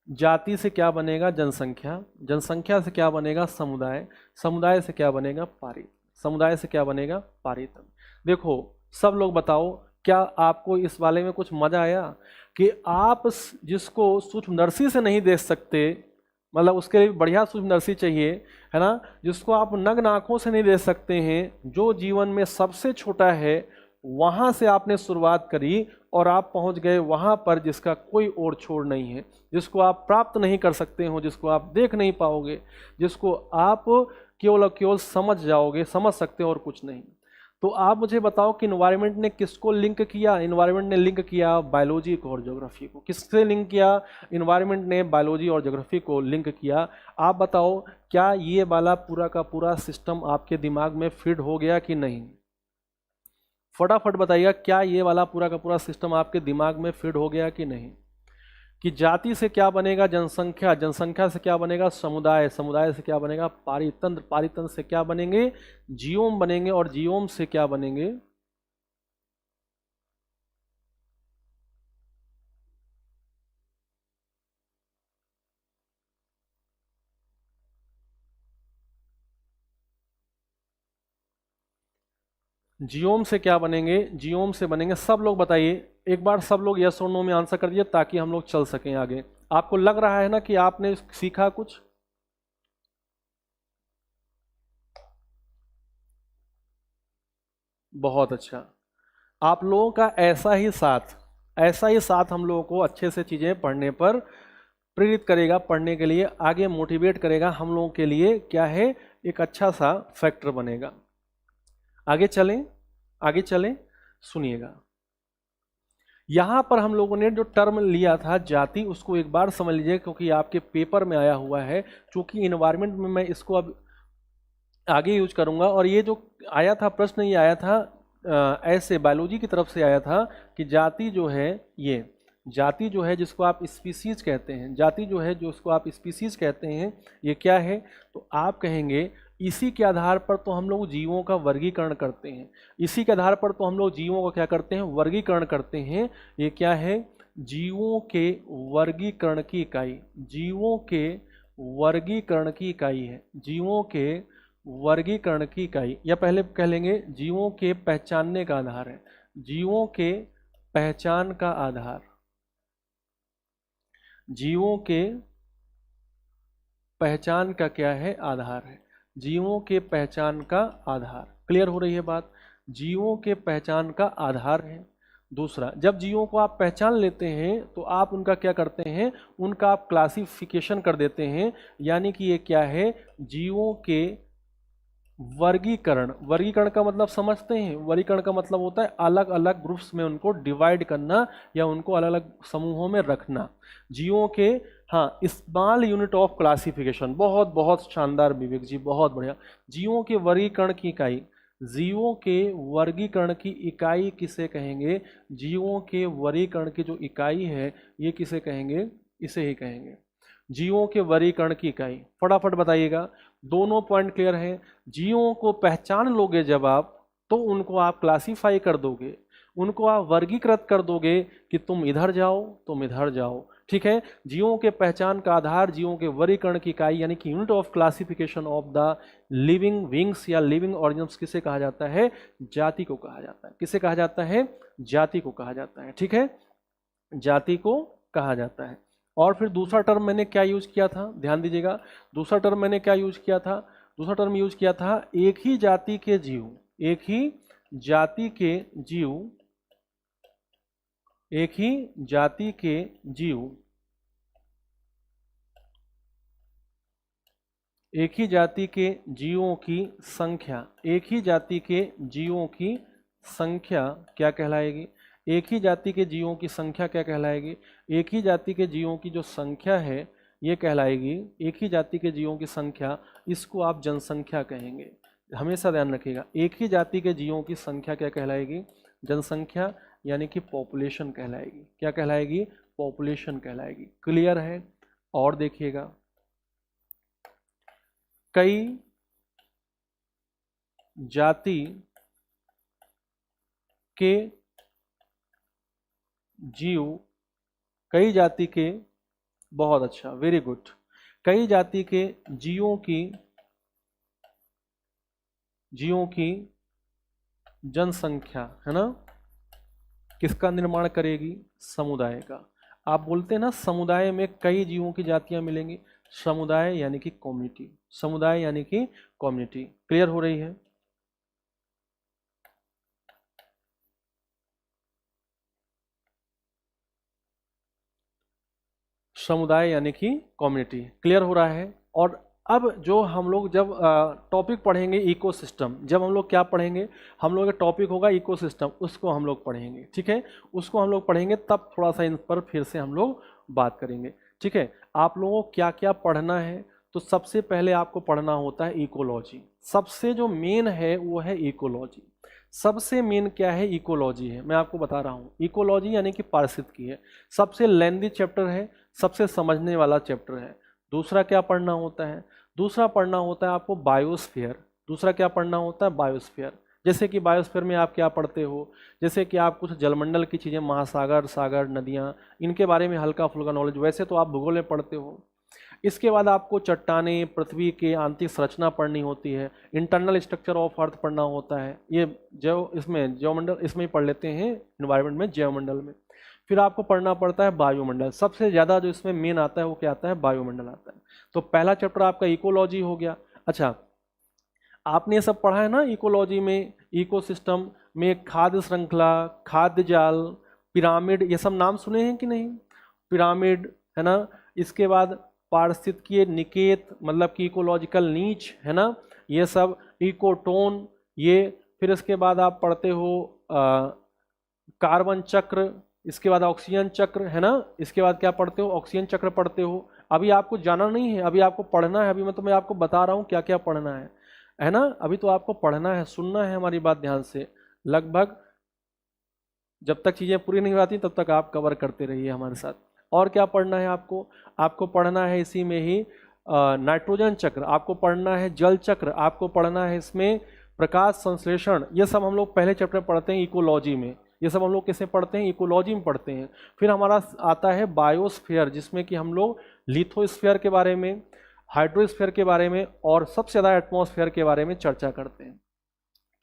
जाति से क्या बनेगा जनसंख्या, जनसंख्या से क्या बनेगा समुदाय, समुदाय से क्या बनेगा पारित, समुदाय से क्या बनेगा पारितन। देखो सब लोग बताओ, क्या आपको इस वाले में कुछ मजा आया कि आप जिसको सूक्ष्मदर्शी से नहीं देख सकते, मतलब उसके लिए बढ़िया सूक्ष्मदर्शी चाहिए, है ना, जिसको आप नग्न आंखों से नहीं देख सकते हैं, जो जीवन में सबसे छोटा है, वहां से आपने शुरुआत करी और आप पहुंच गए वहां पर जिसका कोई और छोर नहीं है, जिसको आप प्राप्त नहीं कर सकते हो, जिसको आप देख नहीं पाओगे, जिसको आप केवल और केवल समझ जाओगे, समझ सकते हो और कुछ नहीं। तो आप मुझे बताओ कि इन्वायरमेंट ने किसको लिंक किया। इन्वायरमेंट ने लिंक किया बायोलॉजी को और ज्योग्राफी को। किससे लिंक किया, इन्वायरमेंट ने बायोलॉजी और ज्योग्राफी को लिंक किया। आप बताओ क्या ये वाला पूरा का पूरा सिस्टम आपके दिमाग में फिट हो गया कि नहीं। फटाफट बताइएगा, क्या ये वाला पूरा का पूरा सिस्टम आपके दिमाग में फिट हो गया कि नहीं। कि जाति से क्या बनेगा जनसंख्या, जनसंख्या से क्या बनेगा समुदाय, समुदाय से क्या बनेगा पारितंत्र, पारितंत्र से क्या बनेंगे जीवोम बनेंगे, और जीवोम से क्या बनेंगे जीओम से क्या बनेंगे, जीओम से बनेंगे। सब लोग बताइए एक बार, सब लोग यस और नो में आंसर कर दिए ताकि हम लोग चल सकें आगे। आपको लग रहा है ना कि आपने सीखा कुछ। बहुत अच्छा। आप लोगों का ऐसा ही साथ हम लोगों को अच्छे से चीज़ें पढ़ने पर प्रेरित करेगा, पढ़ने के लिए आगे मोटिवेट करेगा। हम लोगों के लिए क्या है, एक अच्छा सा फैक्टर बनेगा। आगे चलें, सुनिएगा। यहाँ पर हम लोगों ने जो टर्म लिया था जाति, उसको एक बार समझ लीजिए क्योंकि आपके पेपर में आया हुआ है। चूंकि इन्वायरमेंट में मैं इसको अब आगे यूज करूंगा, और ये जो आया था प्रश्न, ये आया था ऐसे बायोलॉजी की तरफ से आया था कि जाति जो है, ये जाति जो है जिसको आप स्पीसीज कहते हैं, जाति जो है जो उसको आप स्पीसीज कहते हैं, ये क्या है? तो आप कहेंगे इसी के आधार पर तो हम लोग जीवों का वर्गीकरण करते हैं, इसी के आधार पर तो हम लोग जीवों का क्या करते हैं? वर्गीकरण करते हैं। ये क्या है? जीवों के वर्गीकरण की इकाई, जीवों के वर्गीकरण की इकाई है, जीवों के वर्गीकरण की इकाई, या पहले कह लेंगे जीवों के पहचानने का आधार है, जीवों के पहचान का आधार, जीवों के पहचान का क्या है? आधार है, जीवों के पहचान का आधार। क्लियर हो रही है बात? जीवों के पहचान का आधार है। दूसरा, जब जीवों को आप पहचान लेते हैं तो आप उनका क्या करते हैं? उनका आप क्लासिफिकेशन कर देते हैं, यानी कि ये क्या है? जीवों के वर्गीकरण। वर्गीकरण का मतलब समझते हैं? वर्गीकरण का मतलब होता है अलग अलग ग्रुप्स में उनको डिवाइड करना या उनको अलग अलग समूहों में रखना। जीवों के, हाँ, स्मॉल यूनिट ऑफ क्लासिफिकेशन। बहुत बहुत शानदार विवेक जी, बहुत बढ़िया। जीवों के वर्गीकरण की इकाई, जीवों के वर्गीकरण की इकाई किसे कहेंगे? जीवों के वर्गीकरण की जो इकाई है ये किसे कहेंगे? इसे ही कहेंगे जीवों के वर्गीकरण की इकाई। फटाफट बताइएगा, दोनों पॉइंट क्लियर हैं? जीवों को पहचान लोगे जब आप, तो उनको आप क्लासीफाई कर दोगे, उनको आप वर्गीकृत कर दोगे कि तुम इधर जाओ, तुम इधर जाओ। ठीक है? जीवों के पहचान का आधार, जीवों के वर्गीकरण की इकाई, यानी कि unit of classification of the living wings या लिविंग ऑर्गेनिज्म किसे कहा जाता है? जाति को कहा जाता है। किसे कहा जाता है? जाति को कहा जाता है। ठीक है? जाति को कहा जाता है। और फिर दूसरा टर्म मैंने क्या यूज किया था? ध्यान दीजिएगा, दूसरा टर्म मैंने क्या यूज किया था? दूसरा टर्म यूज किया था एक ही जाति के जीव, एक ही जाति के जीव, एक ही जाति के जीव, एक ही जाति के जीवों की संख्या, एक ही जाति के जीवों की संख्या क्या कहलाएगी? एक ही जाति के जीवों की संख्या क्या कहलाएगी? एक ही जाति के जीवों की जो संख्या है ये कहलाएगी, एक ही जाति के जीवों की संख्या, इसको आप जनसंख्या कहेंगे। हमेशा ध्यान रखिएगा, एक ही जाति के जीवों की संख्या क्या कहलाएगी? जनसंख्या, यानी कि पॉपुलेशन कहलाएगी। क्या कहलाएगी? पॉपुलेशन कहलाएगी। क्लियर है? और देखिएगा, कई जाति के जीव, कई जाति के, बहुत अच्छा, वेरी गुड, कई जाति के जीवों की जनसंख्या है ना, किसका निर्माण करेगी? समुदाय का। आप बोलते हैं ना समुदाय में कई जीवों की जातियां मिलेंगी, समुदाय यानी कि कम्युनिटी, समुदाय यानी कि कम्युनिटी। क्लियर हो रही है? समुदाय यानी कि कम्युनिटी। क्लियर हो रहा है? और अब जो हम लोग जब टॉपिक पढ़ेंगे इकोसिस्टम, जब हम लोग क्या पढ़ेंगे? हम लोग का टॉपिक होगा इकोसिस्टम, उसको हम लोग पढ़ेंगे। ठीक है? उसको हम लोग पढ़ेंगे, तब थोड़ा सा इन पर फिर से हम लोग बात करेंगे। ठीक है? आप लोगों को क्या क्या पढ़ना है? तो सबसे पहले आपको पढ़ना होता है इकोलॉजी। सबसे जो मेन है वो है इकोलॉजी। सबसे मेन क्या है? इकोलॉजी है। मैं आपको बता रहा हूँ, इकोलॉजी यानी कि पारिस्थितिकी है। सबसे लेंदी चैप्टर है, सबसे समझने वाला चैप्टर है। दूसरा क्या पढ़ना होता है? दूसरा पढ़ना होता है आपको बायोस्फीयर। दूसरा क्या पढ़ना होता है? बायोस्फीयर। जैसे कि बायोस्फीयर में आप क्या पढ़ते हो? जैसे कि आप कुछ जलमंडल की चीज़ें, महासागर, सागर, नदियाँ, इनके बारे में हल्का फुल्का नॉलेज, वैसे तो आप भूगोल में पढ़ते हो। इसके बाद आपको चट्टानें, पृथ्वी के आंतरिक संरचना पढ़नी होती है, इंटरनल स्ट्रक्चर ऑफ अर्थ पढ़ना होता है। ये इसमें जैवमंडल, इसमें ही पढ़ लेते हैं इन्वायरमेंट में, जैवमंडल में। फिर आपको पढ़ना पड़ता है वायुमंडल। सबसे ज़्यादा जो इसमें मेन आता है वो क्या आता है? वायुमंडल आता है। तो पहला चैप्टर आपका इकोलॉजी हो गया। अच्छा, आपने ये सब पढ़ा है ना इकोलॉजी में, इकोसिस्टम में खाद्य श्रृंखला, खाद्य जाल, पिरामिड, ये सब नाम सुने हैं कि नहीं? पिरामिड है ना, इसके बाद पारिस्थितिकीय निकेत मतलब कि इकोलॉजिकल नीच, है ना, ये सब, इकोटोन ये, फिर इसके बाद आप पढ़ते हो कार्बन चक्र, इसके बाद ऑक्सीजन चक्र, है ना, इसके बाद क्या पढ़ते हो, ऑक्सीजन चक्र पढ़ते हो। अभी आपको जाना नहीं है, अभी आपको पढ़ना है, अभी मैं आपको बता रहा हूँ क्या क्या पढ़ना है ना, अभी तो आपको पढ़ना है, सुनना है हमारी बात ध्यान से। लगभग जब तक चीज़ें पूरी नहीं होती तब तक आप कवर करते रहिए हमारे साथ। और क्या पढ़ना है आपको, आपको पढ़ना है इसी में ही नाइट्रोजन चक्र, आपको पढ़ना है जल चक्र, आपको पढ़ना है इसमें प्रकाश संश्लेषण, ये सब हम लोग पहले चैप्टर पढ़ते हैं इकोलॉजी में, ये सब हम लोग किसे पढ़ते हैं, इकोलॉजी में पढ़ते हैं। फिर हमारा आता है बायोस्फीयर, जिसमें कि हम लोग लिथोस्फीयर के बारे में, हाइड्रोस्फीयर के बारे में और सबसे ज़्यादा एटमॉस्फेयर के बारे में चर्चा करते हैं।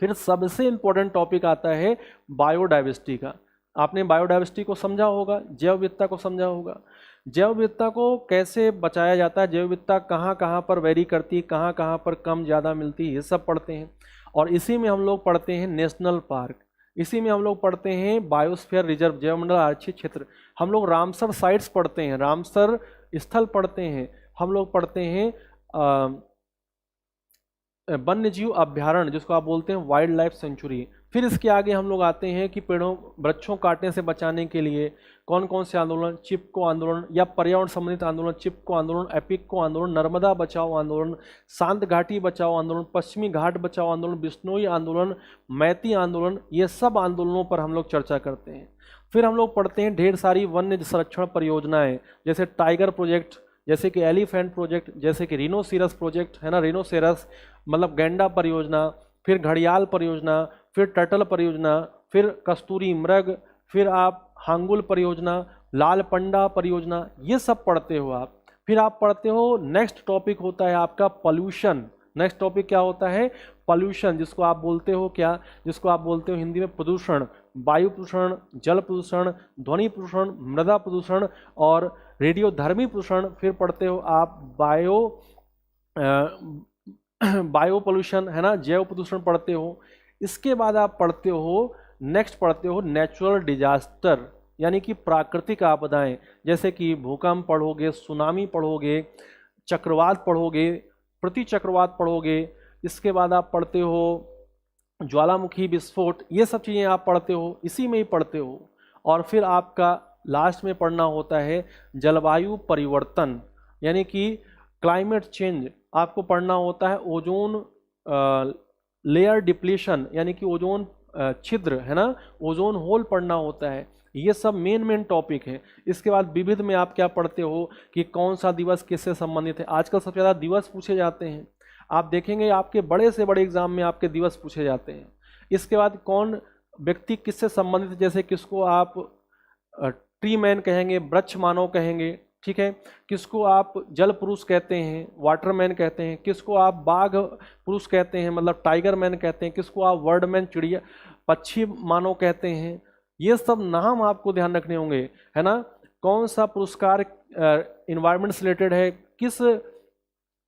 फिर सबसे इम्पोर्टेंट टॉपिक आता है बायोडाइवर्सिटी का। आपने बायोडाइवर्सिटी को समझा होगा, जैव विविधता को समझा होगा। जैव विविधता को कैसे बचाया जाता है, जैव विविधता कहाँ कहाँ पर वेरी करती है, कहाँ कहाँ पर कम ज़्यादा मिलती है, ये सब पढ़ते हैं। और इसी में हम लोग पढ़ते हैं नेशनल पार्क, इसी में हम लोग पढ़ते हैं बायोस्फीयर रिजर्व, जैवमंडल आरक्षित क्षेत्र, हम लोग रामसर साइट्स पढ़ते हैं, रामसर स्थल पढ़ते हैं, हम लोग पढ़ते हैं वन्य जीव अभ्यारण्य, जिसको आप बोलते हैं वाइल्ड लाइफ सेंचुरी। फिर इसके आगे हम लोग आते हैं कि पेड़ों वृक्षों काटने से बचाने के लिए कौन कौन से आंदोलन, चिपको आंदोलन या पर्यावरण संबंधित आंदोलन, चिपको आंदोलन, एपिको आंदोलन, नर्मदा बचाओ आंदोलन, शांत घाटी बचाओ आंदोलन, पश्चिमी घाट बचाओ आंदोलन, बिश्नोई आंदोलन, मैती आंदोलन, ये सब आंदोलनों पर हम लोग चर्चा करते हैं। फिर हम लोग पढ़ते हैं ढेर सारी वन्य संरक्षण परियोजनाएं, जैसे टाइगर प्रोजेक्ट, जैसे कि एलिफेंट प्रोजेक्ट, जैसे कि रिनोसिरस प्रोजेक्ट, है ना, रिनोसेरस मतलब गैंडा परियोजना, फिर घड़ियाल परियोजना, फिर टर्टल परियोजना, फिर कस्तूरी मृग, फिर आप हांगुल परियोजना, लाल पंडा परियोजना, ये सब पढ़ते हो आप। फिर आप पढ़ते हो नेक्स्ट टॉपिक होता है आपका पॉल्यूशन। नेक्स्ट टॉपिक क्या होता है, पॉल्यूशन, जिसको आप बोलते हो क्या, जिसको आप बोलते हो हिंदी में प्रदूषण, वायु प्रदूषण, जल प्रदूषण, ध्वनि प्रदूषण, मृदा प्रदूषण और रेडियोधर्मी प्रदूषण। फिर पढ़ते हो आप बायो पोल्यूशन, है ना, जैव प्रदूषण पढ़ते हो। इसके बाद आप पढ़ते हो, नेक्स्ट पढ़ते हो नेचुरल डिजास्टर, यानी कि प्राकृतिक आपदाएं, जैसे कि भूकंप पढ़ोगे, सुनामी पढ़ोगे, चक्रवात पढ़ोगे, प्रति चक्रवात पढ़ोगे। इसके बाद आप पढ़ते हो ज्वालामुखी विस्फोट, ये सब चीज़ें आप पढ़ते हो, इसी में ही पढ़ते हो। और फिर आपका लास्ट में पढ़ना होता है जलवायु परिवर्तन, यानी कि क्लाइमेट चेंज। आपको पढ़ना होता है ओजोन लेयर डिप्लीशन, यानी कि ओजोन छिद्र, है ना, ओजोन होल पढ़ना होता है। ये सब मेन टॉपिक है। इसके बाद विविध में आप क्या पढ़ते हो कि कौन सा दिवस किससे संबंधित है। आजकल सबसे ज़्यादा दिवस पूछे जाते हैं, आप देखेंगे आपके बड़े से बड़े एग्जाम में आपके दिवस पूछे जाते हैं। इसके बाद कौन व्यक्ति किससे संबंधित है, जैसे किसको आप ट्री मैन कहेंगे, वृक्ष मानव कहेंगे, ठीक है, किसको आप जल पुरुष कहते हैं, वाटर मैन कहते हैं, किसको आप बाघ पुरुष कहते हैं मतलब टाइगर मैन कहते हैं, किसको आप वर्ड मैन चिड़िया पक्षी मानव कहते हैं। ये सब नाम आपको ध्यान रखने होंगे, है ना। कौन सा पुरस्कार इन्वायरमेंट से रिलेटेड है, किस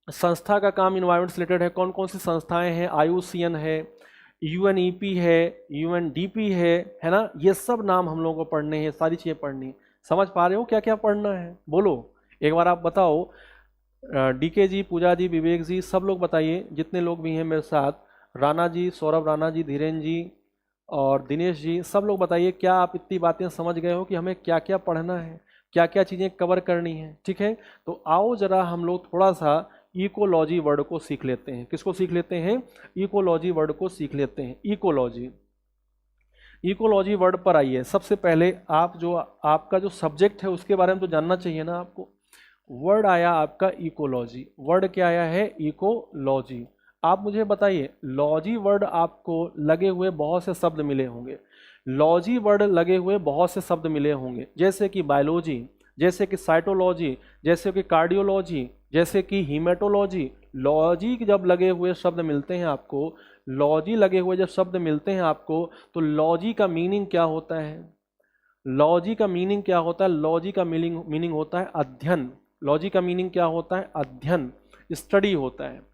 संस्था का काम इन्वायरमेंट से रिलेटेड है, कौन कौन सी संस्थाएं हैं, IUCN है, UNEP है, UNDP है ना। ये सब नाम हम लोगों को पढ़ने हैं, सारी चीज़ें पढ़नी। समझ पा रहे हो क्या क्या पढ़ना है, बोलो एक बार आप बताओ। DK जी, पूजा जी, विवेक जी, सब लोग बताइए, जितने लोग भी हैं मेरे साथ, राणा जी, सौरभ राणा जी, धीरेन जी और दिनेश जी, सब लोग बताइए क्या आप इतनी बातें समझ गए हो कि हमें क्या क्या पढ़ना है, क्या क्या चीज़ें कवर करनी है, ठीक है। तो आओ जरा हम लोग थोड़ा सा इकोलॉजी वर्ड को सीख लेते हैं। किसको सीख लेते हैं, इकोलॉजी वर्ड को सीख लेते हैं। इकोलॉजी, इकोलॉजी वर्ड पर आइए। सबसे पहले आप जो आपका जो सब्जेक्ट है उसके बारे में तो जानना चाहिए ना आपको। वर्ड आया आपका इकोलॉजी, वर्ड क्या आया है, इकोलॉजी। आप मुझे बताइए, लॉजी वर्ड आपको लगे हुए बहुत से शब्द मिले होंगे, लॉजी वर्ड लगे हुए बहुत से शब्द मिले होंगे, जैसे कि बायोलॉजी, जैसे कि साइटोलॉजी, जैसे कि कार्डियोलॉजी, जैसे कि हीमेटोलॉजी। लॉजी जब लगे हुए शब्द मिलते हैं आपको, लॉजी लगे हुए जब शब्द मिलते हैं आपको, तो लॉजी का मीनिंग क्या होता है, लॉजी का मीनिंग क्या होता है, लॉजी का मीनिंग होता है अध्ययन। लॉजी का मीनिंग क्या होता है, अध्ययन, स्टडी होता है।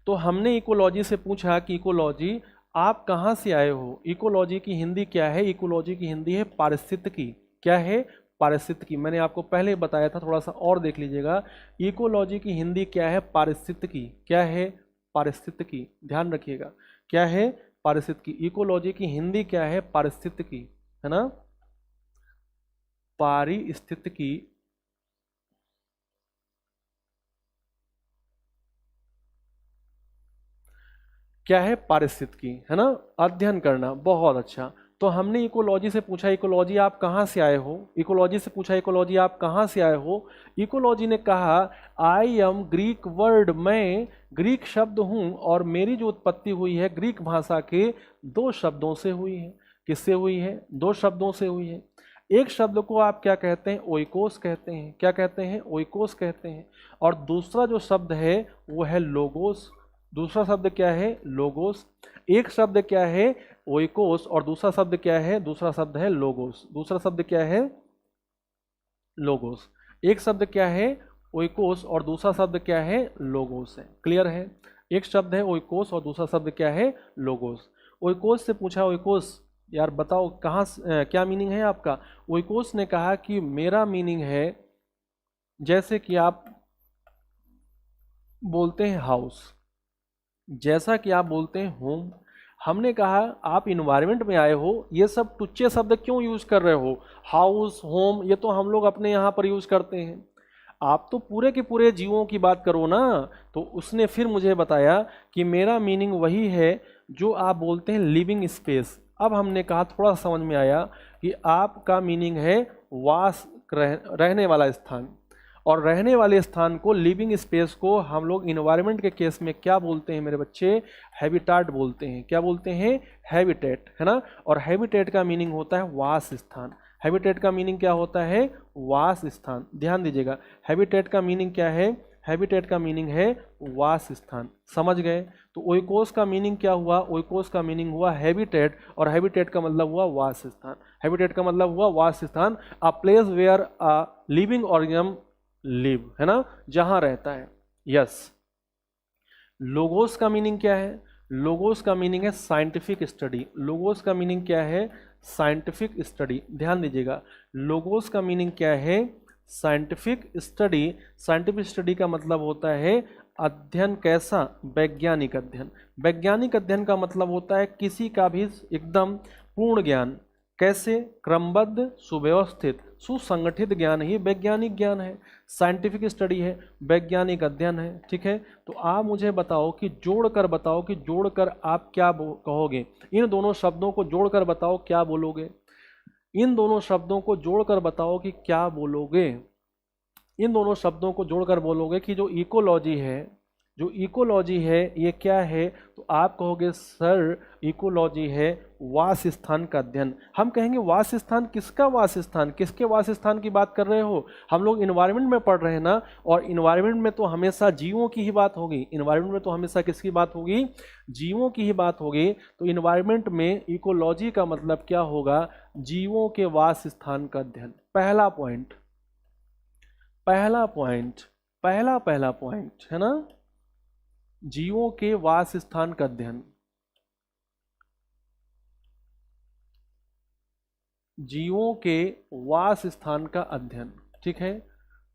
तो हमने इकोलॉजी से पूछा कि इकोलॉजी आप कहाँ से आए हो। इकोलॉजी की हिंदी क्या है, इकोलॉजी की हिंदी है पारिस्थितिकी। क्या है, पारिस्थितिकी, मैंने आपको पहले बताया था, थोड़ा सा और देख लीजिएगा। इकोलॉजी की हिंदी क्या है? पारिस्थितिकी। क्या है? पारिस्थितिकी। ध्यान रखिएगा, क्या है? पारिस्थितिकी। इकोलॉजी की हिंदी क्या है? पारिस्थितिकी, है ना? पारिस्थितिकी क्या है? पारिस्थितिकी, है ना? अध्ययन करना। बहुत अच्छा। तो हमने इकोलॉजी से पूछा इकोलॉजी आप कहाँ से आए हो, इकोलॉजी से पूछा इकोलॉजी आप कहाँ से आए हो। इकोलॉजी ने कहा आई एम ग्रीक वर्ड, मैं ग्रीक शब्द हूँ और मेरी जो उत्पत्ति हुई है ग्रीक भाषा के दो शब्दों से हुई है। किससे हुई है? दो शब्दों से हुई है। एक शब्द को आप क्या कहते हैं? ओइकोस कहते हैं। क्या कहते हैं? ओइकोस कहते हैं। और दूसरा जो शब्द है वो है लोगोस। दूसरा शब्द क्या है? लोगोस। एक शब्द क्या है? ओइकोस, और दूसरा शब्द क्या है? दूसरा शब्द है लोगोस। दूसरा शब्द क्या है? लोगोस। एक शब्द क्या है? ओइकोस, और दूसरा शब्द क्या है? लोगोस है। क्लियर है? एक शब्द है ओइकोस और दूसरा शब्द क्या है? लोगोस। ओइकोस से पूछा, ओइकोस यार बताओ कहाँ क्या मीनिंग है आपका? ओइकोस ने कहा कि मेरा मीनिंग है जैसे कि आप बोलते हैं हाउस, जैसा कि आप बोलते हैं होम। हमने कहा आप इन्वायरमेंट में आए हो, ये सब टुच्चे शब्द क्यों यूज कर रहे हो? हाउस, होम, ये तो हम लोग अपने यहाँ पर यूज करते हैं। आप तो पूरे के पूरे जीवों की बात करो ना। तो उसने फिर मुझे बताया कि मेरा मीनिंग वही है जो आप बोलते हैं लिविंग स्पेस। अब हमने कहा थोड़ा समझ में आया कि आपका मीनिंग है वास, रहने वाला स्थान। और रहने वाले स्थान को, लिविंग स्पेस को हम लोग इन्वायरमेंट के केस में क्या बोलते हैं मेरे बच्चे? हैबिटाट बोलते हैं। क्या बोलते हैं? हैबिटेट, है ना? और हैबिटेट का मीनिंग होता है वास स्थान। हैबिटेट का मीनिंग क्या होता है? वास स्थान। ध्यान दीजिएगा, हैबिटेट का मीनिंग क्या है? हैबिटेट का मीनिंग है वास स्थान। समझ गए? तो ओइकोस का मीनिंग क्या हुआ? ओइकोस का मीनिंग हुआ हैबिटेट, और हैबिटेट का मतलब हुआ वास स्थान। हैबिटेट का मतलब हुआ वास स्थान, a place where a living organism live, है ना? जहां रहता है। यस। लोगोस का मीनिंग क्या है? लोगोस का मीनिंग है साइंटिफिक स्टडी। लोगोस का मीनिंग क्या है? Scientific study. ध्यान दीजिएगा, लोगोस का मीनिंग क्या है? Scientific study. साइंटिफिक स्टडी का मतलब होता है अध्ययन। कैसा? वैज्ञानिक अध्ययन। वैज्ञानिक अध्ययन का मतलब होता है किसी का भी एकदम पूर्ण ज्ञान। कैसे? क्रमबद्ध, सुव्यवस्थित, सुसंगठित ज्ञान ही वैज्ञानिक ज्ञान है। साइंटिफिक स्टडी है, वैज्ञानिक अध्ययन है। ठीक है? तो आप मुझे बताओ कि जोड़कर बताओ कि जोड़कर आप क्या कहोगे? इन दोनों शब्दों को जोड़कर बताओ क्या बोलोगे? इन दोनों शब्दों को जोड़कर बताओ कि क्या बोलोगे? इन दोनों शब्दों को जोड़कर बोलोगे कि जो इकोलॉजी है, जो इकोलॉजी है ये क्या है? तो आप कहोगे सर इकोलॉजी है वास स्थान का अध्ययन। हम कहेंगे वास स्थान, किसका वास स्थान? किसके वास स्थान की बात कर रहे हो? हम लोग इन्वायरमेंट में पढ़ रहे हैं ना, और इन्वायरमेंट में तो हमेशा जीवों की ही बात होगी। इन्वायरमेंट में तो हमेशा किसकी बात होगी? जीवों की ही बात होगी। तो इन्वायरमेंट में इकोलॉजी का मतलब क्या होगा? जीवों के वास स्थान का अध्ययन। पहला पॉइंट, पहला पॉइंट, पहला पॉइंट, है ना? जीवों के वास स्थान का अध्ययन। जीवों के वास स्थान का अध्ययन। ठीक है?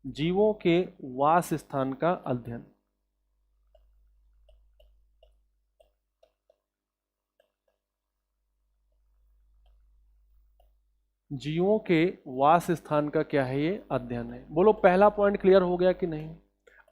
जीवों के वास स्थान का अध्ययन। जीवों के वास स्थान का क्या है? ये अध्ययन है। बोलो पहला पॉइंट क्लियर हो गया कि नहीं?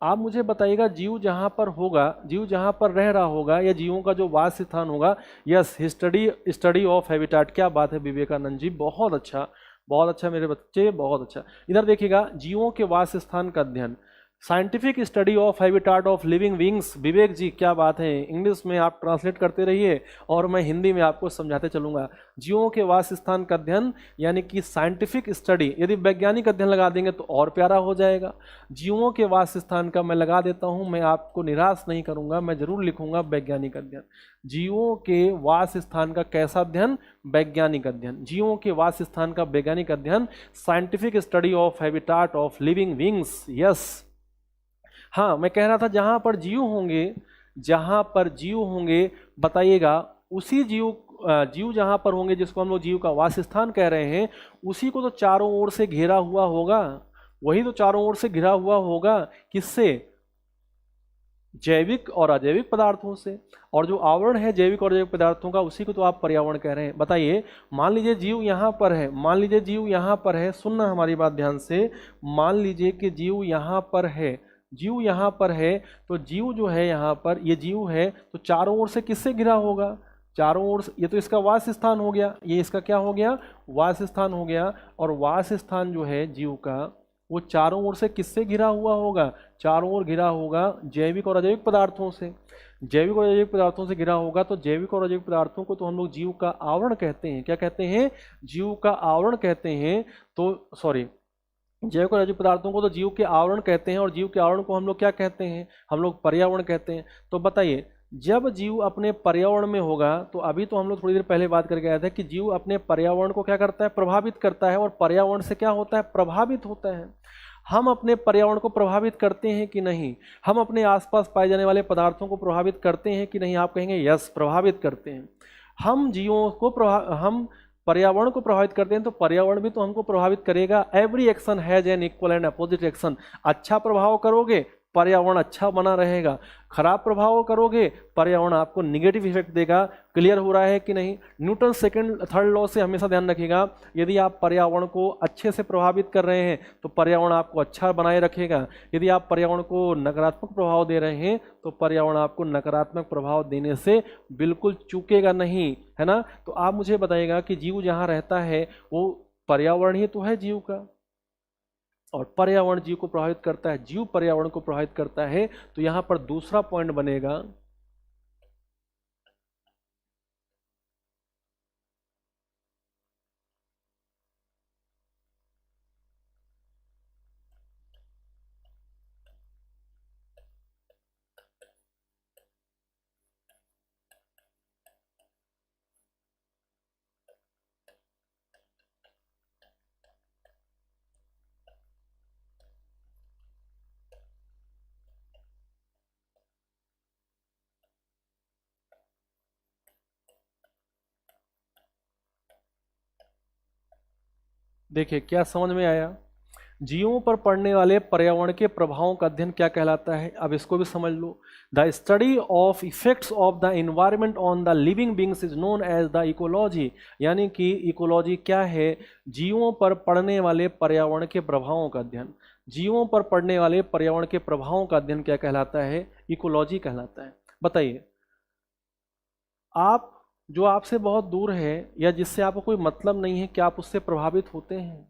आप मुझे बताइएगा, जीव जहां पर होगा, जीव जहां पर रह रहा होगा, या जीवों का जो वास स्थान होगा, यस, स्टडी ऑफ हैबिटाट। क्या बात है विवेकानंद जी, बहुत अच्छा, बहुत अच्छा मेरे बच्चे, बहुत अच्छा। इधर देखिएगा, जीवों के वास स्थान का अध्ययन, scientific study of habitat of living beings. Vivek ji क्या बात है, इंग्लिश में आप ट्रांसलेट करते रहिए और मैं हिंदी में आपको समझाते चलूंगा। जीवों के वास स्थान का अध्ययन यानी कि साइंटिफिक स्टडी। यदि वैज्ञानिक अध्ययन लगा देंगे तो और प्यारा हो जाएगा। जीवों के वास स्थान का मैं लगा देता हूं, मैं आपको निराश नहीं करूंगा, मैं जरूर लिखूंगा वैज्ञानिक अध्ययन। जीवों के वास स्थान का कैसा अध्ययन? वैज्ञानिक अध्ययन। जीवों के वास स्थान का वैज्ञानिक अध्ययन, scientific study of habitat of living beings. Yes. हाँ, मैं कह रहा था जहां पर जीव होंगे, जहां पर जीव होंगे, बताइएगा उसी जीव जीव जहाँ पर होंगे, जिसको हम लोग जीव का वास स्थान कह रहे हैं, उसी को तो चारों ओर से घेरा हुआ होगा, वही तो चारों ओर से घिरा हुआ होगा। किससे? जैविक और अजैविक पदार्थों से। और जो आवरण है जैविक और अजैविक पदार्थों का, उसी को तो आप पर्यावरण कह रहे हैं। बताइए, मान लीजिए जीव यहाँ पर है, मान लीजिए जीव यहाँ पर है, सुनना हमारी बात ध्यान से, मान लीजिए कि जीव यहाँ पर है, जीव यहाँ पर है, तो जीव जो है यहाँ पर, ये जीव है, तो चारों ओर से किससे घिरा होगा? चारों ओर से, ये तो इसका वास स्थान हो गया, ये इसका क्या हो गया? वास स्थान हो गया। और वास स्थान जो है जीव का, वो चारों ओर से किससे घिरा हुआ होगा? चारों ओर घिरा होगा जैविक और अजैविक पदार्थों से। जैविक और अजैविक पदार्थों से घिरा होगा, तो जैविक और अजैविक पदार्थों को तो हम लोग जीव का आवरण कहते हैं। क्या कहते हैं? जीव का आवरण कहते हैं। तो सॉरी, जैविक और अजैविक पदार्थों को तो जीव के आवरण कहते हैं, और जीव के आवरण को हम लोग क्या कहते हैं? हम लोग पर्यावरण कहते हैं। तो बताइए, जब जीव अपने पर्यावरण में होगा, तो अभी तो हम लोग थोड़ी देर पहले बात करके आए थे कि जीव अपने पर्यावरण को क्या करता है? प्रभावित करता है, और पर्यावरण से क्या होता है? प्रभावित होता है। हम अपने पर्यावरण को प्रभावित करते हैं कि नहीं? हम अपने आसपास पाए जाने वाले पदार्थों को प्रभावित करते हैं कि नहीं? आप कहेंगे यस, प्रभावित करते हैं। हम जीवों को हम पर्यावरण को प्रभावित करते हैं, तो पर्यावरण भी तो हमको प्रभावित करेगा। Every action has an equal and opposite action. अच्छा प्रभाव करोगे, पर्यावरण अच्छा बना रहेगा। खराब प्रभाव करोगे, पर्यावरण आपको निगेटिव इफेक्ट देगा। क्लियर हो रहा है कि नहीं? न्यूटन सेकंड थर्ड लॉ से हमेशा ध्यान रखिएगा, यदि आप पर्यावरण को अच्छे से प्रभावित कर रहे हैं तो पर्यावरण आपको अच्छा बनाए रखेगा। यदि आप पर्यावरण को नकारात्मक प्रभाव दे रहे हैं तो पर्यावरण आपको नकारात्मक प्रभाव देने से बिल्कुल चूकेगा नहीं, है ना? तो आप मुझे बताइएगा कि जीव जहाँ रहता है वो पर्यावरण ही तो है जीव का, और पर्यावरण जीव को प्रभावित करता है, जीव पर्यावरण को प्रभावित करता है। तो यहां पर दूसरा पॉइंट बनेगा, देखिए क्या समझ में आया? जीवों पर पड़ने वाले पर्यावरण के प्रभावों का अध्ययन क्या कहलाता है? अब इसको भी समझ लो। The study of effects of the environment on the living beings is known as the ecology. यानी कि इकोलॉजी क्या है? जीवों पर पड़ने वाले पर्यावरण के प्रभावों का अध्ययन। जीवों पर पड़ने वाले पर्यावरण के प्रभावों का अध्ययन क्या कहलाता है? इकोलॉजी कहलाता है। बताइए, आप जो आपसे बहुत दूर है या जिससे आपको कोई मतलब नहीं है, क्या आप उससे प्रभावित होते हैं?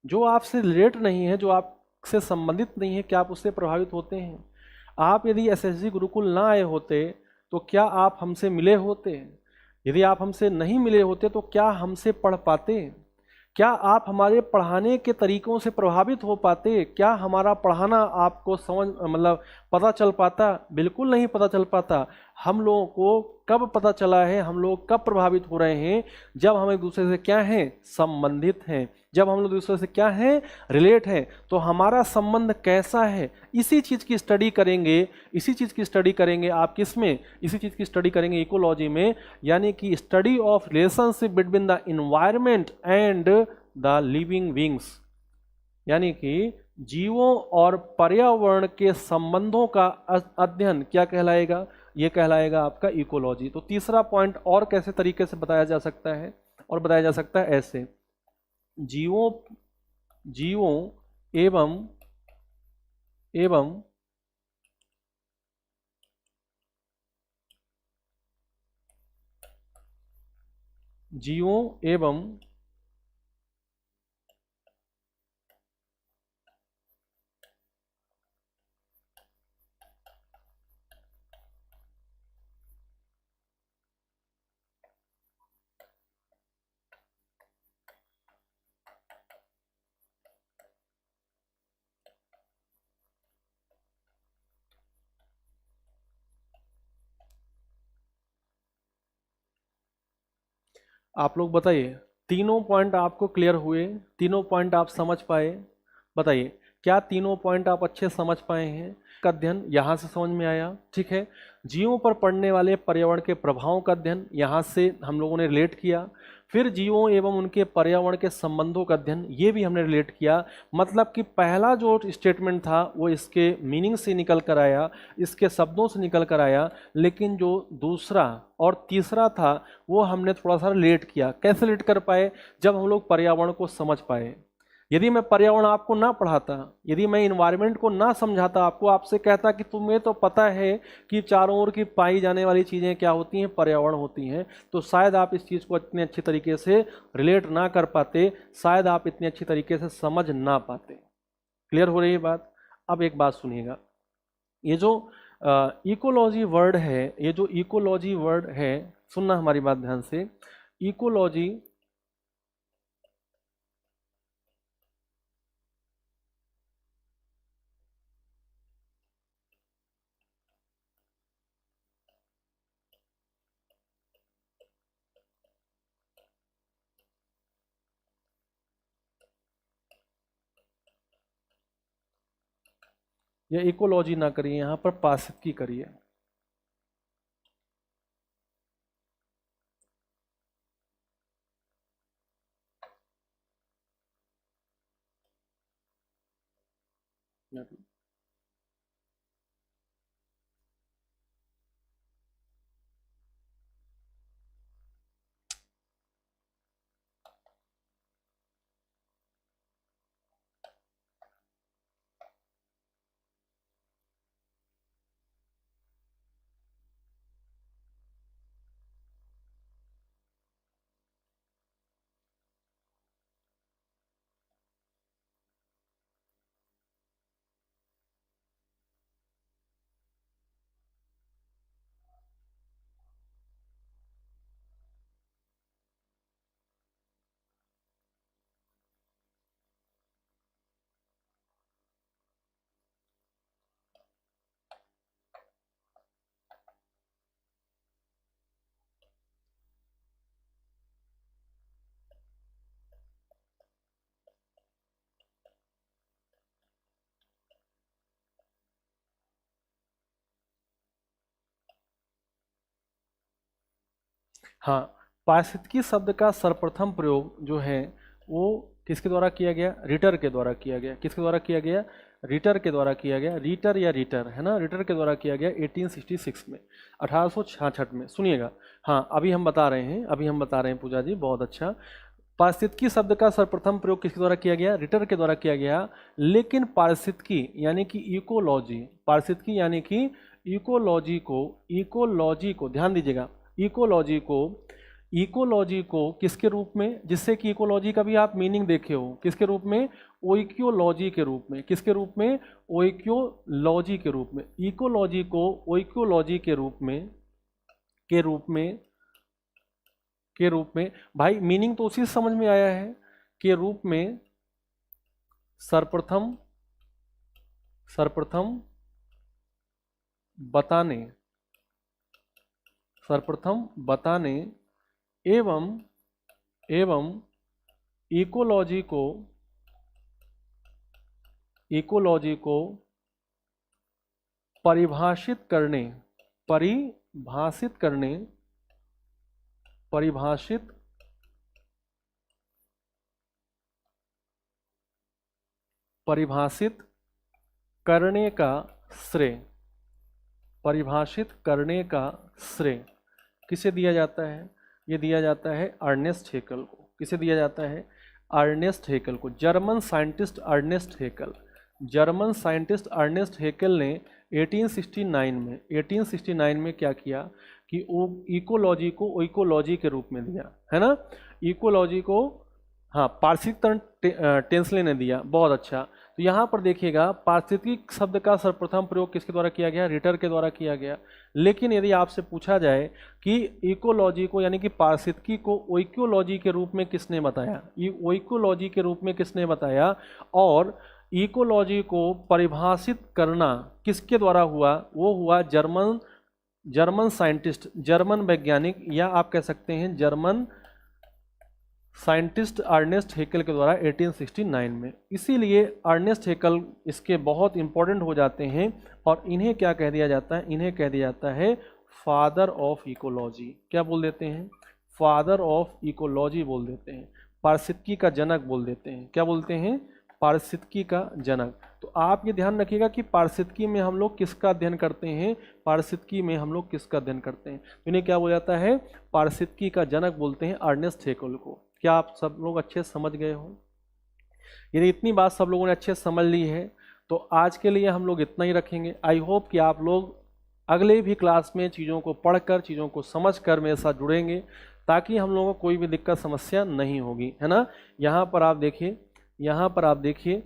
जो आपसे रिलेट नहीं है, जो आपसे संबंधित नहीं है, क्या आप उससे प्रभावित होते हैं? आप यदि एसएसजी गुरुकुल ना आए होते तो क्या आप हमसे मिले होते? यदि आप हमसे नहीं मिले होते तो क्या हमसे पढ़ पाते? क्या आप हमारे पढ़ाने के तरीकों से प्रभावित हो पाते? क्या हमारा पढ़ाना आपको समझ मतलब पता चल पाता? बिल्कुल नहीं पता चल पाता। हम लोगों को कब पता चला है, हम लोग कब प्रभावित हो रहे हैं? जब हम एक दूसरे से क्या हैं? संबंधित हैं। जब हम लोग दूसरे से क्या हैं? रिलेट हैं। तो हमारा संबंध कैसा है, इसी चीज़ की स्टडी करेंगे। इसी चीज़ की स्टडी करेंगे आप किस में? इसी चीज़ की स्टडी करेंगे इकोलॉजी में। यानी कि study of relationship between the environment and the living beings. यानी कि जीवों और पर्यावरण के संबंधों का अध्ययन क्या कहलाएगा? ये कहलाएगा आपका इकोलॉजी। तो तीसरा पॉइंट और कैसे तरीके से बताया जा सकता है? और बताया जा सकता है ऐसे, जीवों जीवों एवं एवं जीवों एवं आप लोग बताइए, तीनों पॉइंट आपको क्लियर हुए? तीनों पॉइंट आप समझ पाए? बताइए, क्या तीनों पॉइंट आप अच्छे समझ पाए हैं? का अध्ययन यहाँ से समझ में आया, ठीक है। जीवों पर पड़ने वाले पर्यावरण के प्रभावों का अध्ययन यहाँ से हम लोगों ने रिलेट किया। फिर जीवों एवं उनके पर्यावरण के संबंधों का अध्ययन, ये भी हमने रिलेट किया। मतलब कि पहला जो स्टेटमेंट था वो इसके मीनिंग से निकल कर आया, इसके शब्दों से निकल कर आया, लेकिन जो दूसरा और तीसरा था वो हमने थोड़ा सा रिलेट किया। कैसे रिलेट कर पाए? जब हम लोग पर्यावरण को समझ पाए। यदि मैं पर्यावरण आपको ना पढ़ाता, यदि मैं इन्वायरमेंट को ना समझाता आपको, आपसे कहता कि तुम्हें तो पता है कि चारों ओर की पाई जाने वाली चीज़ें क्या होती हैं, पर्यावरण होती हैं, तो शायद आप इस चीज़ को इतने अच्छे तरीके से रिलेट ना कर पाते, शायद आप इतने अच्छी तरीके से समझ ना पाते। क्लियर हो रही है बात? अब एक बात सुनिएगा, ये जो इकोलॉजी वर्ड है, ये जो इकोलॉजी वर्ड है, सुनना हमारी बात ध्यान से। इकोलॉजी या इकोलॉजी ना करिए, यहाँ पर पारिस्थितिकी करिए। हाँ, पारिस्थितिकी शब्द का सर्वप्रथम प्रयोग जो है वो किसके द्वारा किया गया? रिटर के द्वारा किया गया। किसके द्वारा किया गया? रिटर के द्वारा किया गया। रीटर या रिटर है ना, रिटर के द्वारा किया गया 1866 में, 1866 में। सुनिएगा, हाँ अभी हम बता रहे हैं पूजा जी, बहुत अच्छा। पारिस्थितिकी शब्द का सर्वप्रथम प्रयोग किसके द्वारा किया गया? रिटर के द्वारा किया गया। लेकिन पारिस्थितिकी यानी कि इकोलॉजी, पारिस्थितिकी यानी कि इकोलॉजी को ध्यान दीजिएगा, इकोलॉजी को किसके रूप में, जिससे कि इकोलॉजी का भी आप मीनिंग देखे हो, किसके रूप में? ओइक्योलॉजी के रूप में। किसके रूप में? ओइक्योलॉजी के रूप में। इकोलॉजी को ओइक्योलॉजी के रूप में भाई मीनिंग तो उसी से समझ में आया है, के रूप में सर्वप्रथम बताने एवं इकोलॉजी को परिभाषित करने का श्रेय किसे दिया जाता है? ये दिया जाता है अर्नेस्ट हेकल को। किसे दिया जाता है? अर्नेस्ट हेकल को। जर्मन साइंटिस्ट अर्नेस्ट हेकल ने 1869 में क्या किया कि वो इकोलॉजी को ओइकोलॉजी के रूप में दिया, है ना। इकोलॉजी को हाँ पारिस्थितिक टेंसले ने दिया, बहुत अच्छा। तो यहाँ पर देखिएगा, पारिस्थितिक शब्द का सर्वप्रथम प्रयोग किसके द्वारा किया गया? रिटर के द्वारा किया गया। लेकिन यदि आपसे पूछा जाए कि इकोलॉजी को यानी कि पारिस्थितिकी को ओइकोलॉजी के रूप में किसने बताया, ओइकोलॉजी के रूप में किसने बताया, और इकोलॉजी को परिभाषित करना किसके द्वारा हुआ? वो हुआ जर्मन साइंटिस्ट, जर्मन वैज्ञानिक, या आप कह सकते हैं जर्मन साइंटिस्ट अर्नेस्ट हेकल के द्वारा 1869 में। इसीलिए अर्नेस्ट हेकल इसके बहुत इंपॉर्टेंट हो जाते हैं और इन्हें क्या कह दिया जाता है, इन्हें कह दिया जाता है फादर ऑफ इकोलॉजी। क्या बोल देते हैं, फादर ऑफ इकोलॉजी बोल देते हैं, पारिस्थितिकी का जनक बोल देते हैं। क्या बोलते हैं, पारिस्थितिकी का जनक। तो आप ये ध्यान रखिएगा कि पारिस्थितिकी में हम लोग किसका अध्ययन करते हैं, पारिस्थितिकी में हम लोग किसका अध्ययन करते हैं, तो इन्हें क्या बोला जाता है, पारिस्थितिकी का जनक बोलते हैं अर्नेस्ट हेकल को। क्या आप सब लोग अच्छे समझ गए हो? यदि इतनी बात सब लोगों ने अच्छे समझ ली है तो आज के लिए हम लोग इतना ही रखेंगे। आई होप कि आप लोग अगले भी क्लास में चीज़ों को पढ़कर, चीज़ों को समझकर मेरे साथ जुड़ेंगे ताकि हम लोगों को कोई भी दिक्कत समस्या नहीं होगी, है ना। यहाँ पर आप देखिए, यहाँ पर आप देखिए,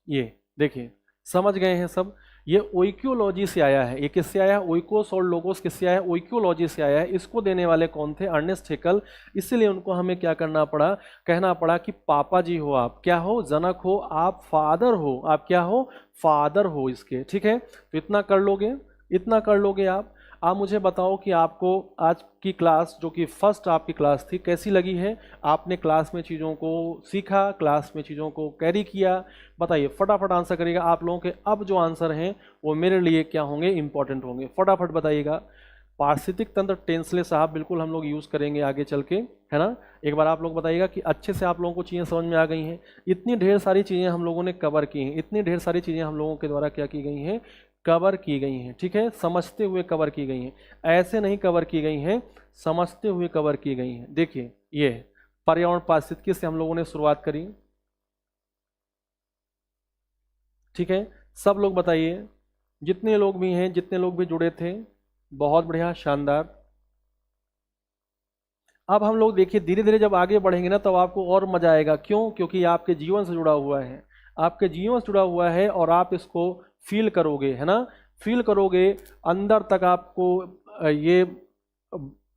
ये देखिए, समझ गए हैं सब। ये ओइक्योलॉजी से आया है। ये किससे आया है, ओइकोस और लोगोस किससे आया है, ओइक्योलॉजी से आया है। इसको देने वाले कौन थे, अर्नेस्ट हेकल। इसलिए उनको हमें क्या करना पड़ा, कहना पड़ा कि पापा जी हो आप, क्या हो, जनक हो आप, फादर हो आप, क्या हो, फादर हो इसके। ठीक है, तो इतना कर लोगे, इतना कर लोगे आप मुझे बताओ कि आपको आज की क्लास जो कि फर्स्ट आपकी क्लास थी कैसी लगी है। आपने क्लास में चीज़ों को सीखा, क्लास में चीज़ों को कैरी किया, बताइए, फटाफट आंसर करिएगा। आप लोगों के अब जो आंसर हैं वो मेरे लिए क्या होंगे, इंपॉर्टेंट होंगे, फटाफट बताइएगा। पारिस्थितिक तंत्र टेंसले साहब बिल्कुल हम लोग यूज़ करेंगे आगे चल के, है ना। एक बार आप लोग बताइएगा कि अच्छे से आप लोगों को चीज़ें समझ में आ गई हैं। इतनी ढेर सारी चीज़ें हम लोगों ने कवर की हैं, इतनी ढेर सारी चीज़ें हम लोगों के द्वारा क्या की गई हैं, कवर की गई हैं। ठीक है, समझते हुए कवर की गई हैं, ऐसे नहीं कवर की गई हैं, समझते हुए कवर की गई हैं। देखिए, ये पर्यावरण पारिस्थितिकी से हम लोगों ने शुरुआत करी। ठीक है, सब लोग बताइए, जितने लोग भी हैं, जितने लोग भी जुड़े थे, बहुत बढ़िया, शानदार। अब हम लोग देखिए धीरे धीरे जब आगे बढ़ेंगे ना तब आपको और मजा आएगा। क्यों, क्योंकि आपके जीवन से जुड़ा हुआ है, आपके जीवन से जुड़ा हुआ है और आप इसको फील करोगे, है ना, फील करोगे अंदर तक। आपको ये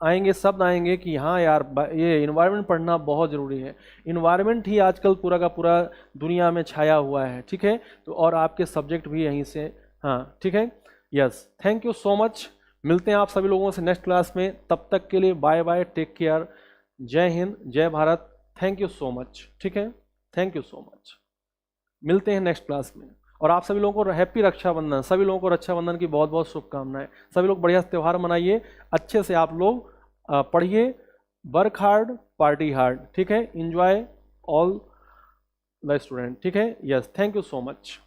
आएंगे, शब्द आएंगे कि हाँ यार, ये इन्वायरमेंट पढ़ना बहुत ज़रूरी है। इन्वायरमेंट ही आजकल पूरा का पूरा दुनिया में छाया हुआ है। ठीक है, तो और आपके सब्जेक्ट भी यहीं से, हाँ ठीक है, yes, thank you so much. मिलते हैं आप सभी लोगों से नेक्स्ट क्लास में, तब तक के लिए बाय बाय, टेक केयर, जय हिंद, जय Bharat, thank you so much. ठीक है, थैंक यू सो मच, मिलते हैं नेक्स्ट क्लास में। और आप सभी लोगों को हैप्पी रक्षाबंधन, सभी लोगों को रक्षाबंधन की बहुत बहुत शुभकामनाएं। सभी लोग बढ़िया त्यौहार मनाइए, अच्छे से आप लोग पढ़िए, वर्क हार्ड, पार्टी हार्ड। ठीक है, एंजॉय ऑल द स्टूडेंट। ठीक है, yes, thank you so much.